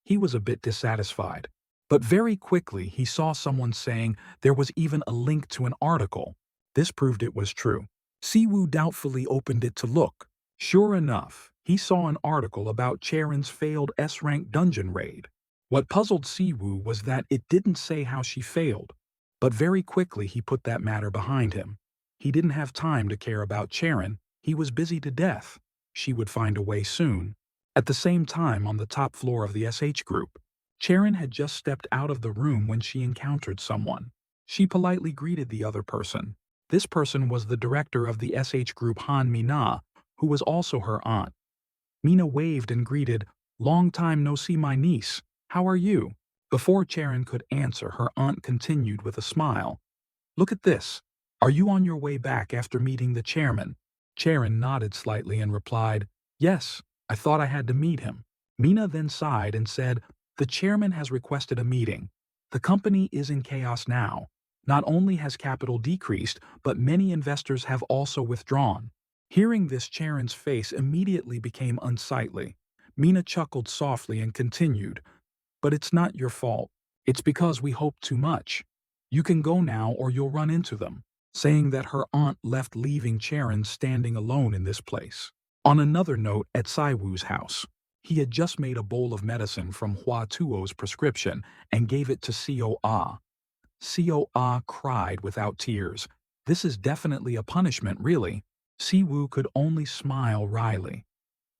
He was a bit dissatisfied. But very quickly he saw someone saying there was even a link to an article. This proved it was true. Si Wu doubtfully opened it to look. Sure enough, he saw an article about Charon's failed S-rank dungeon raid. What puzzled Si Wu was that it didn't say how she failed. But very quickly he put that matter behind him. He didn't have time to care about Charon. He was busy to death. She would find a way soon. At the same time, on the top floor of the SH group, Charon had just stepped out of the room when she encountered someone. She politely greeted the other person. This person was the director of the SH group, Han Mina, who was also her aunt. Mina waved and greeted, "Long time no see, my niece. How are you?" Before Charon could answer, her aunt continued with a smile. "Look at this. Are you on your way back after meeting the chairman?" Charon nodded slightly and replied, "Yes, I thought I had to meet him." Mina then sighed and said, "The chairman has requested a meeting. The company is in chaos now. Not only has capital decreased, but many investors have also withdrawn." Hearing this, Charon's face immediately became unsightly. Mina chuckled softly and continued, "But it's not your fault. It's because we hoped too much. You can go now or you'll run into them," saying that her aunt left, leaving Charon standing alone in this place. On another note, at Sai Wu's house, he had just made a bowl of medicine from Hua Tuo's prescription and gave it to Seo Ah. Seo Ah cried without tears. "This is definitely a punishment, really." Si Wu could only smile wryly.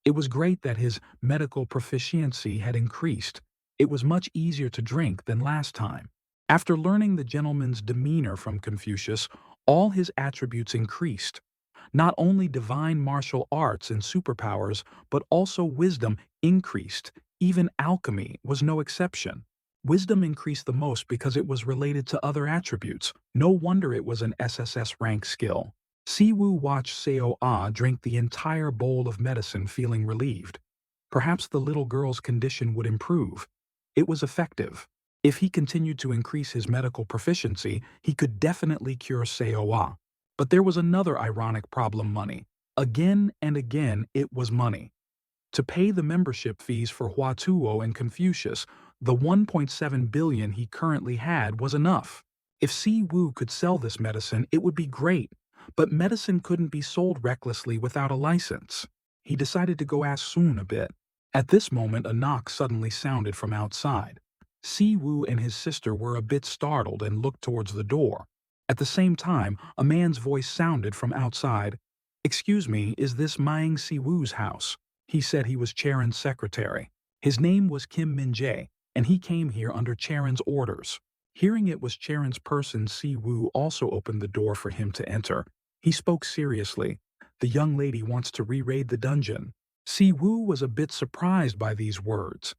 It was great that his medical proficiency had increased. It was much easier to drink than last time. After learning the gentleman's demeanor from Confucius, all his attributes increased. Not only divine martial arts and superpowers, but also wisdom increased. Even alchemy was no exception. Wisdom increased the most because it was related to other attributes. No wonder it was an SSS rank skill. Si Wu watched Seo Ah drink the entire bowl of medicine, feeling relieved. Perhaps the little girl's condition would improve. It was effective. If he continued to increase his medical proficiency, he could definitely cure Seo Ah. But there was another ironic problem: money. Again and again, it was money. To pay the membership fees for Hua Tuo and Confucius, the 1.7 billion he currently had was enough. If Si Wu could sell this medicine, it would be great. But medicine couldn't be sold recklessly without a license. He decided to go ask Sun a bit. At this moment, a knock suddenly sounded from outside. Si Wu and his sister were a bit startled and looked towards the door. At the same time, a man's voice sounded from outside. "Excuse me, is this Maing Si Wu's house?" He said he was Charon's secretary. His name was Kim Min-jae, and he came here under Charon's orders. Hearing it was Charon's person, Si Wu also opened the door for him to enter. He spoke seriously. "The young lady wants to re-raid the dungeon." Si Wu was a bit surprised by these words.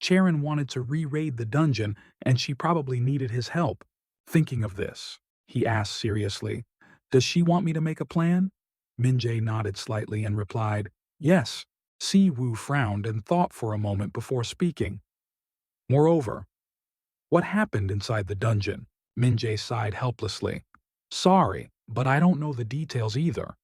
Charon wanted to re-raid the dungeon, and she probably needed his help. Thinking of this, he asked seriously, "Does she want me to make a plan?" Min-jae nodded slightly and replied, "Yes." Si Wu frowned and thought for a moment before speaking. "Moreover, what happened inside the dungeon?" Min-jae sighed helplessly. "Sorry, but I don't know the details either."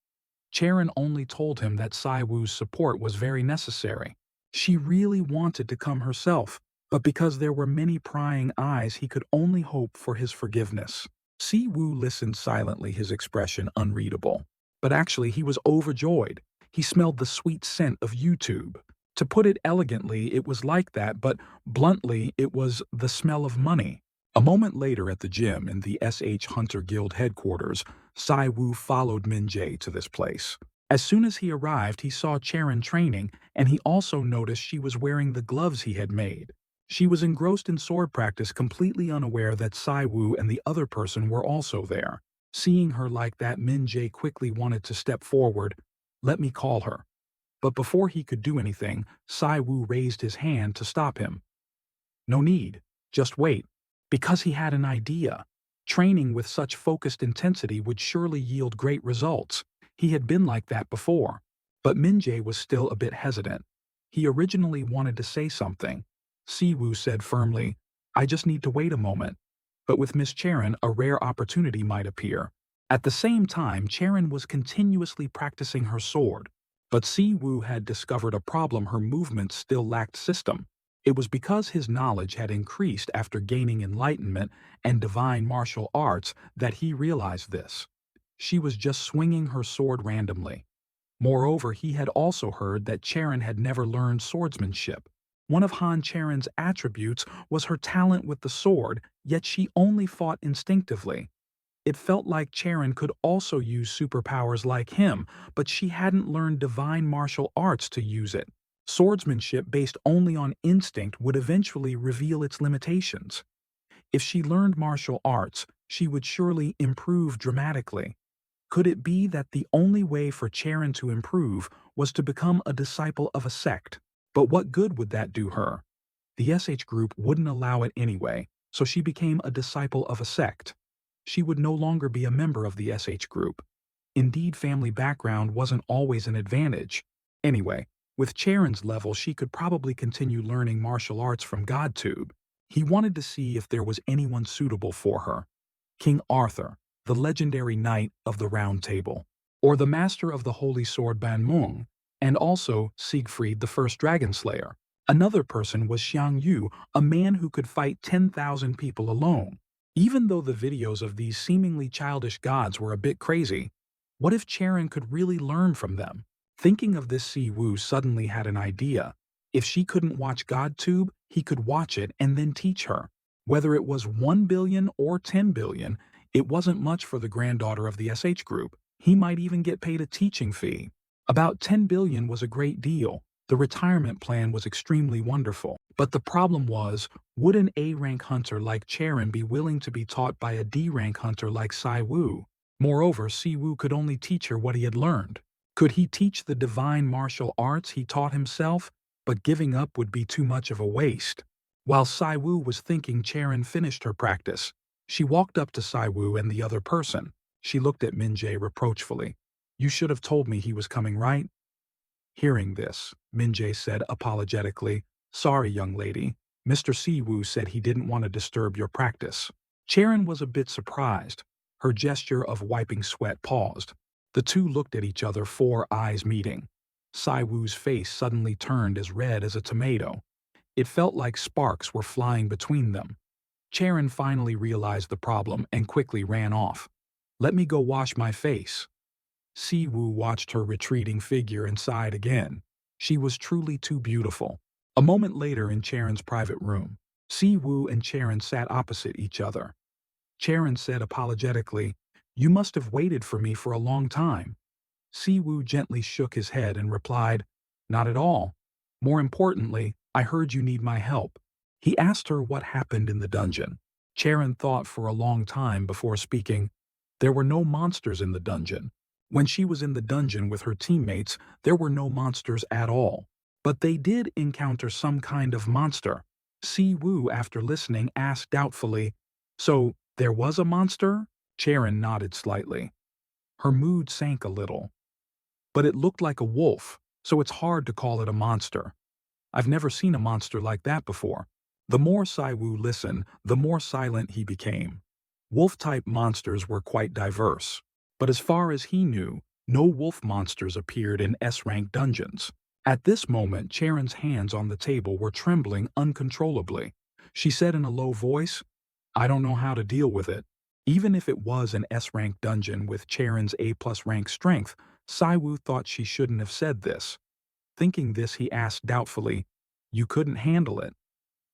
Charon only told him that Sai Wu's support was very necessary. She really wanted to come herself, but because there were many prying eyes, he could only hope for his forgiveness. Si Wu listened silently, his expression unreadable. But actually, he was overjoyed. He smelled the sweet scent of YouTube. To put it elegantly, it was like that, but bluntly, it was the smell of money. A moment later at the gym in the SH Hunter Guild headquarters, Sai Wu followed Min Jae to this place. As soon as he arrived, he saw Charon training, and he also noticed she was wearing the gloves he had made. She was engrossed in sword practice, completely unaware that Sai Wu and the other person were also there. Seeing her like that, Min Jae quickly wanted to step forward. "Let me call her." But before he could do anything, Sai Wu raised his hand to stop him. "No need. Just wait." Because he had an idea. Training with such focused intensity would surely yield great results. He had been like that before. But Min Jae was still a bit hesitant. He originally wanted to say something. Siwoo said firmly, "I just need to wait a moment." But with Miss Charon, a rare opportunity might appear. At the same time, Charon was continuously practicing her sword. But Siwoo had discovered a problem: her movements still lacked system. It was because his knowledge had increased after gaining enlightenment and divine martial arts that he realized this. She was just swinging her sword randomly. Moreover, he had also heard that Charon had never learned swordsmanship. One of Han Charon's attributes was her talent with the sword, yet she only fought instinctively. It felt like Charon could also use superpowers like him, but she hadn't learned divine martial arts to use it. Swordsmanship based only on instinct would eventually reveal its limitations. If she learned martial arts, she would surely improve dramatically. Could it be that the only way for Charon to improve was to become a disciple of a sect? But what good would that do her? The SH group wouldn't allow it anyway, so she became a disciple of a sect. She would no longer be a member of the SH group. Indeed, family background wasn't always an advantage. Anyway, with Charon's level, she could probably continue learning martial arts from GodTube. He wanted to see if there was anyone suitable for her. King Arthur, the legendary knight of the Round Table, or the master of the holy sword Ban Mung, and also Siegfried the first dragon slayer. Another person was Xiang Yu, a man who could fight 10,000 people alone. Even though the videos of these seemingly childish gods were a bit crazy, what if Charon could really learn from them? Thinking of this, Si Wu suddenly had an idea. If she couldn't watch GodTube, he could watch it and then teach her. Whether it was 1 billion or 10 billion, it wasn't much for the granddaughter of the SH group. He might even get paid a teaching fee. About 10 billion was a great deal. The retirement plan was extremely wonderful. But the problem was, would an A-rank hunter like Charon be willing to be taught by a D-rank hunter like Si Wu? Moreover, Si Wu could only teach her what he had learned. Could he teach the divine martial arts he taught himself? But giving up would be too much of a waste. While Si Wu was thinking, Charon finished her practice. She walked up to Si Wu and the other person. She looked at Min Jae reproachfully. "You should have told me he was coming, right?" Hearing this, Min Jae said apologetically, "Sorry, young lady. Mr. Si Wu said he didn't want to disturb your practice." Charon was a bit surprised. Her gesture of wiping sweat paused. The two looked at each other, 4 eyes meeting. Si Wu's face suddenly turned as red as a tomato. It felt like sparks were flying between them. Charon finally realized the problem and quickly ran off. "Let me go wash my face." Si Wu watched her retreating figure and sighed again. She was truly too beautiful. A moment later in Charon's private room, Si Wu and Charon sat opposite each other. Charon said apologetically, "You must have waited for me for a long time." Si Wu gently shook his head and replied, "Not at all. More importantly, I heard you need my help." He asked her what happened in the dungeon. Charon thought for a long time before speaking. There were no monsters in the dungeon. When she was in the dungeon with her teammates, there were no monsters at all. But they did encounter some kind of monster. Si Wu, after listening, asked doubtfully, "So, there was a monster?" Charon nodded slightly. Her mood sank a little. "But it looked like a wolf, so it's hard to call it a monster. I've never seen a monster like that before." The more Si Wu listened, the more silent he became. Wolf-type monsters were quite diverse, but as far as he knew, no wolf monsters appeared in S-rank dungeons. At this moment, Charon's hands on the table were trembling uncontrollably. She said in a low voice, "I don't know how to deal with it." Even if it was an S-rank dungeon with Charon's A-plus rank strength, Saiwu thought she shouldn't have said this. Thinking this, he asked doubtfully, "You couldn't handle it?"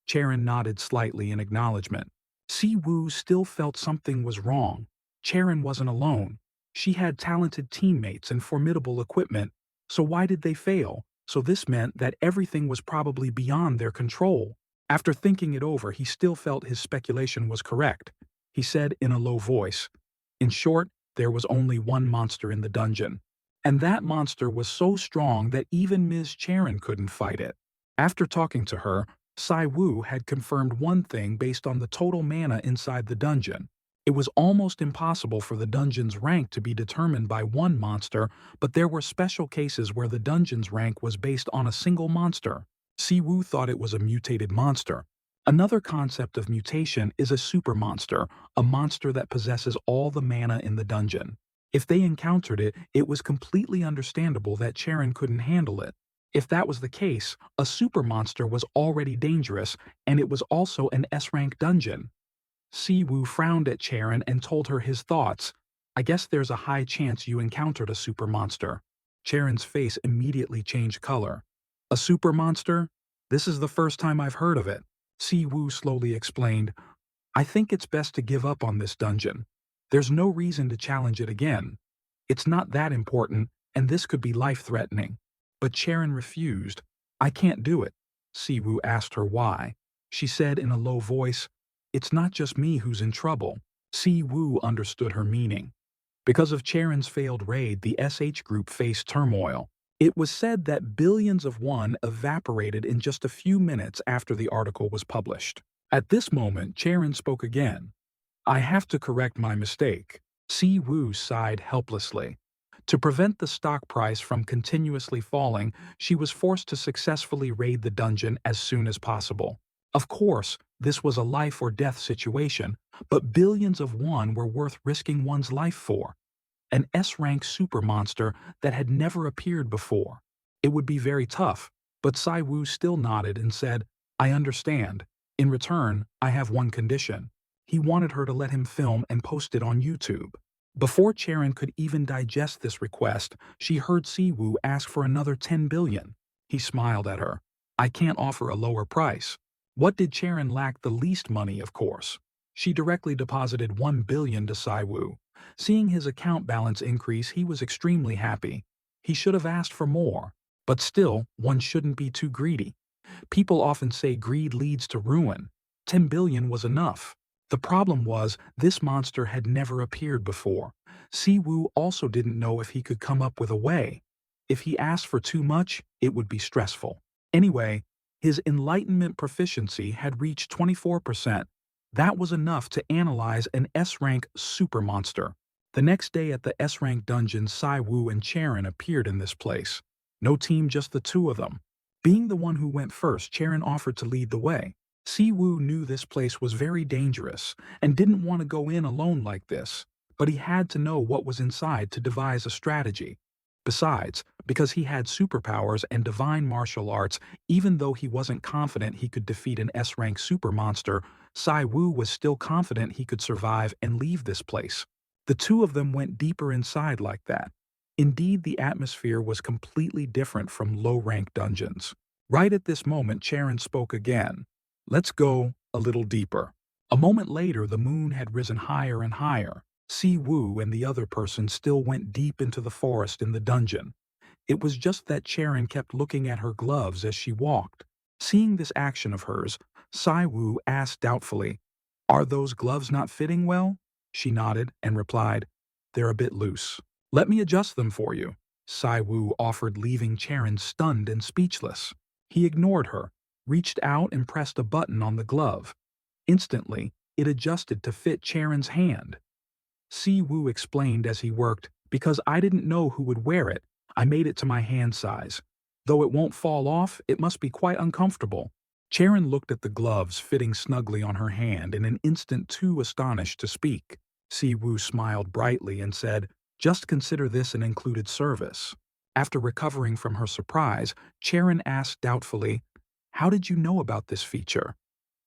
Charon nodded slightly in acknowledgement. Siwoo still felt something was wrong. Charon wasn't alone. She had talented teammates and formidable equipment, so why did they fail? So this meant that everything was probably beyond their control. After thinking it over, he still felt his speculation was correct. He said in a low voice, "In short, there was only one monster in the dungeon. And that monster was so strong that even Ms. Charon couldn't fight it." After talking to her, Sai Wu had confirmed one thing based on the total mana inside the dungeon. It was almost impossible for the dungeon's rank to be determined by one monster, but there were special cases where the dungeon's rank was based on a single monster. Si Wu thought it was a mutated monster. Another concept of mutation is a super monster, a monster that possesses all the mana in the dungeon. If they encountered it, it was completely understandable that Charon couldn't handle it. If that was the case, a super monster was already dangerous, and it was also an S-rank dungeon. Siwoo frowned at Charon and told her his thoughts. "I guess there's a high chance you encountered a super monster." Charon's face immediately changed color. "A super monster? This is the first time I've heard of it." Siwoo slowly explained, "I think it's best to give up on this dungeon. There's no reason to challenge it again. It's not that important, and this could be life-threatening." But Charon refused. "I can't do it." Siwoo asked her why. She said in a low voice, "It's not just me who's in trouble." Siwoo understood her meaning. Because of Charon's failed raid, the SH group faced turmoil. It was said that billions of won evaporated in just a few minutes after the article was published. At this moment, Charon spoke again. "I have to correct my mistake." Siwoo sighed helplessly. To prevent the stock price from continuously falling, she was forced to successfully raid the dungeon as soon as possible. Of course, this was a life-or-death situation, but billions of won were worth risking one's life for. An S-rank super monster that had never appeared before. It would be very tough, but Saiwu still nodded and said, "I understand. In return, I have one condition." He wanted her to let him film and post it on YouTube. Before Charon could even digest this request, she heard Siwoo ask for another 10 billion. He smiled at her. "I can't offer a lower price." What did Charon lack? The least money, of course. She directly deposited 1 billion to Siwoo. Seeing his account balance increase, he was extremely happy. He should have asked for more. But still, one shouldn't be too greedy. People often say greed leads to ruin. 10 billion was enough. The problem was, this monster had never appeared before. Siwoo also didn't know if he could come up with a way. If he asked for too much, it would be stressful. Anyway, his enlightenment proficiency had reached 24%. That was enough to analyze an S-rank super monster. The next day at the S-rank dungeon, Siwoo and Charon appeared in this place. No team, just the two of them. Being the one who went first, Charon offered to lead the way. Siwoo knew this place was very dangerous and didn't want to go in alone like this, but he had to know what was inside to devise a strategy. Besides, because he had superpowers and divine martial arts, even though he wasn't confident he could defeat an S-rank super monster, Siwoo was still confident he could survive and leave this place. The two of them went deeper inside like that. Indeed, the atmosphere was completely different from low-rank dungeons. Right at this moment, Charon spoke again. "Let's go a little deeper." A moment later, the moon had risen higher and higher. Siwoo and the other person still went deep into the forest in the dungeon. It was just that Charon kept looking at her gloves as she walked. Seeing this action of hers, Siwoo asked doubtfully, "Are those gloves not fitting well?" She nodded and replied, "They're a bit loose." "Let me adjust them for you," Siwoo offered, leaving Charon stunned and speechless. He ignored her, reached out and pressed a button on the glove. Instantly, it adjusted to fit Charon's hand. Siwoo explained as he worked, "Because I didn't know who would wear it, I made it to my hand size. Though it won't fall off, it must be quite uncomfortable." Charon looked at the gloves fitting snugly on her hand in an instant, too astonished to speak. Siwoo smiled brightly and said, "Just consider this an included service." After recovering from her surprise, Charon asked doubtfully, "How did you know about this feature?"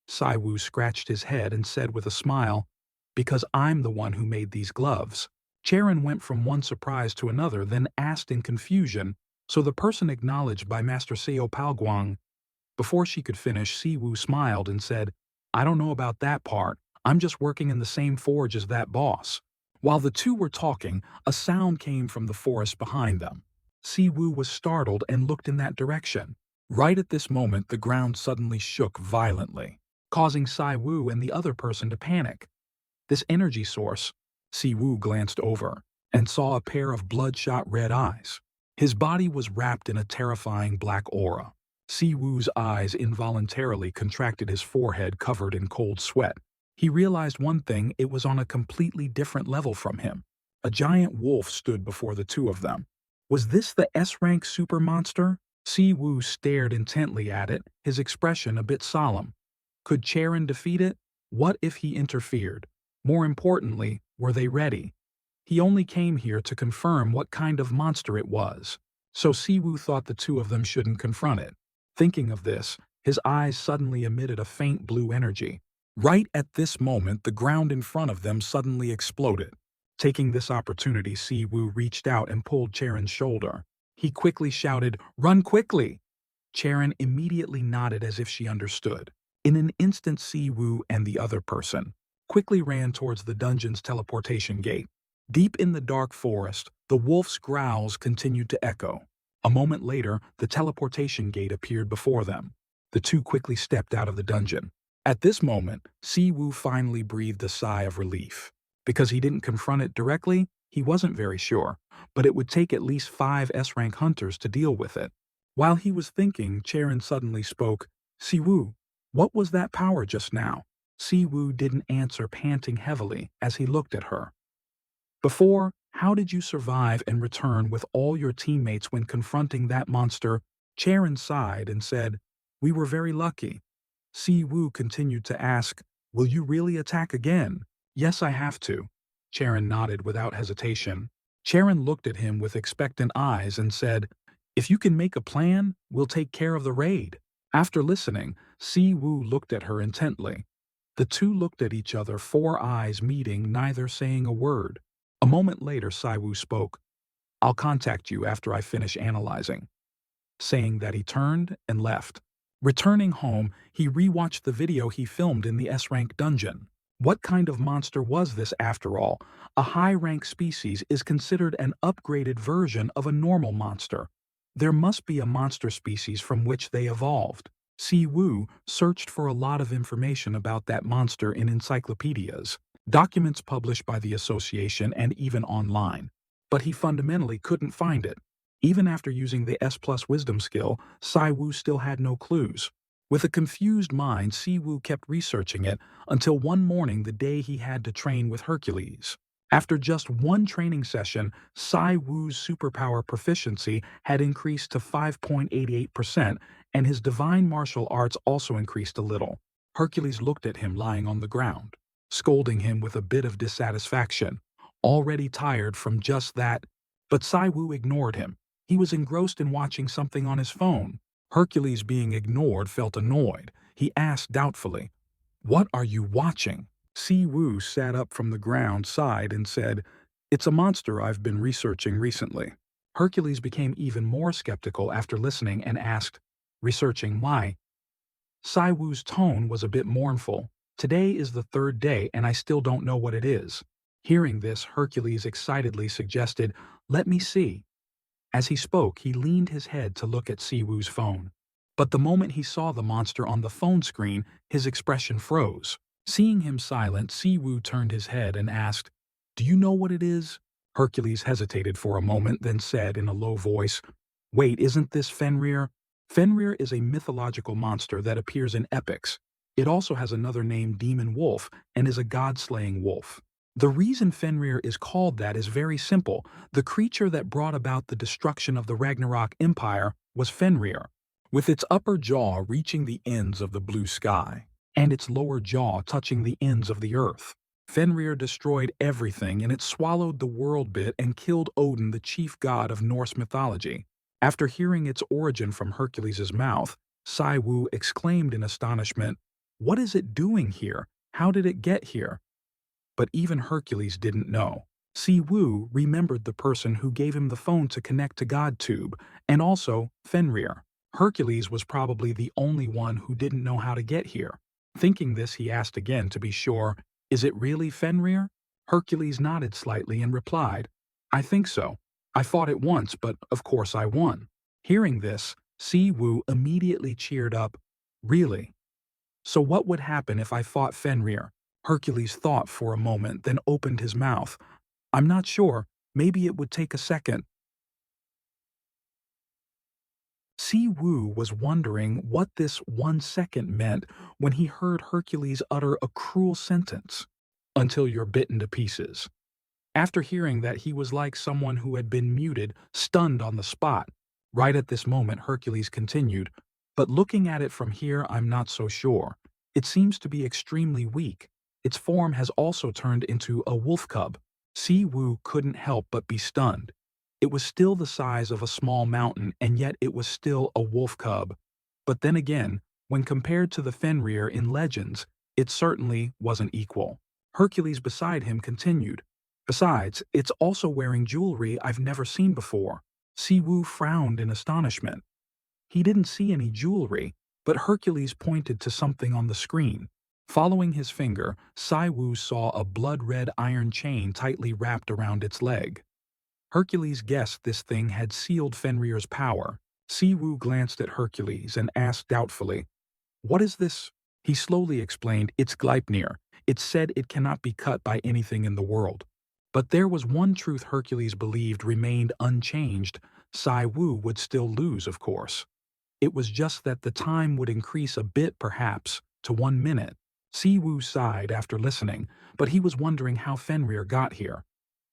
Saiwu scratched his head and said with a smile, "Because I'm the one who made these gloves." Charon went from one surprise to another, then asked in confusion, "So the person acknowledged by Master Seo Palguang?" Before she could finish, Siwu smiled and said, "I don't know about that part. I'm just working in the same forge as that boss." While the two were talking, a sound came from the forest behind them. Siwu was startled and looked in that direction. Right at this moment, the ground suddenly shook violently, causing Siwu and the other person to panic. This energy source, Siwu glanced over and saw a pair of bloodshot red eyes. His body was wrapped in a terrifying black aura. Siwu's eyes involuntarily contracted, his forehead covered in cold sweat. He realized one thing: it was on a completely different level from him. A giant wolf stood before the two of them. Was this the S-rank super monster? Siwu stared intently at it, his expression a bit solemn. Could Charon defeat it? What if he interfered? More importantly, were they ready? He only came here to confirm what kind of monster it was. So Siwu thought the two of them shouldn't confront it. Thinking of this, his eyes suddenly emitted a faint blue energy. Right at this moment, the ground in front of them suddenly exploded. Taking this opportunity, Siwu reached out and pulled Charon's shoulder. He quickly shouted, "Run quickly!" Charon immediately nodded as if she understood. In an instant, Siwu and the other person quickly ran towards the dungeon's teleportation gate. Deep in the dark forest, the wolf's growls continued to echo. A moment later, the teleportation gate appeared before them. The two quickly stepped out of the dungeon. At this moment, Siwu finally breathed a sigh of relief. Because he didn't confront it directly, he wasn't very sure, but it would take at least 5 S-rank hunters to deal with it. While he was thinking, Charon suddenly spoke, "Siwu, what was that power just now?" Siwu didn't answer, panting heavily as he looked at her. "Before, how did you survive and return with all your teammates when confronting that monster?" Charon sighed and said, "We were very lucky." Siwu continued to ask, "Will you really attack again?" "Yes, I have to." Charon nodded without hesitation. Charon looked at him with expectant eyes and said, "If you can make a plan, we'll take care of the raid." After listening, Siwu looked at her intently. The two looked at each other, 4 eyes meeting, neither saying a word. A moment later, Siwu spoke, "I'll contact you after I finish analyzing." Saying that, he turned and left. Returning home, he rewatched the video he filmed in the S-rank dungeon. What kind of monster was this after all? A high-rank species is considered an upgraded version of a normal monster. There must be a monster species from which they evolved. Siwu searched for a lot of information about that monster in encyclopedias, documents published by the association, and even online. But he fundamentally couldn't find it. Even after using the S+ wisdom skill, Siwu still had no clues. With a confused mind, Siwu kept researching it until one morning, the day he had to train with Hercules. After just one training session, Siwu's superpower proficiency had increased to 5.88%, and his divine martial arts also increased a little. Hercules looked at him lying on the ground, scolding him with a bit of dissatisfaction, already tired from just that. But Siwu ignored him. He was engrossed in watching something on his phone. Hercules, being ignored, felt annoyed. He asked doubtfully, "What are you watching?" Siwu sat up from the ground, sighed, and said, "It's a monster I've been researching recently." Hercules became even more skeptical after listening and asked, "Researching why?" Siwu's tone was a bit mournful. "Today is the 3rd day and I still don't know what it is." Hearing this, Hercules excitedly suggested, "Let me see." As he spoke, he leaned his head to look at Siwu's phone. But the moment he saw the monster on the phone screen, his expression froze. Seeing him silent, Siwu turned his head and asked, "Do you know what it is?" Hercules hesitated for a moment, then said in a low voice, "Wait, isn't this Fenrir?" Fenrir is a mythological monster that appears in epics. It also has another name, Demon Wolf, and is a god-slaying wolf. The reason Fenrir is called that is very simple. The creature that brought about the destruction of the Ragnarok Empire was Fenrir, with its upper jaw reaching the ends of the blue sky, and its lower jaw touching the ends of the earth. Fenrir destroyed everything, and it swallowed the world bit and killed Odin, the chief god of Norse mythology. After hearing its origin from Hercules' mouth, Sai-Wu exclaimed in astonishment, "What is it doing here? How did it get here?" But even Hercules didn't know. Si-Wu remembered the person who gave him the phone to connect to GodTube, and also Fenrir. Hercules was probably the only one who didn't know how to get here. Thinking this, he asked again to be sure, "Is it really Fenrir?" Hercules nodded slightly and replied, "I think so. I fought it once, but of course I won." Hearing this, Si-Wu immediately cheered up. "Really? So what would happen if I fought Fenrir?" Hercules thought for a moment, then opened his mouth. "I'm not sure. Maybe it would take a second." Si-Wu was wondering what this 1 second meant when he heard Hercules utter a cruel sentence, "Until you're bitten to pieces." After hearing that, he was like someone who had been muted, stunned on the spot. Right at this moment, Hercules continued, "But looking at it from here, I'm not so sure. It seems to be extremely weak. Its form has also turned into a wolf cub." Si-Wu couldn't help but be stunned. It was still the size of a small mountain, and yet it was still a wolf cub. But then again, when compared to the Fenrir in legends, it certainly wasn't equal. Hercules beside him continued, "Besides, it's also wearing jewelry I've never seen before." Si-Wu frowned in astonishment. He didn't see any jewelry, but Hercules pointed to something on the screen. Following his finger, Si-Wu saw a blood-red iron chain tightly wrapped around its leg. Hercules guessed this thing had sealed Fenrir's power. Si-Wu glanced at Hercules and asked doubtfully, "What is this?" He slowly explained, "It's Gleipnir. It said it cannot be cut by anything in the world." But there was one truth Hercules believed remained unchanged. Si-Wu would still lose, of course. It was just that the time would increase a bit, perhaps, to 1 minute. Si-Wu sighed after listening, but he was wondering how Fenrir got here.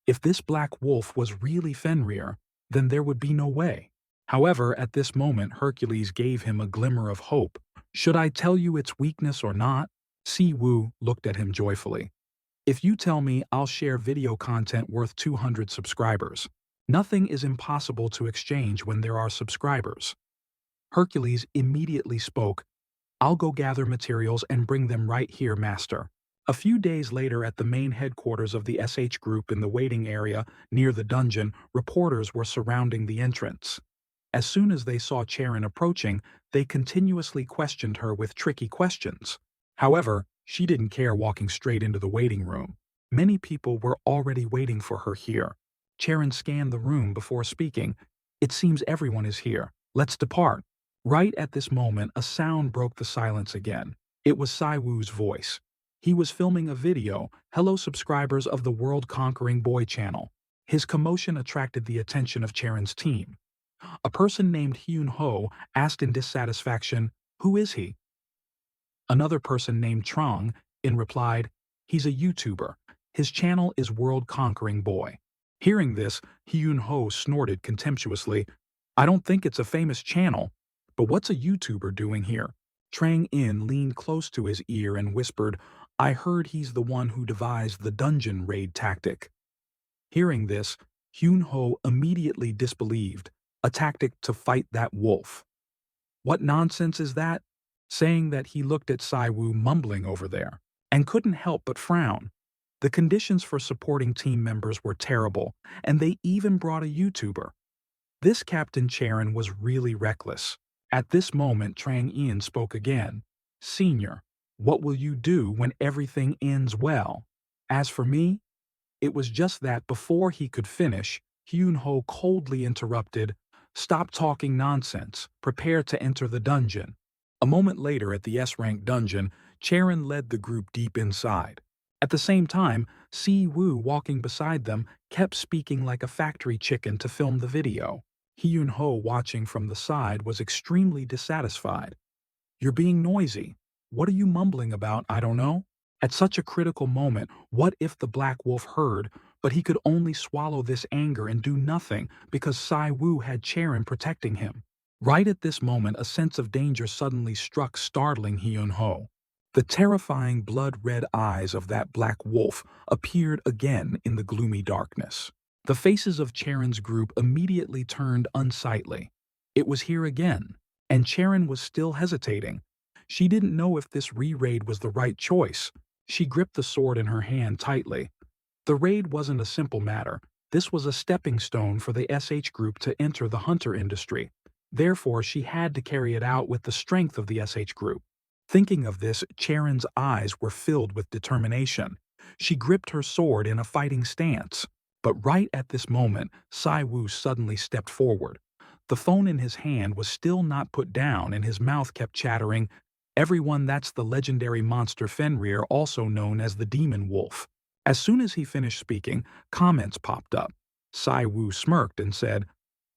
If this black wolf was really Fenrir, then there would be no way. However, at this moment Hercules gave him a glimmer of hope. "Should I tell you its weakness or not?" Si-Wu looked at him joyfully. "If you tell me, I'll share video content worth 200 subscribers. Nothing is impossible to exchange when there are subscribers." Hercules immediately spoke, "I'll go gather materials and bring them right here, master." A few days later, at the main headquarters of the SH group in the waiting area near the dungeon, reporters were surrounding the entrance. As soon as they saw Charon approaching, they continuously questioned her with tricky questions. However, she didn't care, walking straight into the waiting room. Many people were already waiting for her here. Charon scanned the room before speaking. "It seems everyone is here. Let's depart." Right at this moment, a sound broke the silence again. It was Si-Wu's voice. He was filming a video, "Hello subscribers of the World-Conquering Boy channel." His commotion attracted the attention of Charon's team. A person named Hyun-ho asked in dissatisfaction, "Who is he?" Another person named Trong replied, "He's a YouTuber. His channel is World-Conquering Boy." Hearing this, Hyun-ho snorted contemptuously, "I don't think it's a famous channel. But what's a YouTuber doing here?" Trang-in leaned close to his ear and whispered, "I heard he's the one who devised the dungeon raid tactic." Hearing this, Hyun-ho immediately disbelieved, "A tactic to fight that wolf? What nonsense is that?" Saying that, he looked at Si-Wu mumbling over there, and couldn't help but frown. The conditions for supporting team members were terrible, and they even brought a YouTuber. This Captain Charon was really reckless. At this moment, Trang-in spoke again. "Senior, what will you do when everything ends well?" As for me, it was just that before he could finish, Hyun-ho coldly interrupted, "Stop talking nonsense. Prepare to enter the dungeon." A moment later, at the S-rank dungeon, Charon led the group deep inside. At the same time, Si-Wu, walking beside them, kept speaking like a factory chicken to film the video. Hyun-ho, watching from the side, was extremely dissatisfied. "You're being noisy. What are you mumbling about? I don't know." At such a critical moment, what if the Black Wolf heard, but he could only swallow this anger and do nothing because Si-Wu had Charon protecting him? Right at this moment, a sense of danger suddenly struck, startling Hyun-ho. The terrifying blood-red eyes of that black wolf appeared again in the gloomy darkness. The faces of Charon's group immediately turned unsightly. It was here again, and Charon was still hesitating. She didn't know if this re-raid was the right choice. She gripped the sword in her hand tightly. The raid wasn't a simple matter. This was a stepping stone for the SH group to enter the hunter industry. Therefore, she had to carry it out with the strength of the SH group. Thinking of this, Charon's eyes were filled with determination. She gripped her sword in a fighting stance. But right at this moment, Sai Wu suddenly stepped forward. The phone in his hand was still not put down and his mouth kept chattering, "Everyone, that's the legendary monster Fenrir, also known as the Demon Wolf." As soon as he finished speaking, comments popped up. Sai Wu smirked and said,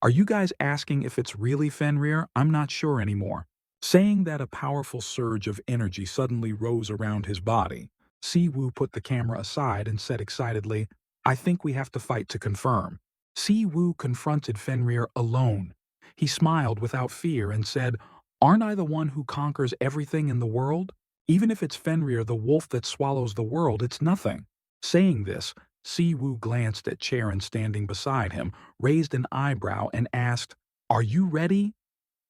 "Are you guys asking if it's really Fenrir? I'm not sure anymore." Saying that, a powerful surge of energy suddenly rose around his body. Si Wu put the camera aside and said excitedly, "I think we have to fight to confirm." Si Wu confronted Fenrir alone. He smiled without fear and said, "Aren't I the one who conquers everything in the world? Even if it's Fenrir, the wolf that swallows the world, it's nothing." Saying this, Si Wu glanced at Charon standing beside him, raised an eyebrow, and asked, "Are you ready?"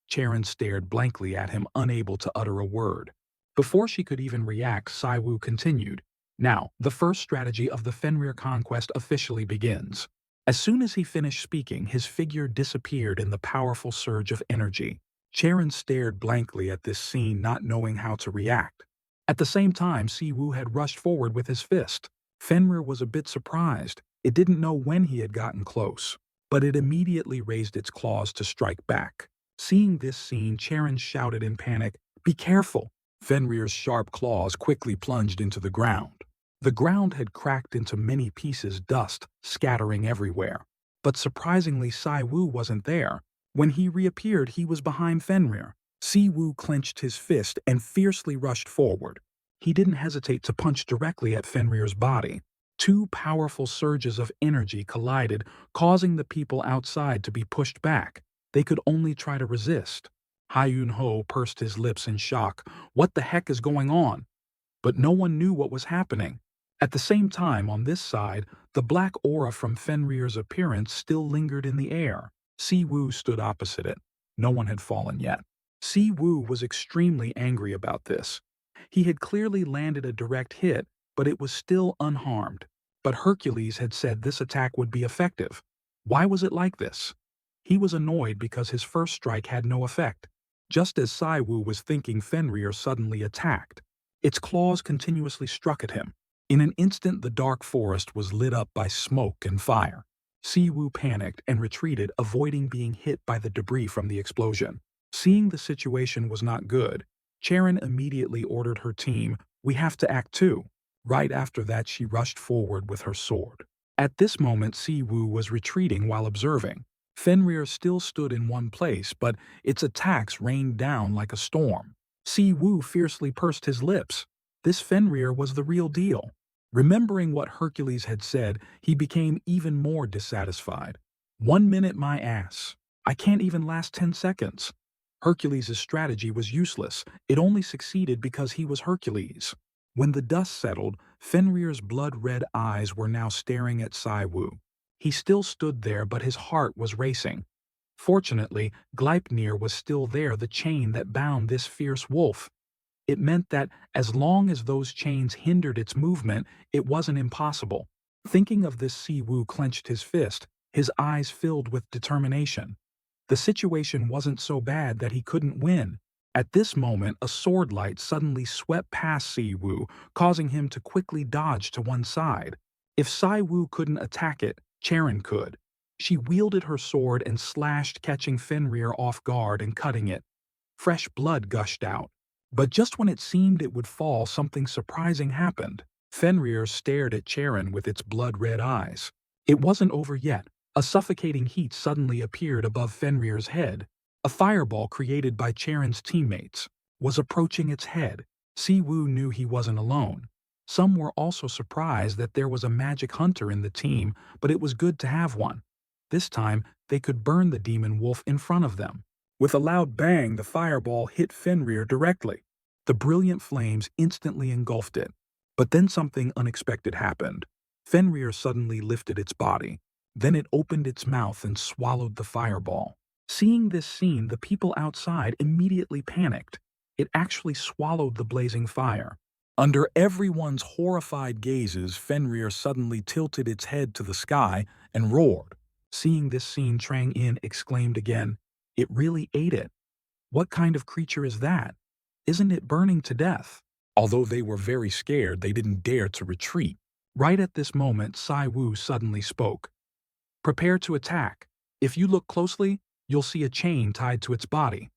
Charon stared blankly at him, unable to utter a word. Before she could even react, Sai Wu continued, "Now, the first strategy of the Fenrir conquest officially begins." As soon as he finished speaking, his figure disappeared in the powerful surge of energy. Charon stared blankly at this scene, not knowing how to react. At the same time, Si Wu had rushed forward with his fist. Fenrir was a bit surprised. It didn't know when he had gotten close, but it immediately raised its claws to strike back. Seeing this scene, Charon shouted in panic, "Be careful!" Fenrir's sharp claws quickly plunged into the ground. The ground had cracked into many pieces, dust scattering everywhere. But surprisingly, Sai Wu wasn't there. When he reappeared, he was behind Fenrir. Si Wu clenched his fist and fiercely rushed forward. He didn't hesitate to punch directly at Fenrir's body. Two powerful surges of energy collided, causing the people outside to be pushed back. They could only try to resist. Hyun Ho pursed his lips in shock. What the heck is going on? But no one knew what was happening. At the same time, on this side, the black aura from Fenrir's appearance still lingered in the air. Si Wu stood opposite it. No one had fallen yet. Si Wu was extremely angry about this. He had clearly landed a direct hit, but it was still unharmed. But Hercules had said this attack would be effective. Why was it like this? He was annoyed because his first strike had no effect. Just as Sai Wu was thinking, Fenrir suddenly attacked. Its claws continuously struck at him. In an instant, the dark forest was lit up by smoke and fire. Si Wu panicked and retreated, avoiding being hit by the debris from the explosion. Seeing the situation was not good, Charon immediately ordered her team, "We have to act too." Right after that, she rushed forward with her sword. At this moment, Si Wu was retreating while observing. Fenrir still stood in one place, but its attacks rained down like a storm. Si Wu fiercely pursed his lips. This Fenrir was the real deal. Remembering what Hercules had said, he became even more dissatisfied. 1 minute my ass. I can't even last 10 seconds. Hercules' strategy was useless. It only succeeded because he was Hercules. When the dust settled, Fenrir's blood-red eyes were now staring at Sai Wu. He still stood there, but his heart was racing. Fortunately, Gleipnir was still there, the chain that bound this fierce wolf. It meant that as long as those chains hindered its movement, it wasn't impossible. Thinking of this, Si Wu clenched his fist, his eyes filled with determination. The situation wasn't so bad that he couldn't win. At this moment, a sword light suddenly swept past Si Wu, causing him to quickly dodge to one side. If Sai Wu couldn't attack it, Charon could. She wielded her sword and slashed, catching Fenrir off guard and cutting it. Fresh blood gushed out. But just when it seemed it would fall, something surprising happened. Fenrir stared at Charon with its blood-red eyes. It wasn't over yet. A suffocating heat suddenly appeared above Fenrir's head. A fireball created by Charon's teammates was approaching its head. Si Wu knew he wasn't alone. Some were also surprised that there was a magic hunter in the team, but it was good to have one. This time, they could burn the demon wolf in front of them. With a loud bang, the fireball hit Fenrir directly. The brilliant flames instantly engulfed it. But then something unexpected happened. Fenrir suddenly lifted its body. Then it opened its mouth and swallowed the fireball. Seeing this scene, the people outside immediately panicked. It actually swallowed the blazing fire. Under everyone's horrified gazes, Fenrir suddenly tilted its head to the sky and roared. Seeing this scene, Trang In exclaimed again, "It really ate it. What kind of creature is that? Isn't it burning to death?" Although they were very scared, they didn't dare to retreat. Right at this moment, Sai Wu suddenly spoke. "Prepare to attack. If you look closely, you'll see a chain tied to its body."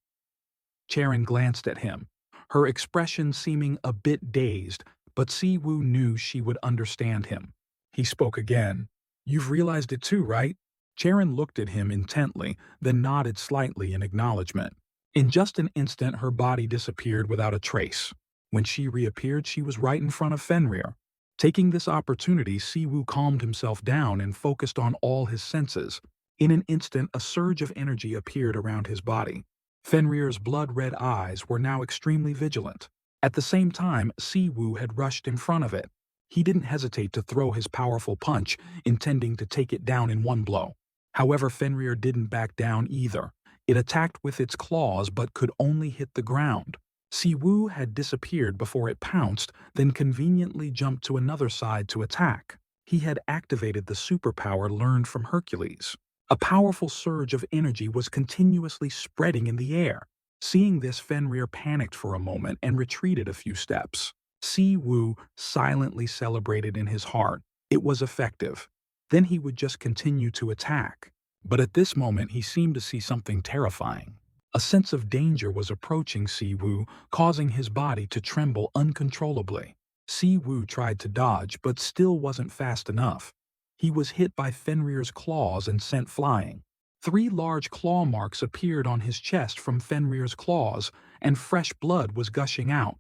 Charon glanced at him, her expression seeming a bit dazed, but Si Wu knew she would understand him. He spoke again. "You've realized it too, right?" Charon looked at him intently, then nodded slightly in acknowledgement. In just an instant, her body disappeared without a trace. When she reappeared, she was right in front of Fenrir. Taking this opportunity, Si Wu calmed himself down and focused on all his senses. In an instant, a surge of energy appeared around his body. Fenrir's blood-red eyes were now extremely vigilant. At the same time, Si Wu had rushed in front of it. He didn't hesitate to throw his powerful punch, intending to take it down in one blow. However, Fenrir didn't back down either. It attacked with its claws but could only hit the ground. Si Wu had disappeared before it pounced, then conveniently jumped to another side to attack. He had activated the superpower learned from Hercules. A powerful surge of energy was continuously spreading in the air. Seeing this, Fenrir panicked for a moment and retreated a few steps. Si Wu silently celebrated in his heart. It was effective. Then he would just continue to attack. But at this moment, he seemed to see something terrifying. A sense of danger was approaching Si Wu, causing his body to tremble uncontrollably. Si Wu tried to dodge, but still wasn't fast enough. He was hit by Fenrir's claws and sent flying. 3 large claw marks appeared on his chest from Fenrir's claws, and fresh blood was gushing out.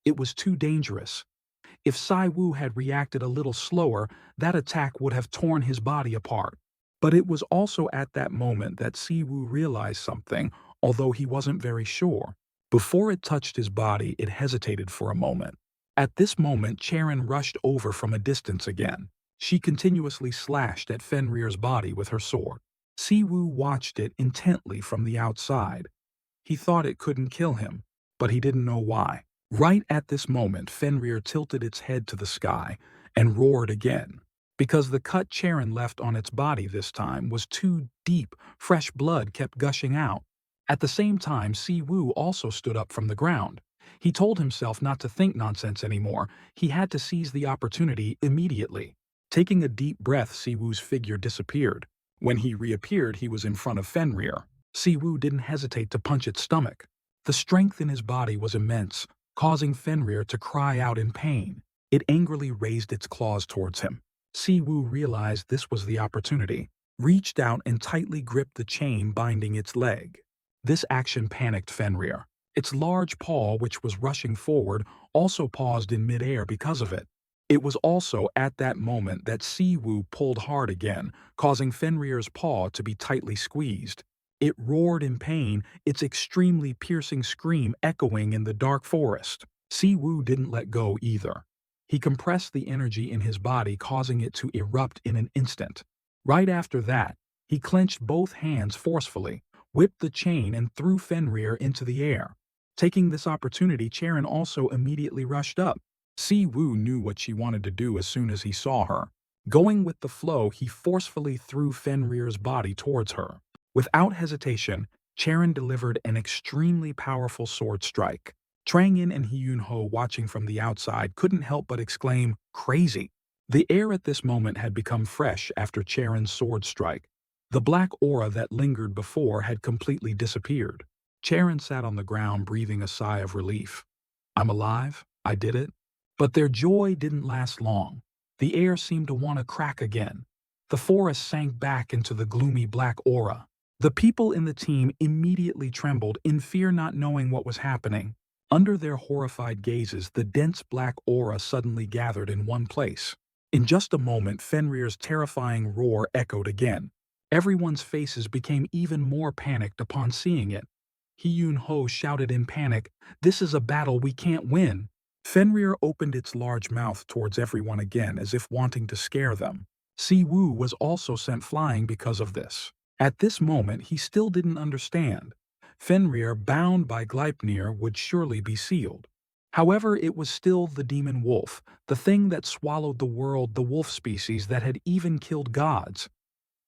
It was too dangerous. If Si Wu had reacted a little slower, that attack would have torn his body apart. But it was also at that moment that Si Wu realized something, although he wasn't very sure. Before it touched his body, it hesitated for a moment. At this moment, Charon rushed over from a distance again. She continuously slashed at Fenrir's body with her sword. Si Wu watched it intently from the outside. He thought it couldn't kill him, but he didn't know why. Right at this moment, Fenrir tilted its head to the sky and roared again. Because the cut Charon left on its body this time was too deep, fresh blood kept gushing out. At the same time, Si Wu also stood up from the ground. He told himself not to think nonsense anymore. He had to seize the opportunity immediately. Taking a deep breath, Si Wu's figure disappeared. When he reappeared, he was in front of Fenrir. Si Wu didn't hesitate to punch its stomach. The strength in his body was immense, causing Fenrir to cry out in pain. It angrily raised its claws towards him. Si Wu realized this was the opportunity, reached out and tightly gripped the chain binding its leg. This action panicked Fenrir. Its large paw, which was rushing forward, also paused in midair because of it. It was also at that moment that Si Wu pulled hard again, causing Fenrir's paw to be tightly squeezed. It roared in pain, its extremely piercing scream echoing in the dark forest. Si Wu didn't let go either. He compressed the energy in his body, causing it to erupt in an instant. Right after that, he clenched both hands forcefully, whipped the chain and threw Fenrir into the air. Taking this opportunity, Charon also immediately rushed up. Si Wu knew what she wanted to do as soon as he saw her. Going with the flow, he forcefully threw Fenrir's body towards her. Without hesitation, Charon delivered an extremely powerful sword strike. Trang-in and Hyun-ho, watching from the outside, couldn't help but exclaim, "Crazy!" The air at this moment had become fresh after Charon's sword strike. The black aura that lingered before had completely disappeared. Charon sat on the ground, breathing a sigh of relief. "I'm alive. I did it." But their joy didn't last long. The air seemed to want to crack again. The forest sank back into the gloomy black aura. The people in the team immediately trembled in fear, not knowing what was happening. Under their horrified gazes, the dense black aura suddenly gathered in one place. In just a moment, Fenrir's terrifying roar echoed again. Everyone's faces became even more panicked upon seeing it. Ho shouted in panic, "This is a battle we can't win." Fenrir opened its large mouth towards everyone again as if wanting to scare them. Siwoo was also sent flying because of this. At this moment he still didn't understand. Fenrir, bound by Gleipnir, would surely be sealed. However, it was still the demon wolf, the thing that swallowed the world, the wolf species that had even killed gods.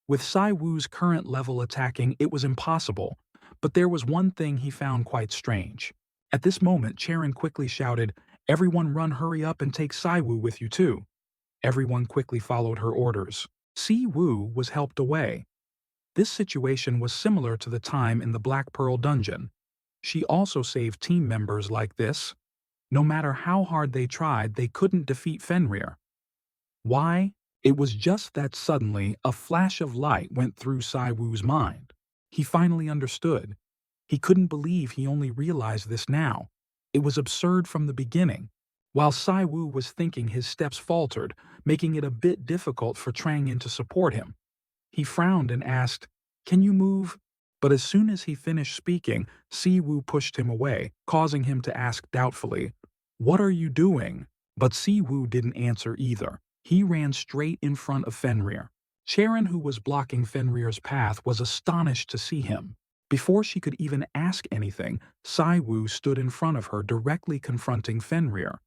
With Siwoo's current level attacking, it was impossible, but there was one thing he found quite strange. At this moment, Charon quickly shouted, "Everyone run, hurry up and take Siwoo with you too." Everyone quickly followed her orders. Siwoo was helped away. This situation was similar to the time in the Black Pearl dungeon. She also saved team members like this. No matter how hard they tried, they couldn't defeat Fenrir. Why? It was just that suddenly a flash of light went through Siwoo's mind. He finally understood. He couldn't believe he only realized this now. It was absurd from the beginning. While Siwoo was thinking, his steps faltered, making it a bit difficult for Trangin to support him. He frowned and asked, "Can you move?" But as soon as he finished speaking, Siwoo pushed him away, causing him to ask doubtfully, "What are you doing?" But Siwoo didn't answer either. He ran straight in front of Fenrir. Charon, who was blocking Fenrir's path, was astonished to see him. Before she could even ask anything, Siwoo stood in front of her, directly confronting Fenrir.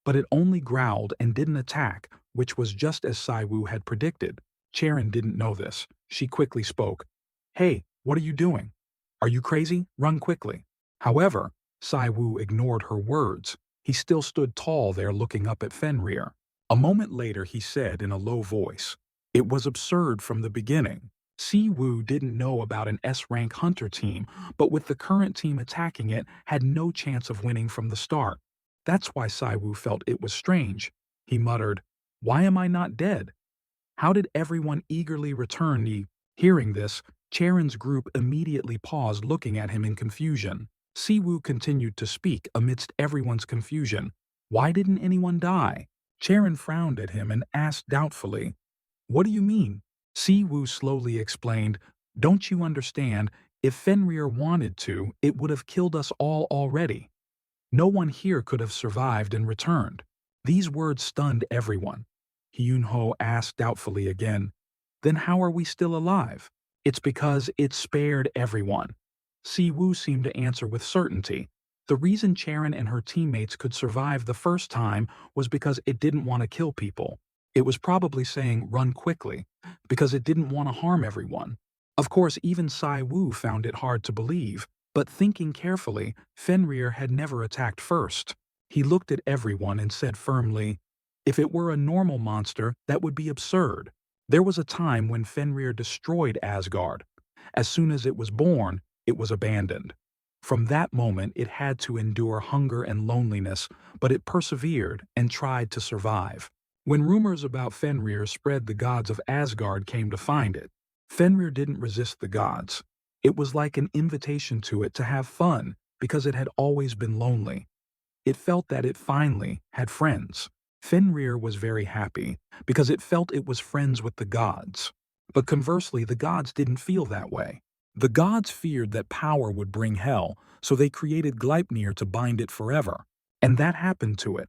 But it only growled and didn't attack, which was just as Siwoo had predicted. Charon didn't know this. She quickly spoke. "Hey, what are you doing? Are you crazy? Run quickly." However, Siwoo ignored her words. He still stood tall there looking up at Fenrir. A moment later he said in a low voice, "It was absurd from the beginning. Siwoo didn't know about an S-rank hunter team, but with the current team attacking it, had no chance of winning from the start. That's why Siwoo felt it was strange." He muttered, "Why am I not dead? How did everyone eagerly return?" Hearing this, Charon's group immediately paused, looking at him in confusion. Siwoo continued to speak amidst everyone's confusion. "Why didn't anyone die?" Charon frowned at him and asked doubtfully, "What do you mean?" Siwoo slowly explained, "Don't you understand? If Fenrir wanted to, it would have killed us all already. No one here could have survived and returned." These words stunned everyone. Ho asked doubtfully again, "Then how are we still alive?" "It's because it spared everyone." Siwoo seemed to answer with certainty. The reason Charon and her teammates could survive the first time was because it didn't want to kill people. It was probably saying run quickly, because it didn't want to harm everyone. Of course, even Siwoo found it hard to believe, but thinking carefully, Fenrir had never attacked first. He looked at everyone and said firmly, "If it were a normal monster, that would be absurd. There was a time when Fenrir destroyed Asgard. As soon as it was born, it was abandoned. From that moment, it had to endure hunger and loneliness, but it persevered and tried to survive. When rumors about Fenrir spread, the gods of Asgard came to find it. Fenrir didn't resist the gods. It was like an invitation to it to have fun because it had always been lonely. It felt that it finally had friends. Fenrir was very happy because it felt it was friends with the gods. But conversely, the gods didn't feel that way. The gods feared that power would bring hell, so they created Gleipnir to bind it forever. And that happened to it.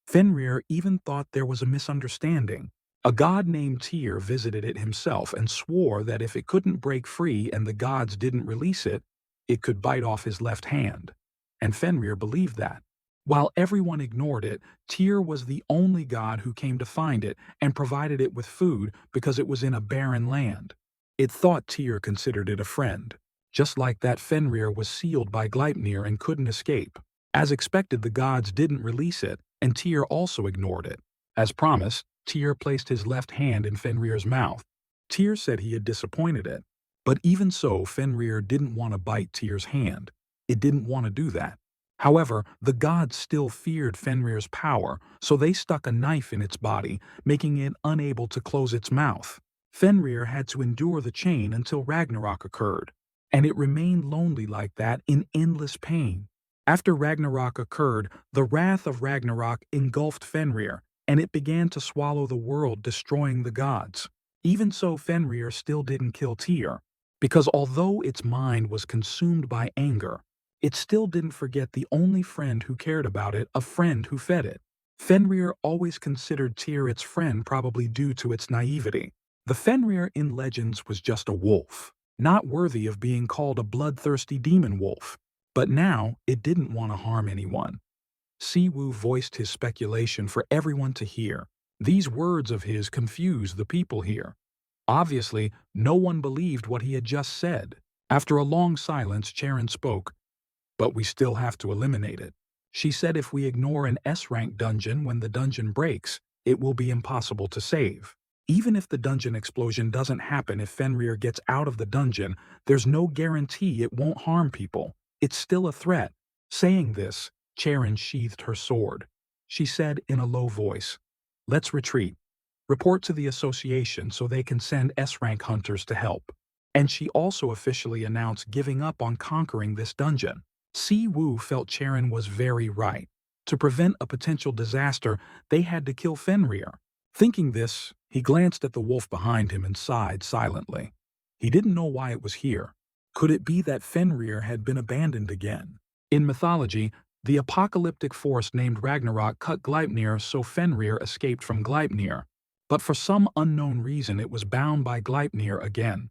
Fenrir even thought there was a misunderstanding. A god named Tyr visited it himself and swore that if it couldn't break free and the gods didn't release it, it could bite off his left hand. And Fenrir believed that. While everyone ignored it, Tyr was the only god who came to find it and provided it with food because it was in a barren land. It thought Tyr considered it a friend. Just like that, Fenrir was sealed by Gleipnir and couldn't escape. As expected, the gods didn't release it, and Tyr also ignored it. As promised, Tyr placed his left hand in Fenrir's mouth. Tyr said he had disappointed it. But even so, Fenrir didn't want to bite Tyr's hand. It didn't want to do that. However, the gods still feared Fenrir's power, so they stuck a knife in its body, making it unable to close its mouth. Fenrir had to endure the chain until Ragnarok occurred, and it remained lonely like that in endless pain. After Ragnarok occurred, the wrath of Ragnarok engulfed Fenrir, and it began to swallow the world, destroying the gods. Even so, Fenrir still didn't kill Tyr, because although its mind was consumed by anger, It still didn't forget the only friend who cared about it, a friend who fed it. Fenrir always considered Tyr its friend, probably due to its naivety. The Fenrir in legends was just a wolf, not worthy of being called a bloodthirsty demon wolf. But now it didn't want to harm anyone. Siwoo voiced his speculation for everyone to hear. These words of his confused the people here. Obviously, no one believed what he had just said. After a long silence, Charon spoke. But we still have to eliminate it. She said if we ignore an S-rank dungeon when the dungeon breaks, it will be impossible to save. Even if the dungeon explosion doesn't happen, if Fenrir gets out of the dungeon, there's no guarantee it won't harm people. It's still a threat. Saying this, Charon sheathed her sword. She said in a low voice, "Let's retreat. Report to the association so they can send S-rank hunters to help." And she also officially announced giving up on conquering this dungeon. Siwoo felt Charon was very right. To prevent a potential disaster, they had to kill Fenrir. Thinking this, he glanced at the wolf behind him and sighed silently. He didn't know why it was here. Could it be that Fenrir had been abandoned again? In mythology, the apocalyptic force named Ragnarok cut Gleipnir, so Fenrir escaped from Gleipnir. But for some unknown reason it was bound by Gleipnir again.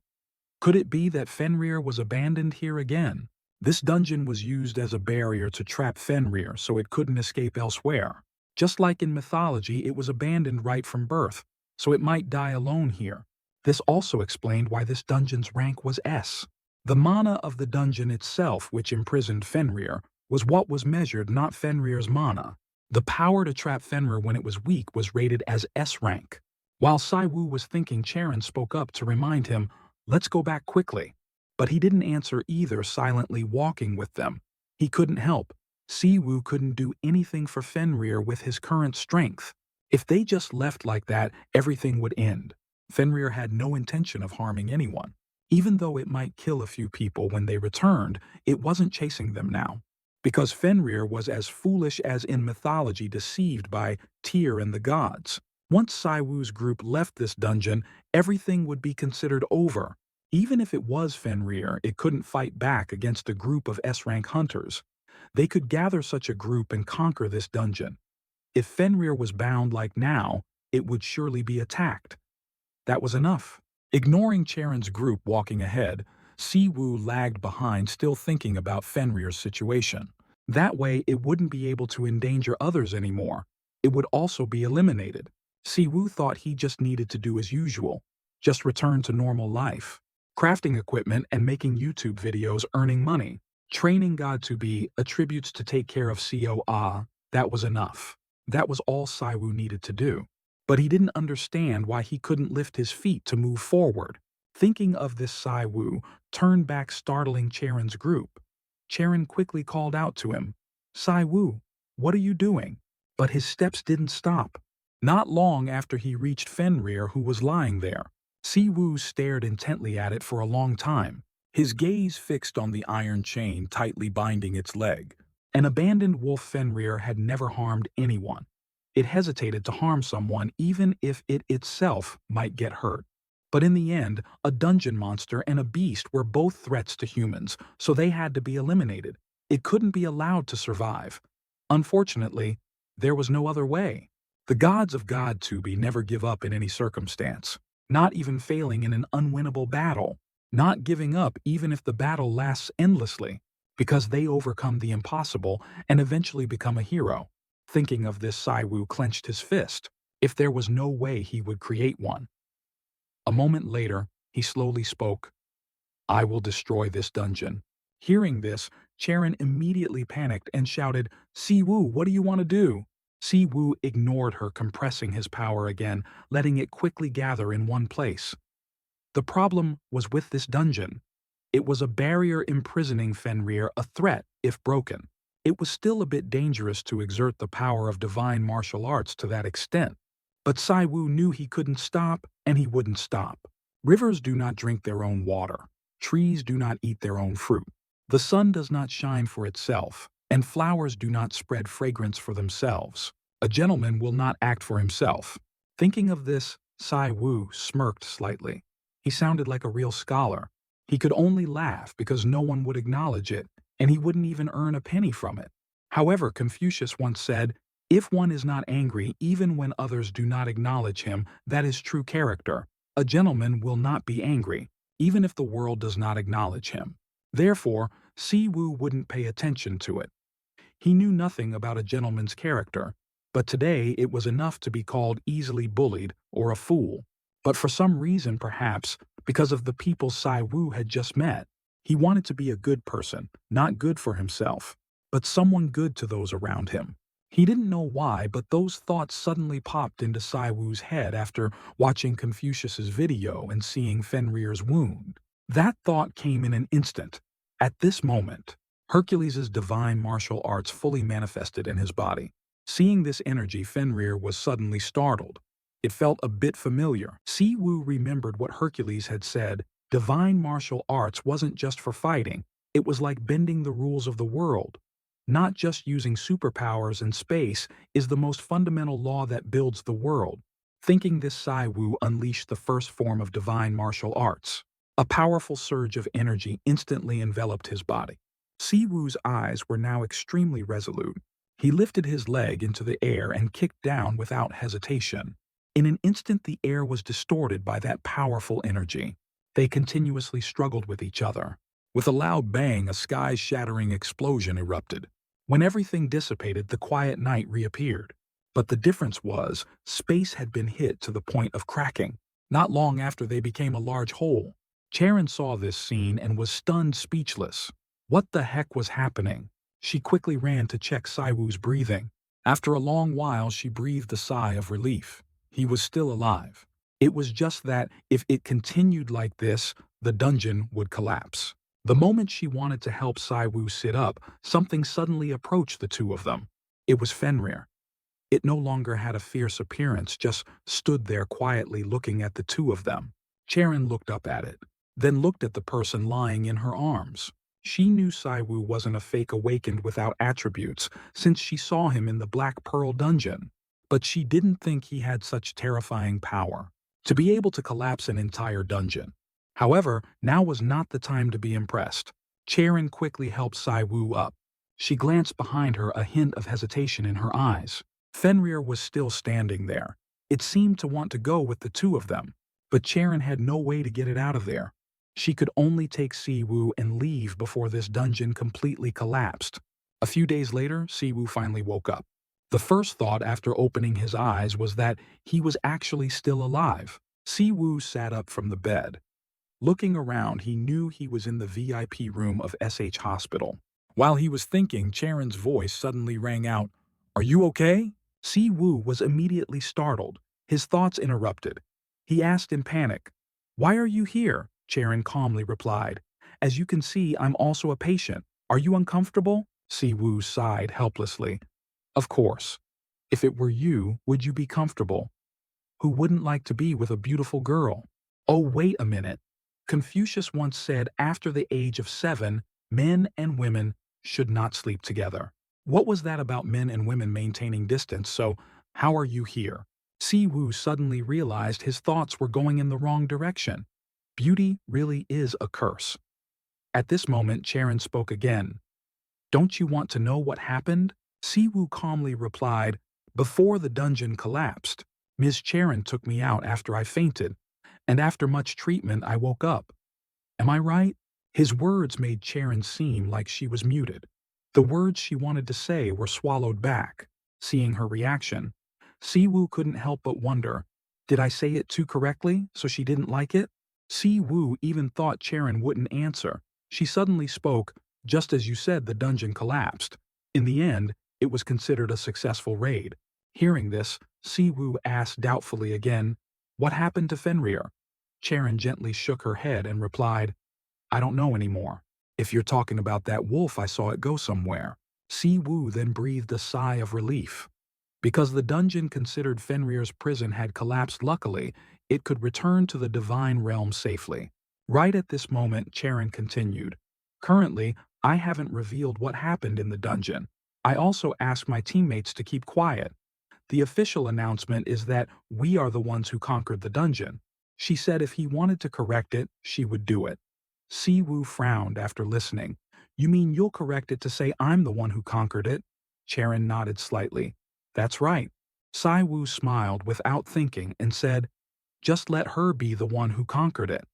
Could it be that Fenrir was abandoned here again? This dungeon was used as a barrier to trap Fenrir so it couldn't escape elsewhere. Just like in mythology, it was abandoned right from birth, so it might die alone here. This also explained why this dungeon's rank was S. The mana of the dungeon itself, which imprisoned Fenrir, was what was measured, not Fenrir's mana. The power to trap Fenrir when it was weak was rated as S rank. While Siwoo was thinking, Charon spoke up to remind him, "Let's go back quickly." But he didn't answer either, silently walking with them. He couldn't help. Siwoo couldn't do anything for Fenrir with his current strength. If they just left like that, everything would end. Fenrir had no intention of harming anyone. Even though it might kill a few people when they returned, it wasn't chasing them now. Because Fenrir was as foolish as in mythology, deceived by Tyr and the gods. Once Siwoo's group left this dungeon, everything would be considered over. Even if it was Fenrir, it couldn't fight back against a group of S-rank hunters. They could gather such a group and conquer this dungeon. If Fenrir was bound like now, it would surely be attacked. That was enough. Ignoring Charon's group walking ahead, Siwoo lagged behind, still thinking about Fenrir's situation. That way, it wouldn't be able to endanger others anymore. It would also be eliminated. Siwoo thought he just needed to do as usual, just return to normal life. Crafting equipment and making YouTube videos, earning money. Training God to be attributes to take care of Coa, that was enough. That was all Siwoo needed to do. But he didn't understand why he couldn't lift his feet to move forward. Thinking of this, Siwoo turned back, startling Charon's group. Charon quickly called out to him, "Siwoo, what are you doing?" But his steps didn't stop. Not long after he reached Fenrir, who was lying there. Siwoo stared intently at it for a long time, his gaze fixed on the iron chain tightly binding its leg. An abandoned wolf, Fenrir had never harmed anyone. It hesitated to harm someone even if it itself might get hurt. But in the end, a dungeon monster and a beast were both threats to humans, so they had to be eliminated. It couldn't be allowed to survive. Unfortunately, there was no other way. The gods of God-to-be never give up in any circumstance, not even failing in an unwinnable battle, not giving up even if the battle lasts endlessly, because they overcome the impossible and eventually become a hero. Thinking of this, Siwoo clenched his fist. If there was no way he would create one. A moment later, he slowly spoke, "I will destroy this dungeon." Hearing this, Charon immediately panicked and shouted, "Siwoo, what do you want to do?" Siwoo ignored her, compressing his power again, letting it quickly gather in one place. The problem was with this dungeon. It was a barrier imprisoning Fenrir, a threat if broken. It was still a bit dangerous to exert the power of divine martial arts to that extent. But Siwoo knew he couldn't stop, and he wouldn't stop. Rivers do not drink their own water. Trees do not eat their own fruit. The sun does not shine for itself, and flowers do not spread fragrance for themselves. A gentleman will not act for himself. Thinking of this, Siwoo smirked slightly. He sounded like a real scholar. He could only laugh because no one would acknowledge it. and he wouldn't even earn a penny from it. However, Confucius once said, "If one is not angry even when others do not acknowledge him, that is true character. A gentleman will not be angry, even if the world does not acknowledge him." Therefore, Siwu wouldn't pay attention to it. He knew nothing about a gentleman's character, but today it was enough to be called easily bullied or a fool. But for some reason, perhaps because of the people Siwu had just met, he wanted to be a good person, not good for himself, but someone good to those around him. He didn't know why, but those thoughts suddenly popped into Siwu's head after watching Confucius's video and seeing Fenrir's wound. That thought came in an instant. At this moment, Hercules's divine martial arts fully manifested in his body. Seeing this energy, Fenrir was suddenly startled. It felt a bit familiar. Siwu remembered what Hercules had said. Divine martial arts wasn't just for fighting. It was like bending the rules of the world. Not just using superpowers in space is the most fundamental law that builds the world. Thinking this, Siwu unleashed the first form of divine martial arts. A powerful surge of energy instantly enveloped his body. Siwu's eyes were now extremely resolute. He lifted his leg into the air and kicked down without hesitation. In an instant, the air was distorted by that powerful energy. They continuously struggled with each other. With a loud bang, a sky-shattering explosion erupted. When everything dissipated, the quiet night reappeared. But the difference was, space had been hit to the point of cracking. Not long after, they became a large hole. Charon saw this scene and was stunned speechless. What the heck was happening? She quickly ran to check Siwu's breathing. After a long while, she breathed a sigh of relief. He was still alive. It was just that, if it continued like this, the dungeon would collapse. The moment she wanted to help Siwu sit up, something suddenly approached the two of them. It was Fenrir. It no longer had a fierce appearance, just stood there quietly looking at the two of them. Charon looked up at it, then looked at the person lying in her arms. She knew Siwu wasn't a fake awakened without attributes, since she saw him in the Black Pearl dungeon. But she didn't think he had such terrifying power, to be able to collapse an entire dungeon. However, now was not the time to be impressed. Charon quickly helped Siwu up. She glanced behind her, a hint of hesitation in her eyes. Fenrir was still standing there. It seemed to want to go with the two of them, but Charon had no way to get it out of there. She could only take Siwu and leave before this dungeon completely collapsed. A few days later, Siwu finally woke up. The first thought after opening his eyes was that he was actually still alive. Siwu sat up from the bed. Looking around, he knew he was in the VIP room of SH Hospital. While he was thinking, Charon's voice suddenly rang out, "Are you okay?" Siwu was immediately startled. His thoughts interrupted. He asked in panic, "Why are you here?" Charon calmly replied, "As you can see, I'm also a patient. Are you uncomfortable?" Siwu sighed helplessly. "Of course. If it were you, would you be comfortable? Who wouldn't like to be with a beautiful girl?" "Oh, wait a minute. Confucius once said after the age of 7, men and women should not sleep together. What was that about men and women maintaining distance? So, how are you here?" Siwu suddenly realized his thoughts were going in the wrong direction. Beauty really is a curse. At this moment, Charon spoke again. "Don't you want to know what happened?" Siwu calmly replied, "Before the dungeon collapsed, Ms. Charon took me out after I fainted, and after much treatment I woke up. Am I right?" His words made Charon seem like she was muted. The words she wanted to say were swallowed back. Seeing her reaction, Siwu couldn't help but wonder, did I say it too correctly so she didn't like it? Siwu even thought Charon wouldn't answer. She suddenly spoke, "Just as you said, the dungeon collapsed. In the end, it was considered a successful raid." Hearing this, Siwu asked doubtfully again, "What happened to Fenrir?" Charon gently shook her head and replied, "I don't know anymore. If you're talking about that wolf, I saw it go somewhere." Siwu then breathed a sigh of relief. Because the dungeon considered Fenrir's prison had collapsed, luckily, it could return to the divine realm safely. Right at this moment, Charon continued, "Currently, I haven't revealed what happened in the dungeon. I also asked my teammates to keep quiet. The official announcement is that we are the ones who conquered the dungeon." She said if he wanted to correct it, she would do it. Siwu frowned after listening. You mean you'll correct it to say I'm the one who conquered it? Charon nodded slightly. That's right. Sai Wu smiled without thinking and said, just let her be the one who conquered it.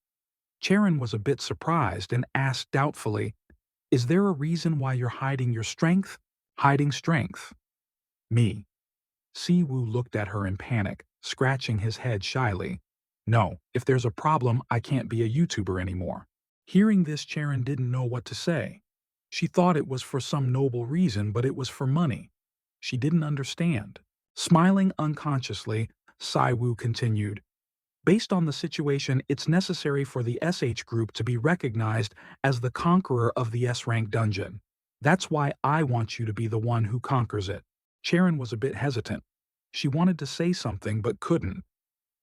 Charon was a bit surprised and asked doubtfully, is there a reason why you're hiding your strength? Hiding strength. Me. Siwoo looked at her in panic, scratching his head shyly. No, if there's a problem, I can't be a YouTuber anymore. Hearing this, Charon didn't know what to say. She thought it was for some noble reason, but it was for money. She didn't understand. Smiling unconsciously, Siwoo continued, based on the situation, it's necessary for the SH group to be recognized as the conqueror of the S-rank dungeon. That's why I want you to be the one who conquers it. Charon was a bit hesitant. She wanted to say something but couldn't.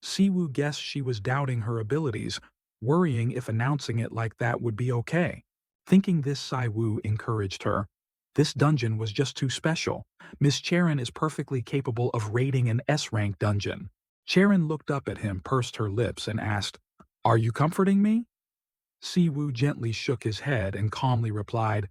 Siwoo guessed she was doubting her abilities, worrying if announcing it like that would be okay. Thinking this, Siwoo encouraged her. This dungeon was just too special. Miss Charon is perfectly capable of raiding an S-rank dungeon. Charon looked up at him, pursed her lips, and asked, are you comforting me? Siwoo gently shook his head and calmly replied,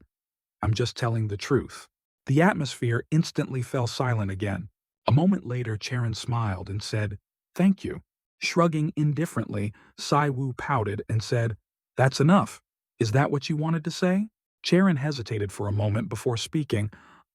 I'm just telling the truth. The atmosphere instantly fell silent again. A moment later, Charon smiled and said, thank you. Shrugging indifferently, Siwoo pouted and said, that's enough. Is that what you wanted to say? Charon hesitated for a moment before speaking.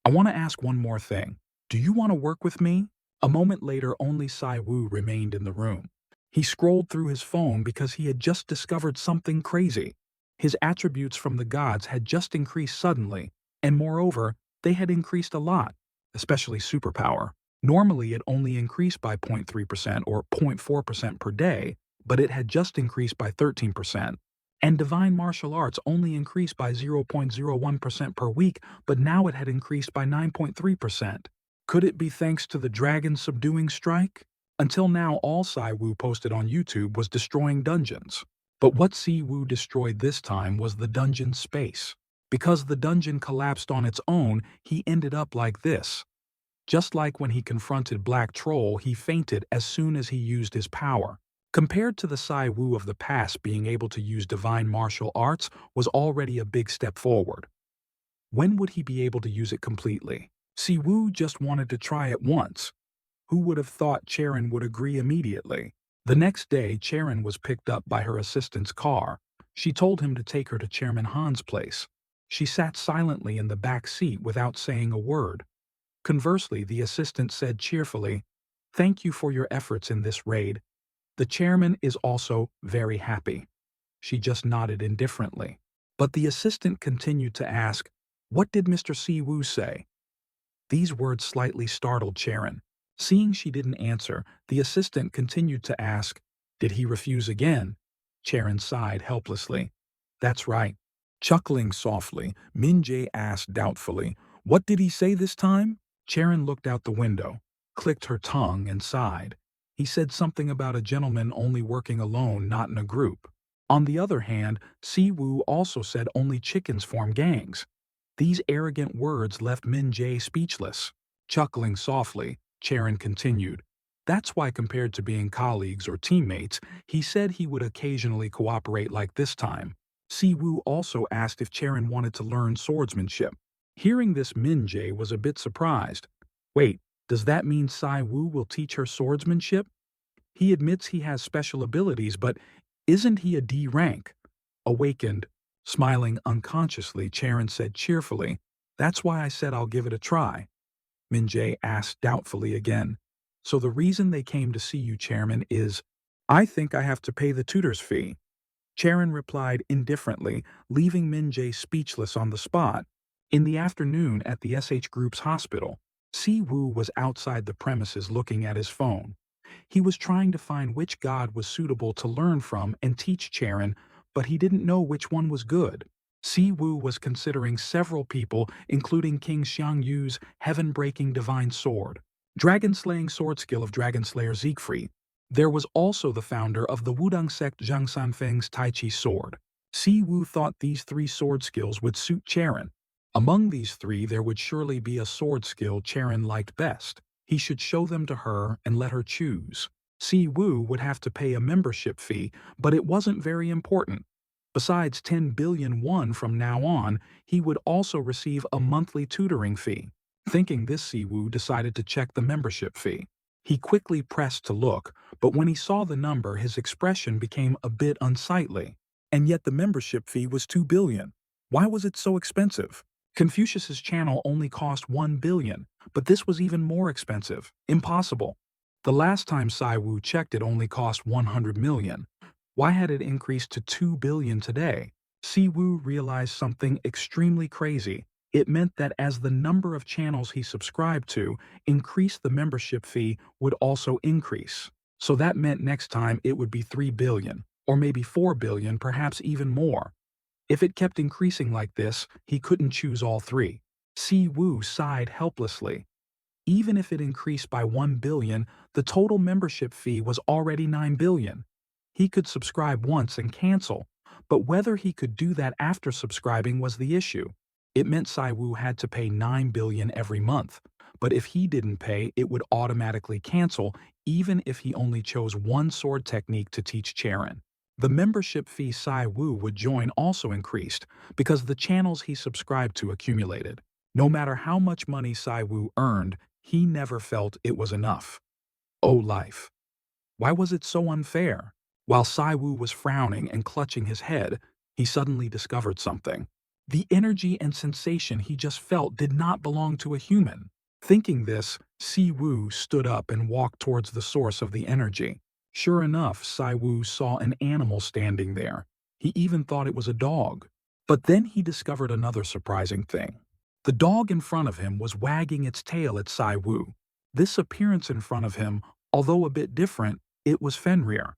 I want to ask one more thing. Do you want to work with me? A moment later, only Siwoo remained in the room. He scrolled through his phone because he had just discovered something crazy. His attributes from the gods had just increased suddenly, and moreover, they had increased a lot, especially superpower. Normally, it only increased by 0.3% or 0.4% per day, but it had just increased by 13%. And divine martial arts only increased by 0.01% per week, but now it had increased by 9.3%. Could it be thanks to the dragon subduing strike? Until now, all Siwoo posted on YouTube was destroying dungeons. But what Siwoo destroyed this time was the dungeon space. Because the dungeon collapsed on its own, he ended up like this. Just like when he confronted Black Troll, he fainted as soon as he used his power. Compared to the Siwoo of the past, being able to use divine martial arts was already a big step forward. When would he be able to use it completely? Siwoo just wanted to try it once. Who would have thought Charon would agree immediately? The next day, Charon was picked up by her assistant's car. She told him to take her to Chairman Han's place. She sat silently in the back seat without saying a word. Conversely, the assistant said cheerfully, thank you for your efforts in this raid. The chairman is also very happy. She just nodded indifferently. But the assistant continued to ask, what did Mr. Siwoo say? These words slightly startled Charon. Seeing she didn't answer, the assistant continued to ask, did he refuse again? Charon sighed helplessly. That's right. Chuckling softly, Min-jae asked doubtfully, what did he say this time? Charon looked out the window, clicked her tongue, and sighed. He said something about a gentleman only working alone, not in a group. On the other hand, Siwoo also said only chickens form gangs. These arrogant words left Min-jae speechless. Chuckling softly, Charon continued, that's why compared to being colleagues or teammates, he said he would occasionally cooperate like this time. Siwoo also asked if Charon wanted to learn swordsmanship. Hearing this, Min-jae was a bit surprised. Wait, does that mean Siwoo will teach her swordsmanship? He admits he has special abilities, but isn't he a D rank? Awakened, smiling unconsciously, Charon said cheerfully, that's why I said I'll give it a try. Min-jae asked doubtfully again. So the reason they came to see you, Chairman, is, I think I have to pay the tutor's fee. Charon replied indifferently, leaving Min-jae speechless on the spot. In the afternoon at the SH Group's hospital, Siwoo was outside the premises looking at his phone. He was trying to find which god was suitable to learn from and teach Charon, but he didn't know which one was good. Siwoo was considering several people, including King Xiangyu's heaven-breaking divine sword, dragon-slaying sword skill of Dragon Slayer Siegfried. There was also the founder of the Wudang sect Zhang Sanfeng's Tai Chi sword. Siwoo thought these three sword skills would suit Charon. Among these three, there would surely be a sword skill Charon liked best. He should show them to her and let her choose. Siwoo would have to pay a membership fee, but it wasn't very important. Besides 10 billion won from now on, he would also receive a monthly tutoring fee. Thinking this, Siwoo decided to check the membership fee. He quickly pressed to look, but when he saw the number, his expression became a bit unsightly. And yet the membership fee was 2 billion. Why was it so expensive? Confucius's channel only cost 1 billion, but this was even more expensive. Impossible. The last time Siwoo checked, it only cost 100 million. Why had it increased to 2 billion today? Siwoo realized something extremely crazy. It meant that as the number of channels he subscribed to increased, the membership fee would also increase. So that meant next time it would be 3 billion, or maybe 4 billion, perhaps even more. If it kept increasing like this, he couldn't choose all three. Siwoo sighed helplessly. Even if it increased by 1 billion, the total membership fee was already 9 billion. He could subscribe once and cancel, but whether he could do that after subscribing was the issue. It meant Siwoo had to pay 9 billion every month, but if he didn't pay, it would automatically cancel, even if he only chose one sword technique to teach Charon. The membership fee Siwoo would join also increased because the channels he subscribed to accumulated. No matter how much money Siwoo earned, he never felt it was enough. Oh life! Why was it so unfair? While Siwoo was frowning and clutching his head, he suddenly discovered something. The energy and sensation he just felt did not belong to a human. Thinking this, Siwoo stood up and walked towards the source of the energy. Sure enough, Siwoo saw an animal standing there. He even thought it was a dog. But then he discovered another surprising thing. The dog in front of him was wagging its tail at Siwoo. This appearance in front of him, although a bit different, it was Fenrir.